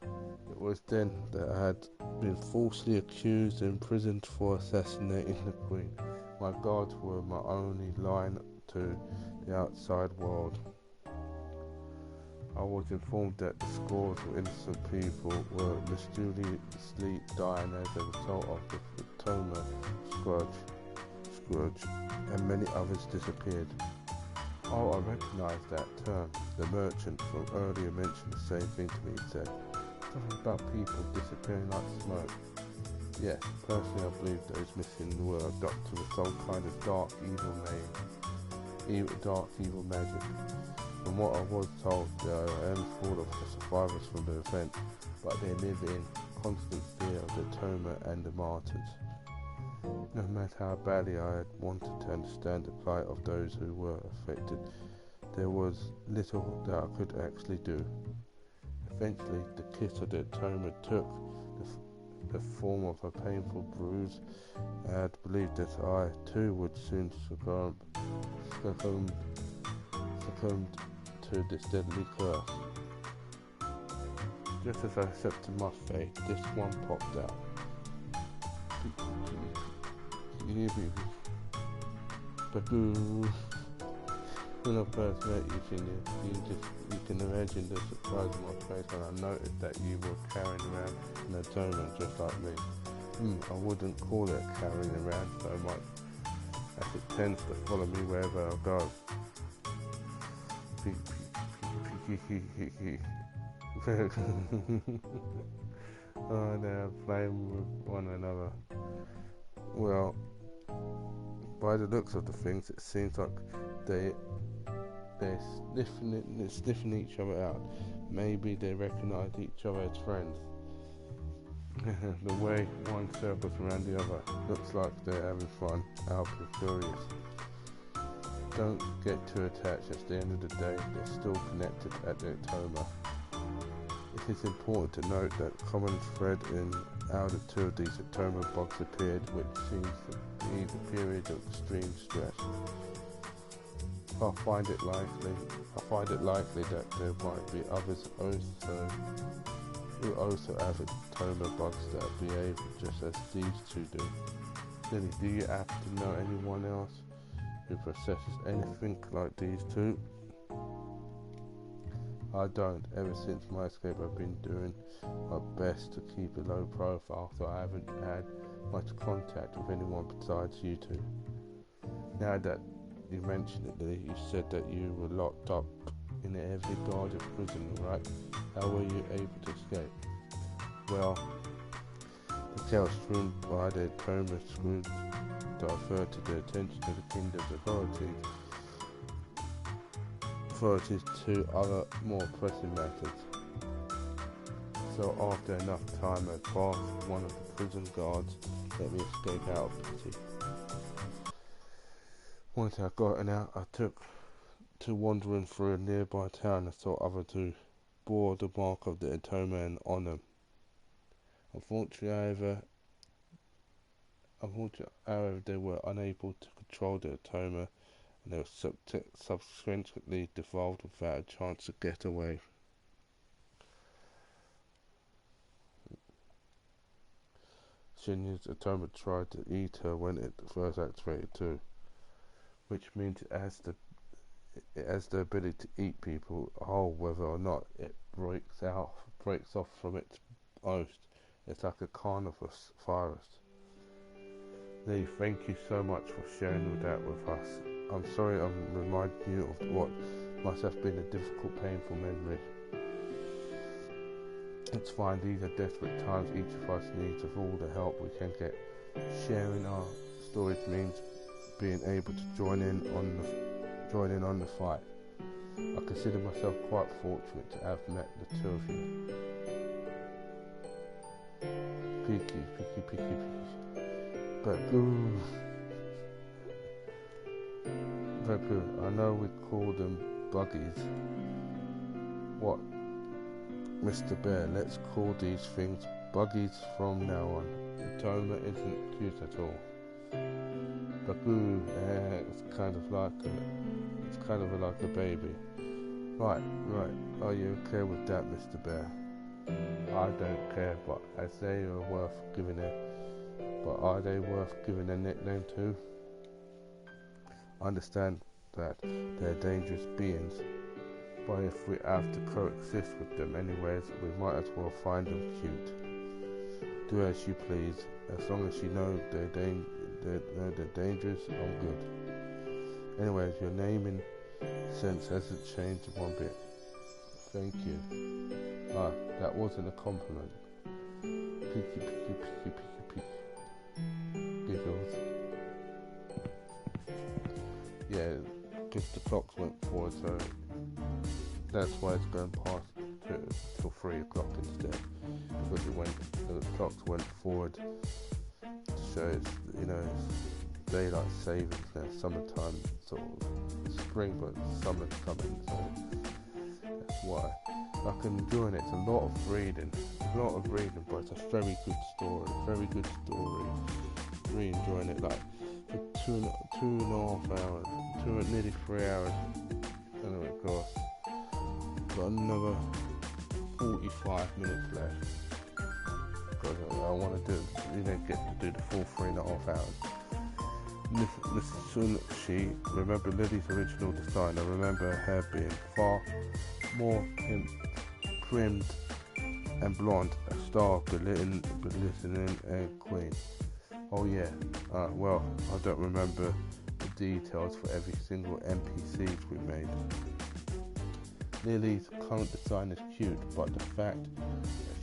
It was then that I had been falsely accused and imprisoned for assassinating the Queen. My guards were my only line to the outside world. I was informed that the scores of innocent people were mysteriously dying as a result of the Toma scourge, and many others disappeared. Oh, I recognise that term. The merchant from earlier mentioned the same thing to me. He said something about people disappearing like smoke. Yes, personally I believe those missing were abducted with some kind of dark evil magic. From what I was told, there are a handful of survivors from the event, but they live in constant fear of the Toma and the martyrs. No matter how badly I had wanted to understand the plight of those who were affected, there was little that I could actually do. Eventually, the kiss of the Toma took the form of a painful bruise, and I had believed that I too would soon succumb to this deadly curse. Just as I accepted my fate, this one popped out. When I first met you, Shinya, you can imagine the surprise on my face when I noticed that you were carrying around an Toma just like me. I wouldn't call it carrying around so much, as it tends to follow me wherever I go. Oh, they're playing with one another. Well, by the looks of the things, it seems like they're sniffing each other out. Maybe they recognise each other as friends. The way one circles around the other, looks like they're having fun. I'll be curious. Don't get too attached. At the end of the day, they're still connected at their Toma. It is important to note that a common thread in how the two of these Toma bugs appeared, which seems to be the period of extreme stress. I find it likely that there might be others who also have Toma bugs that behave just as these two do. Lily, do you happen to know anyone else who possesses anything like these two? I don't. Ever since my escape, I've been doing my best to keep a low profile, so I haven't had much contact with anyone besides you two. Now that you mention it, Lily, you said that you were locked up in a heavily guarded prison, right? How were you able to escape? Well, the chaos strewn by the Toma scourge diverted the attention of the kingdom's authorities to other more pressing matters. So after enough time had passed, one of the prison guards let me escape out of pity. Once I'd gotten out, I took to wandering through a nearby town and saw other two bore the mark of the Toma on them. Unfortunately, however, they were unable to control the Toma, and they were subsequently devolved without a chance to get away. genius Atoma tried to eat her when it first activated too, which means it has the ability to eat people whole, whether or not it breaks off from its host. It's like a carnivorous virus. Lee, thank you so much for sharing all that with us. I'm sorry I'm reminding you of what must have been a difficult, painful memory. It's fine, these are desperate times each of us needs of all the help we can get. Sharing our stories means being able to join in on the fight. I consider myself quite fortunate to have met the two of you. Peeky. Babu. I know we call them buggies. What? Mr. Bear, let's call these things buggies from now on. Atoma isn't cute at all. Babu, it's kind of like a baby. Right. Are you okay with that, Mr. Bear? I don't care, but are they worth giving a nickname to? I understand that they're dangerous beings, but if we have to coexist with them anyways, we might as well find them cute. Do as you please, as long as you know they're dangerous, I'm good. Anyways, your naming sense hasn't changed one bit. Thank you. That wasn't a compliment. Peeky. Giggles. Yeah, because the clocks went forward, so that's why it's going past till 3 o'clock instead. Because the clocks went forward. So it's, it's daylight savings now, summertime, sort of spring, but summer's coming, so that's why. Like, I'm enjoying it. It's a lot of reading, but it's a very good story. Really enjoying it. Like, for two and a half hours, nearly 3 hours. I know it costs. Got another 45 minutes left. Because I want to get to do the full 3.5 hours. Mrs. She remember Lily's original design. I remember her being far more trimmed and blonde, a star, glistening and queen. Oh yeah, well, I don't remember the details for every single NPCs we made. Lily's current design is cute, but the fact that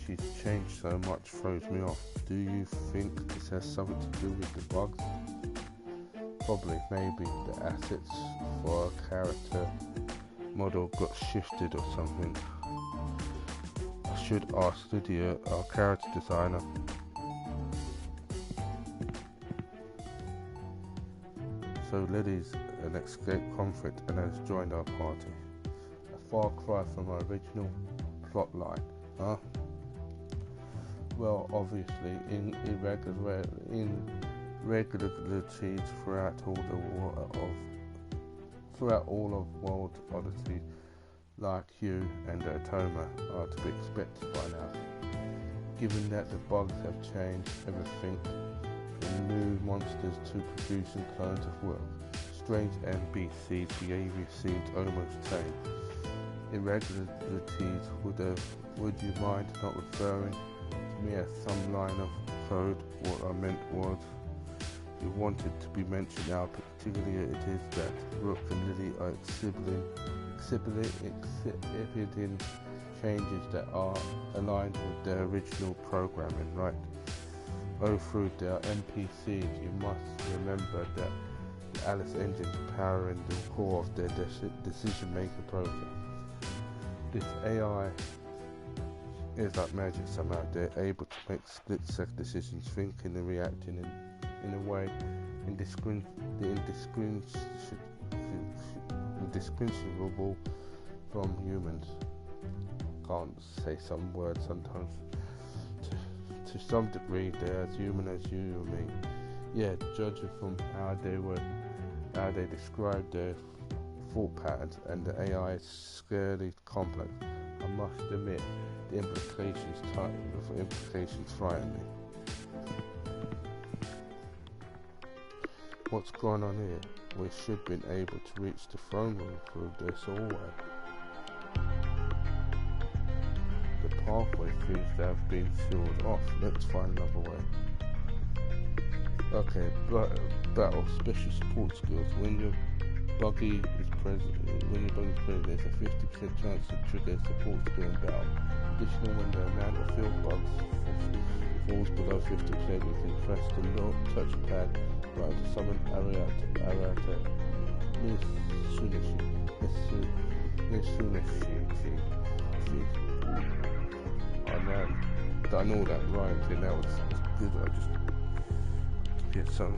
she's changed so much throws me off. Do you think this has something to do with the bugs? Probably, maybe. The assets for our character model got shifted or something. I should ask Lydia, our character designer. So Lily's an escaped convict and has joined our party. A far cry from our original plot line, huh? Well, obviously, in irregularities throughout all of World Odyssey, like you and Atoma, are to be expected by now. Given that the bugs have changed everything from new monsters to producing clones of work, strange NPCs' behaviour seemed almost tame. Irregularities, would you mind not referring to me as some line of code? What I meant was, you wanted to be mentioned now, particularly it is that Brooke and Lily are exhibiting changes that are aligned with their original programming, right? Oh, through their NPCs, you must remember that the Alice engine is powering the core of their decision-making process. This AI is like magic somehow. They're able to make split-second decisions, thinking and reacting in a way indistinguishable from humans. Can't say some words sometimes. To some degree, they're as human as you or me. Yeah, judging from how they describe their thought patterns, and the AI is scarily complex. I must admit, the implications frighten me. what's going on here? We should have been able to reach the throne room through this hallway. The pathway seems to have been sealed off. Let's find another way. Okay, battle special support skills. When your buggy is present, there's a 50% chance to trigger a support skill in battle. Additionally, when the amount of field bugs falls below 50%, you can press the low touchpad right to summon Arata I know, done all that right, and that was good. I just get some,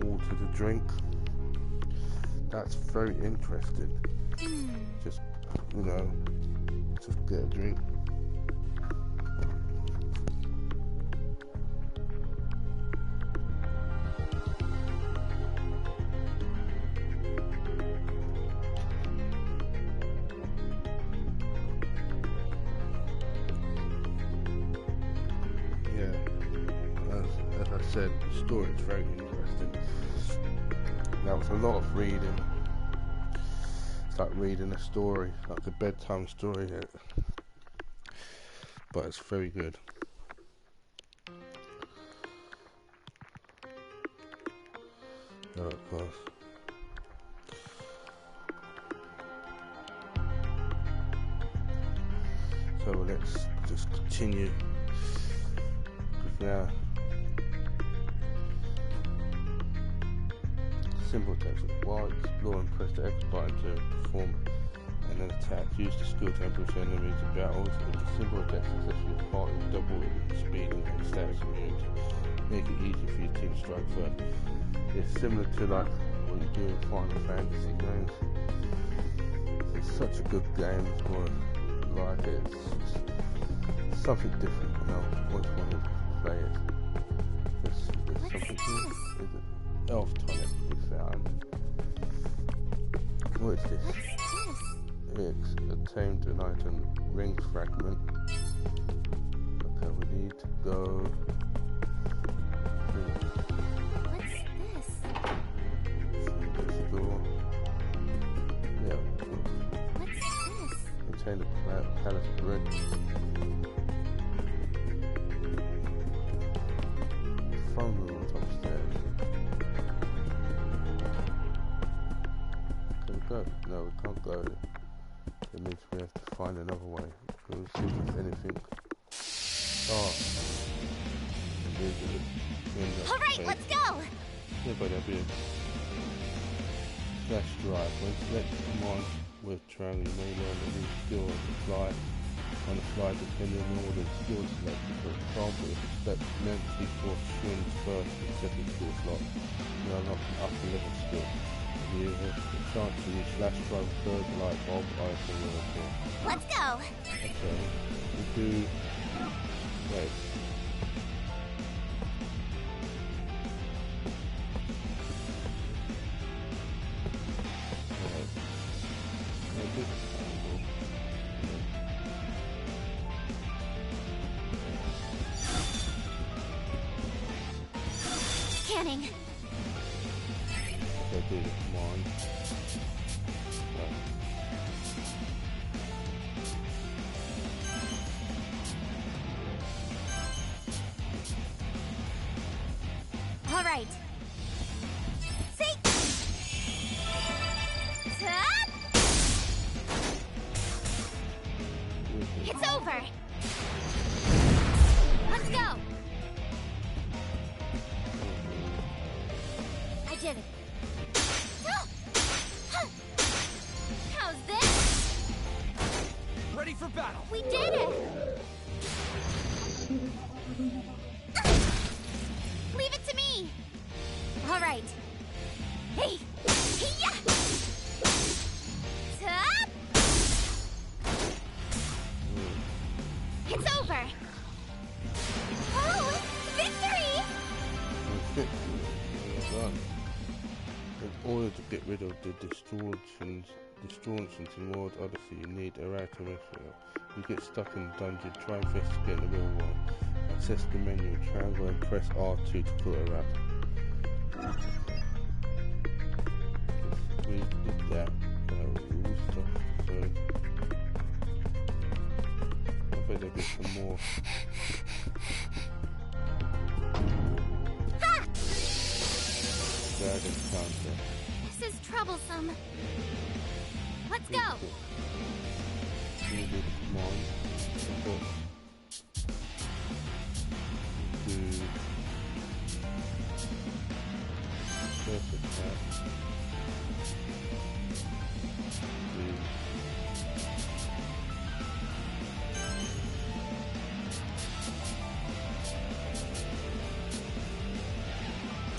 water to drink. That's very interesting. Just, just get a drink. Said the story is very interesting. That was a lot of reading. It's like reading a story, like a bedtime story, but it's very good. Oh, of course. So let's just continue with now. Simple text. While exploring, press the X button to perform and then attack. Use the skill to ambush enemies in battles. If the symbol text successfully part, it will double in speed and status immunity. Make it easy for your team to strike first. It's similar to like what you do in Final Fantasy games. It's such a good game. Like it's something different. I always wanted to play it. There's something new. Elf tonic we found. What is this? It's obtained an item ring fragment. Okay, we need to go. What's this? There's a door. Yeah. What's this? Obtained a palace bridge. Phone room was upstairs. Go. No, we can't go. It means we have to find another way. We'll see if there's anything. Oh. Alright, let's go! Yeah, but that'd be a slash drive. When selecting commands with triangle, you may learn a new skill on the fly. On the fly, depending on all the skills selected. For example, if you select immensely for swims first and second skill slot, you unlock an upper level skill. You have the chance to use slash drive third light bulb item or four. Let's go! Okay, we do. Wait. Scanning. Okay, do the command. All right. See? Stop! It's over. Let's go. I did it. How's this? Ready for battle. We did it. Leave it to me. All right. Hey. Hey-ya! Stop! It's over. Oh, victory! Well done. In order to get rid of the distortions in World Odyssey, you need Errata Method. You get stuck in the dungeon, try and investigate the real world. Access the menu, triangle and press R2 to pull Errata. we did that. All stuff. So I bet there'll be some more. Bad encounter. This is troublesome. Let's go. Needed mine. Perfect that.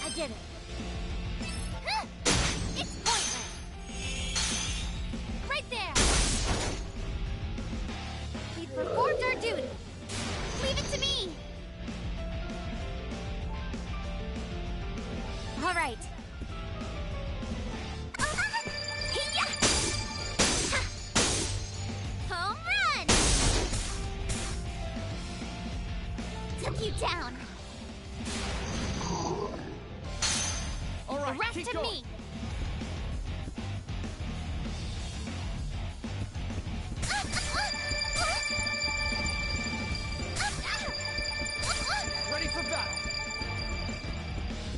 I did it. It's pointless. Right there. We've performed our duty. Leave it to me. All right. Home run! Took you down. All right, The rest keep to going. me. Ready for battle.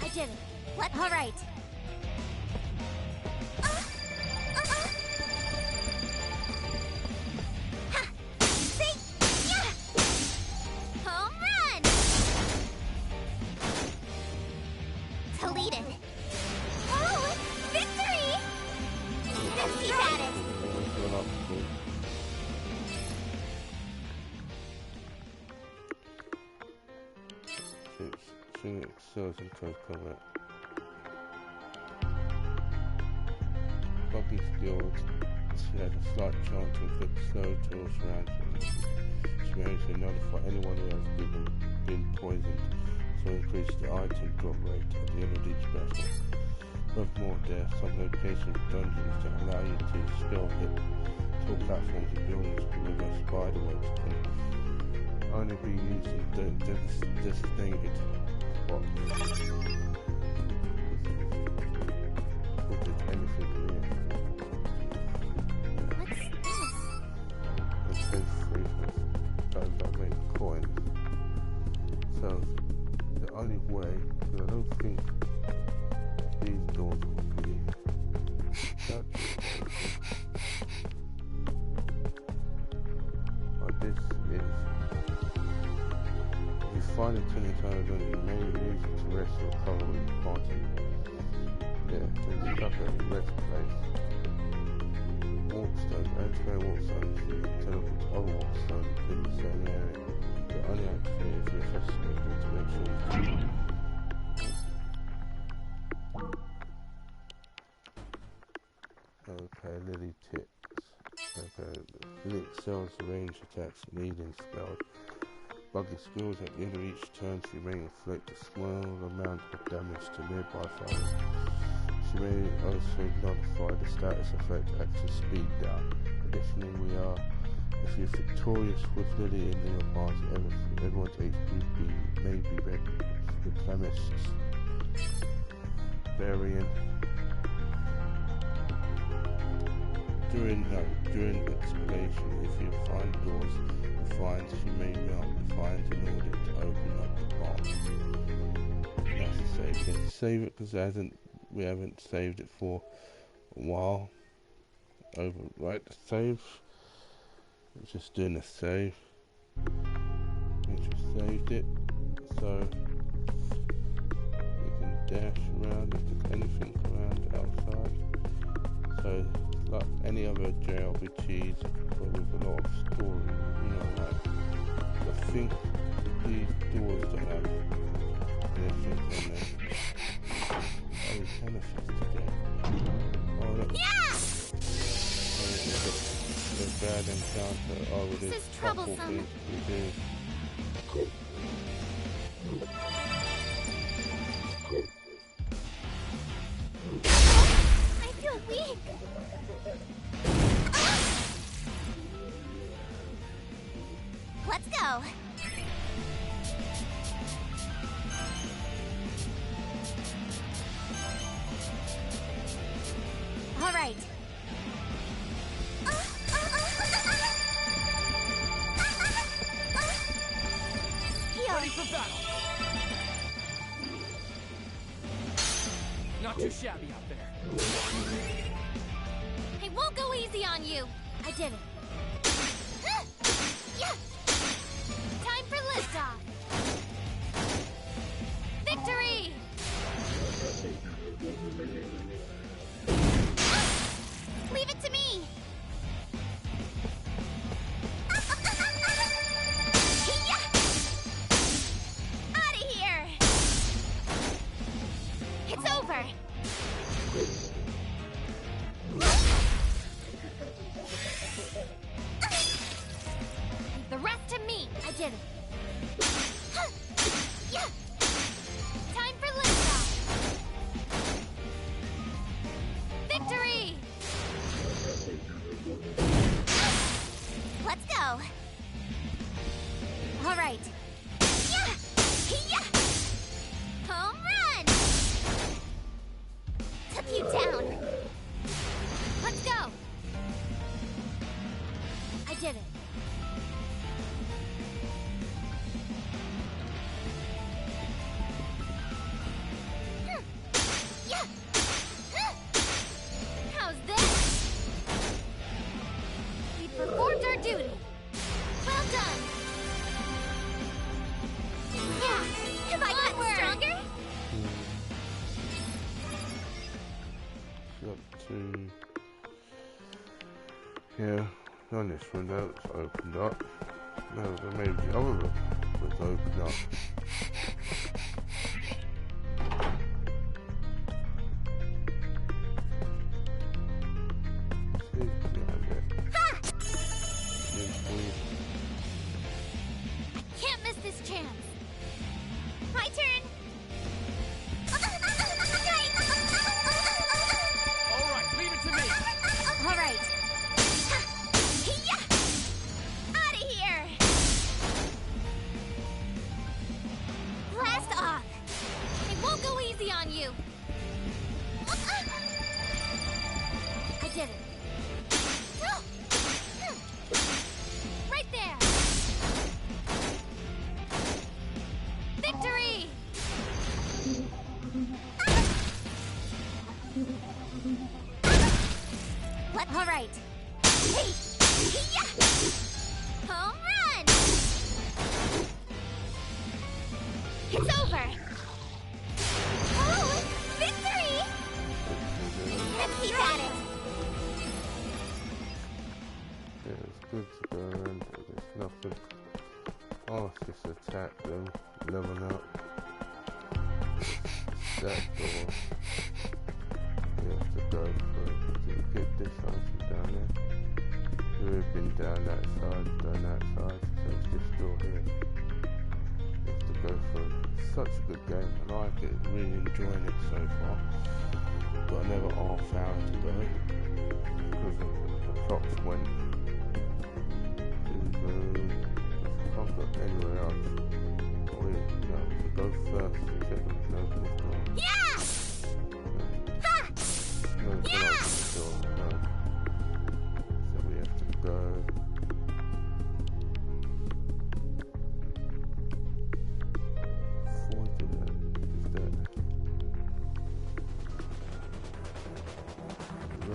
I did it. All right. Home run! Deleted. Oh, victory! Let's keep at it. She excels in close combat. Buggy skills. She has a slight chance to inflict slow to all surroundings. She may also notify anyone who has been poisoned, so increase the item drop rate at the end of each battle. Furthermore, there are some location dungeons that allow you to spell hit tall platforms and buildings with a spider web can only be used in designated spots. Anything here. What's this? It says free those that make coins. So the only way, because I don't think these doors will be shut. But this is, if you find a tiny dungeon, you may use it to rest or recover with the party. Yeah, there's a couple of rest place. Walkstones, activate walkstones, you can teleport to other walkstones in the same area. They only activate if you're fascinated to make sure you do. Okay, Lily tips. Okay, Lily excels the range attacks and healing spells. Buggy skills at the end of each turn, she may inflict a small amount of damage to nearby foes. She may also notify the status effect extra speed down. Additionally, if you're victorious with Lily in your party, everyone's HP may be replenished. Varying. During exploration, if you find doors and finds, she may melt the finds in order to open up the bomb. That's the save. Let's save it because we haven't saved it for a while. Overwrite the save. It's just doing a save. We just saved it, so we can dash around if there's anything around outside. So like any other JRPGs, but with a lot of story, like I think these doors don't have anything on them. Oh, it's benefits today. Oh, look. Yeah! The bad encounter. Oh, This is troublesome. We do. I feel weak. Let's go. All right. battle! Not too shabby out there. I won't go easy on you! I did it. Yeah. Time for liftoff! Victory! Leave it to me! Out of here! It's over! Leave the rest to me! I did it! Yeah. Time for liftoff! Victory! Let's go! All right. Yeah! Yeah! Home run! Took you down. Let's go! I did it. Yeah! How's this? We performed our duty. Well done. Yeah. Have I gotten stronger? Got to... Yeah, on this window it's opened up. No, maybe the other room was opened up. Can't miss this chance. My turn. Alright, leave it to me! All right. Out of here. Blast off. I won't go easy on you. I did it. Right there. Victory! What? All right. Hey! Yeah! Home run! It's over! Oh! Victory! Let's keep at it! Yeah, it's good to go around, but there's nothing. Oh, it's just attack them, level up. That door. You have to go for it. Did you get this item down there? We've been down that side, so it's this door here. You have to go for it. It's such a good game. I like it, really enjoying it so far. Got another half hour to go because of the clocks went. Can't go anywhere else. To go first to check if there's no door. Yeah! Ha! No, it's Yeah! not door, no. So we have to go. Forward to that. Just there.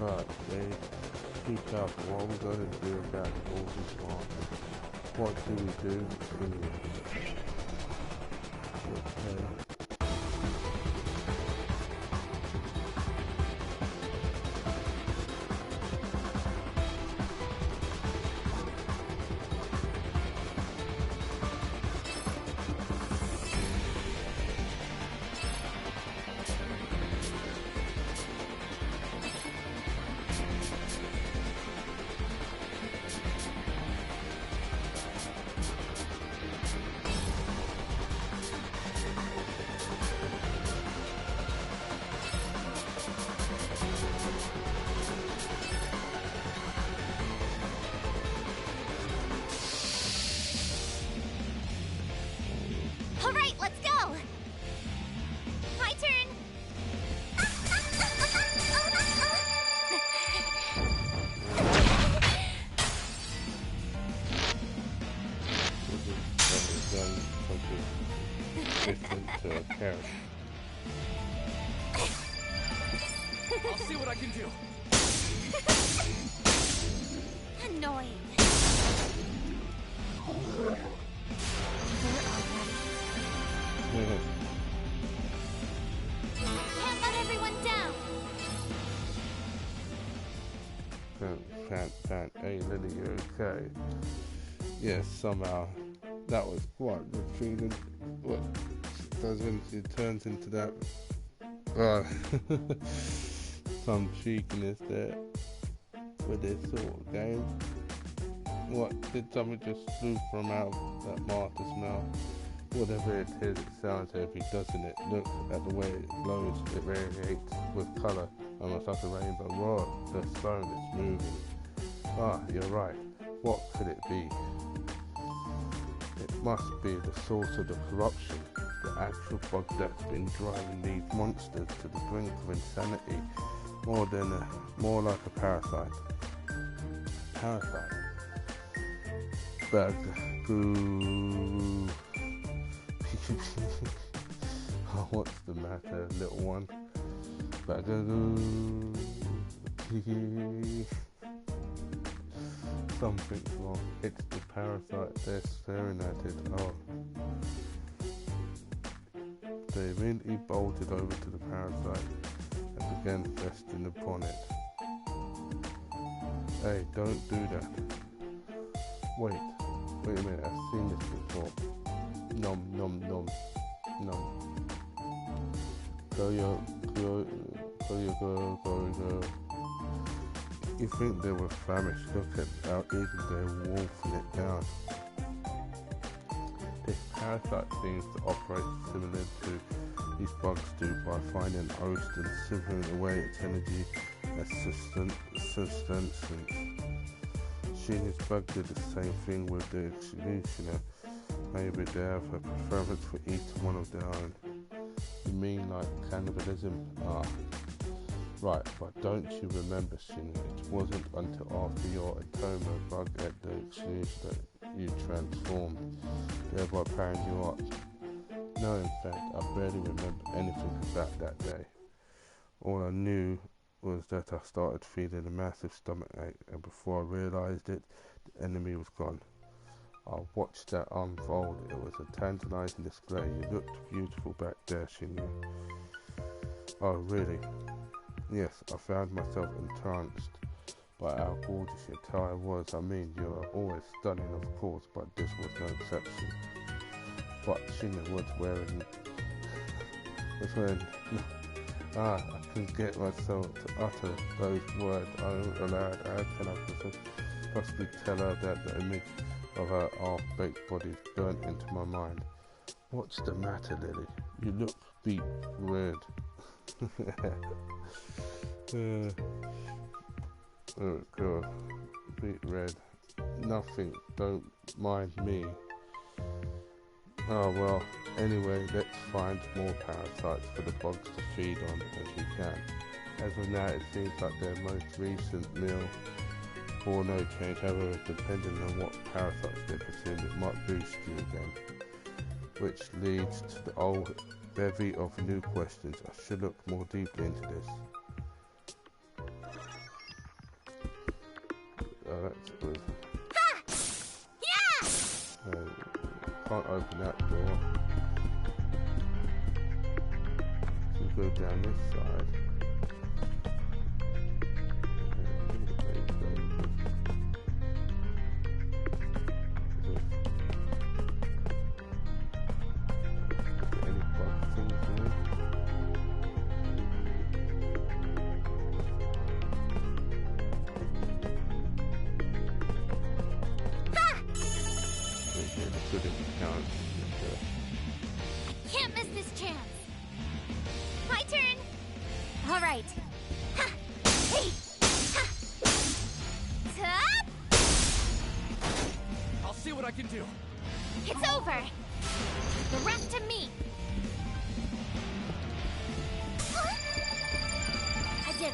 Right, they keep up. What are we going to do about all this one? What do we do? Okay. different to a character. I'll see what I can do. Annoying. Can't let everyone down. Hey Lily, you okay? Yes, somehow that was quite retrieving. What does when she turns into that some cheekiness there with this sort of game. What did something just flew from out of that Martha's mouth? Whatever it is, it sounds heavy, doesn't it? Look at the way it glows, it radiates with colour, almost like a rainbow. Wow, the stone is moving. Ah, you're right. What could it be? It must be the source of the corruption, the actual bug that's been driving these monsters to the brink of insanity, more like a parasite. Parasite. Bug. Boo. Oh, what's the matter, little one? Bagagoo. Something's wrong. It's the parasite. They're staring at it. Oh. They immediately bolted over to the parasite and began feasting upon it. Hey, don't do that. Wait a minute, I've seen this before. Nom nom nom nom. Go. You think they were famished? Look at how easy they're wolfing it down. This parasite seems to operate similar to these bugs do by finding an host and simmering away its energy as substance. Sheena's bug did the same thing with the executioner. Maybe they have a preference for each one of their own. You mean like cannibalism? Ah. Right, but don't you remember, Sheena, it wasn't until after your Atoma bug at the exchange that you transformed, thereby powering you up. No, in fact, I barely remember anything about that day. All I knew was that I started feeling a massive stomachache, and before I realised it, the enemy was gone. I watched that unfold. It was a tantalising display. You looked beautiful back there, Sheena. Oh, really? Yes, I found myself entranced by how gorgeous your attire was. I mean, you're always stunning, of course, but this was no exception. But Sheena was wearing I couldn't get myself to utter those words aloud. How can I possibly tell her that the image of her half-baked body is burnt into my mind? What's the matter, Lily? You look beet red. Oh God, beet red. Nothing, don't mind me. Oh well, anyway, let's find more parasites for the bugs to feed on as we can. As of now, it seems like their most recent meal bore no change. However, depending on what parasites they consume, it might boost you again. Which leads to the old bevy of new questions. I should look more deeply into this. That's good. Ha! Yeah! Can't open that door. So go down this side. Can't miss this chance. My turn. All right. Ha! Hey! Ha! Top! I'll see what I can do. It's over. The rest to me. I did it.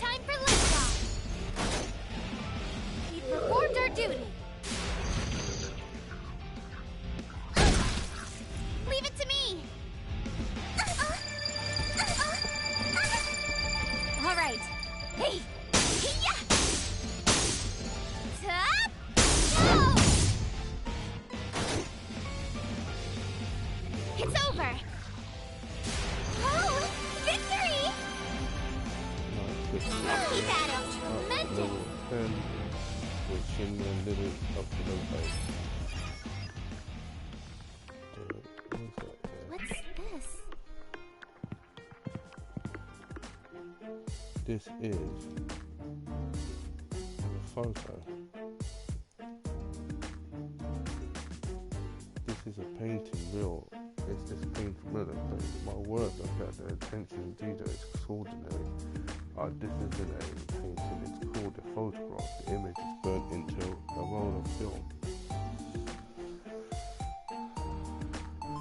Time for liftoff. We performed our duty. Shin and Lily up to the base. What's this? This is a photo. This is a painting real. It's this painting real, but my word, look at the attention to detail is extraordinary. This isn't a painting, it's called a photograph. The image is burnt into a roll of film.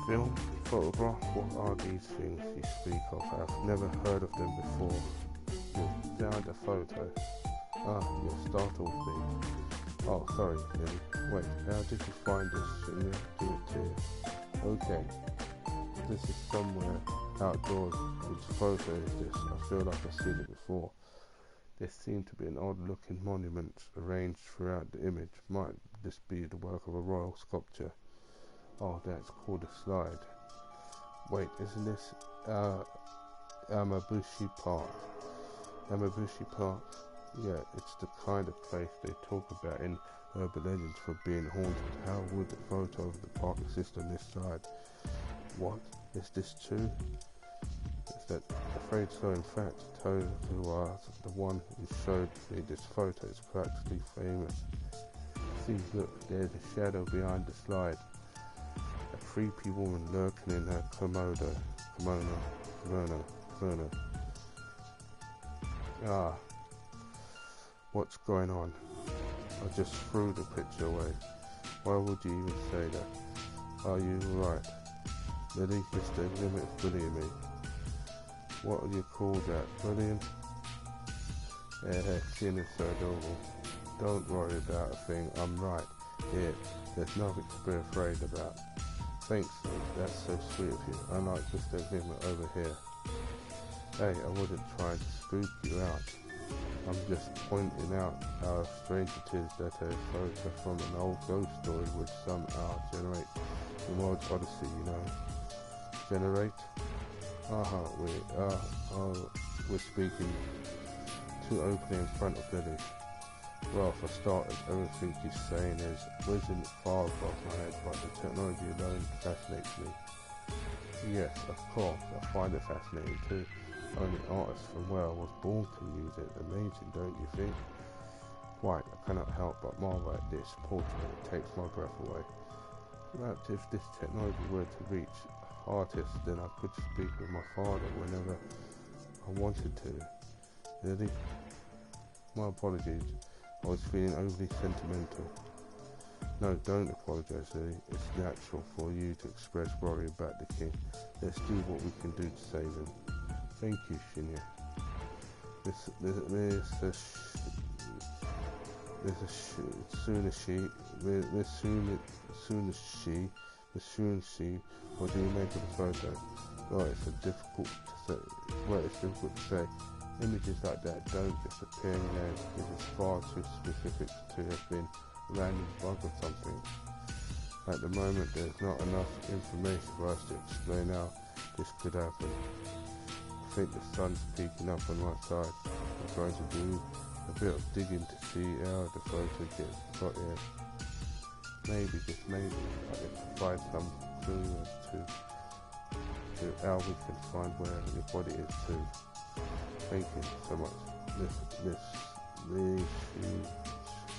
Film? Photograph? What are these things you speak of? I've never heard of them before. You found a photo. You startled me. Oh, sorry, Lily. Wait, how did you find this? Give it to you. Okay. This is somewhere outdoors. Which photo is this? I feel like I've seen it before. There seemed to be an odd-looking monument arranged throughout the image. Might this be the work of a royal sculpture? Oh, that's called a slide. Wait, isn't this Amabushi Park? Amabushi Park? Yeah, it's the kind of place they talk about in urban legends for being haunted. How would the photo of the park exist on this side? What? Is this true? Is that afraid so? In fact, Toad, who was the one who showed me this photo, is practically famous. See, look, there's a shadow behind the slide. A creepy woman lurking in her kimono. Ah, what's going on? I just threw the picture away. Why would you even say that? Are you right? Lily, just the limit of bullying me. What do you call that? Bullying? Shin is so adorable. Don't worry about a thing, I'm right. Here, there's nothing to be afraid about. Thanks, that's so sweet of you. Unlike Mr. Limit over here. Hey, I wasn't trying to spook you out. I'm just pointing out how strange it is that a photo from an old ghost story would somehow generate the world's odyssey, you know. Generate? We're speaking too openly in front of Lily. Well, for starters, everything he's saying is whizzing far above my head, but the technology alone fascinates me. Yes, of course, I find it fascinating too. Only artists from where I was born can use it. Amazing, don't you think? Quite, I cannot help but marvel at this portrait. It takes my breath away. Perhaps if this technology were to reach artists, then I could speak with my father whenever I wanted to. Really? My apologies. I was feeling overly sentimental. No, don't apologize, Lily. It's natural for you to express worry about the king. Let's do what we can do to save him. Thank you, Shinya. What do you make of the photo? Well, it's difficult to say. Images like that don't just appear in there. It is far too specific to have been a random bug or something. At the moment, there's not enough information for us to explain how this could happen. I think the sun's peeking up on my side. I'm going to do a bit of digging to see how the photo got here. Maybe, just maybe, I can provide some clue as to how we can find where your body is too. Thank you so much, Miss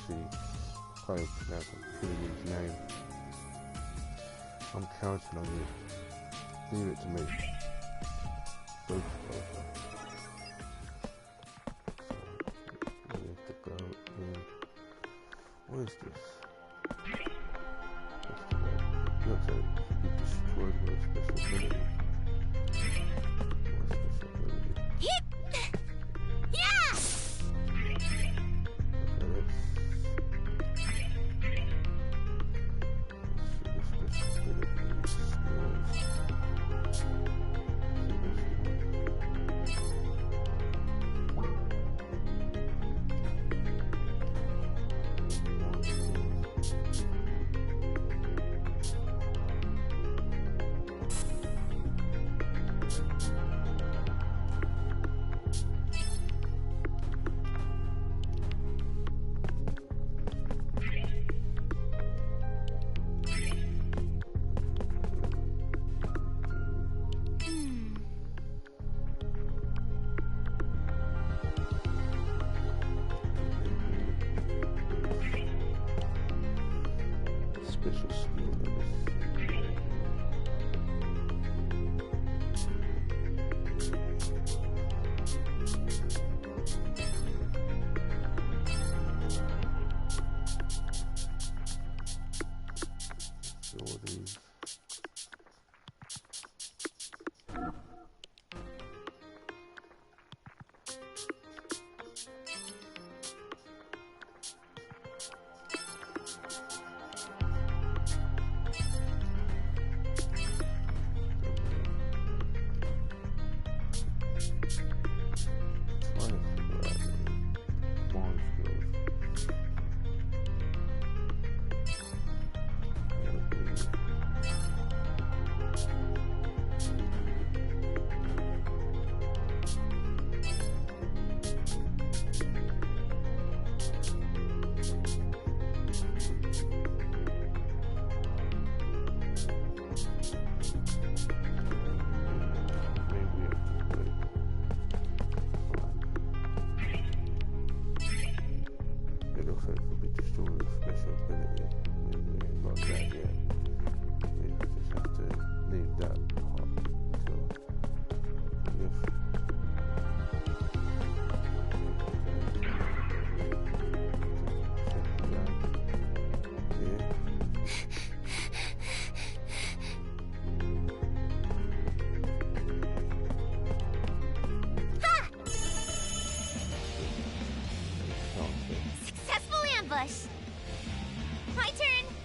she can't pronounce Kuni's name. I'm counting on you. Leave it to me. Both of us. So, we have to go in. What is this? Looks like you destroyed my special ability. special skill. All these. Successful ambush! My turn!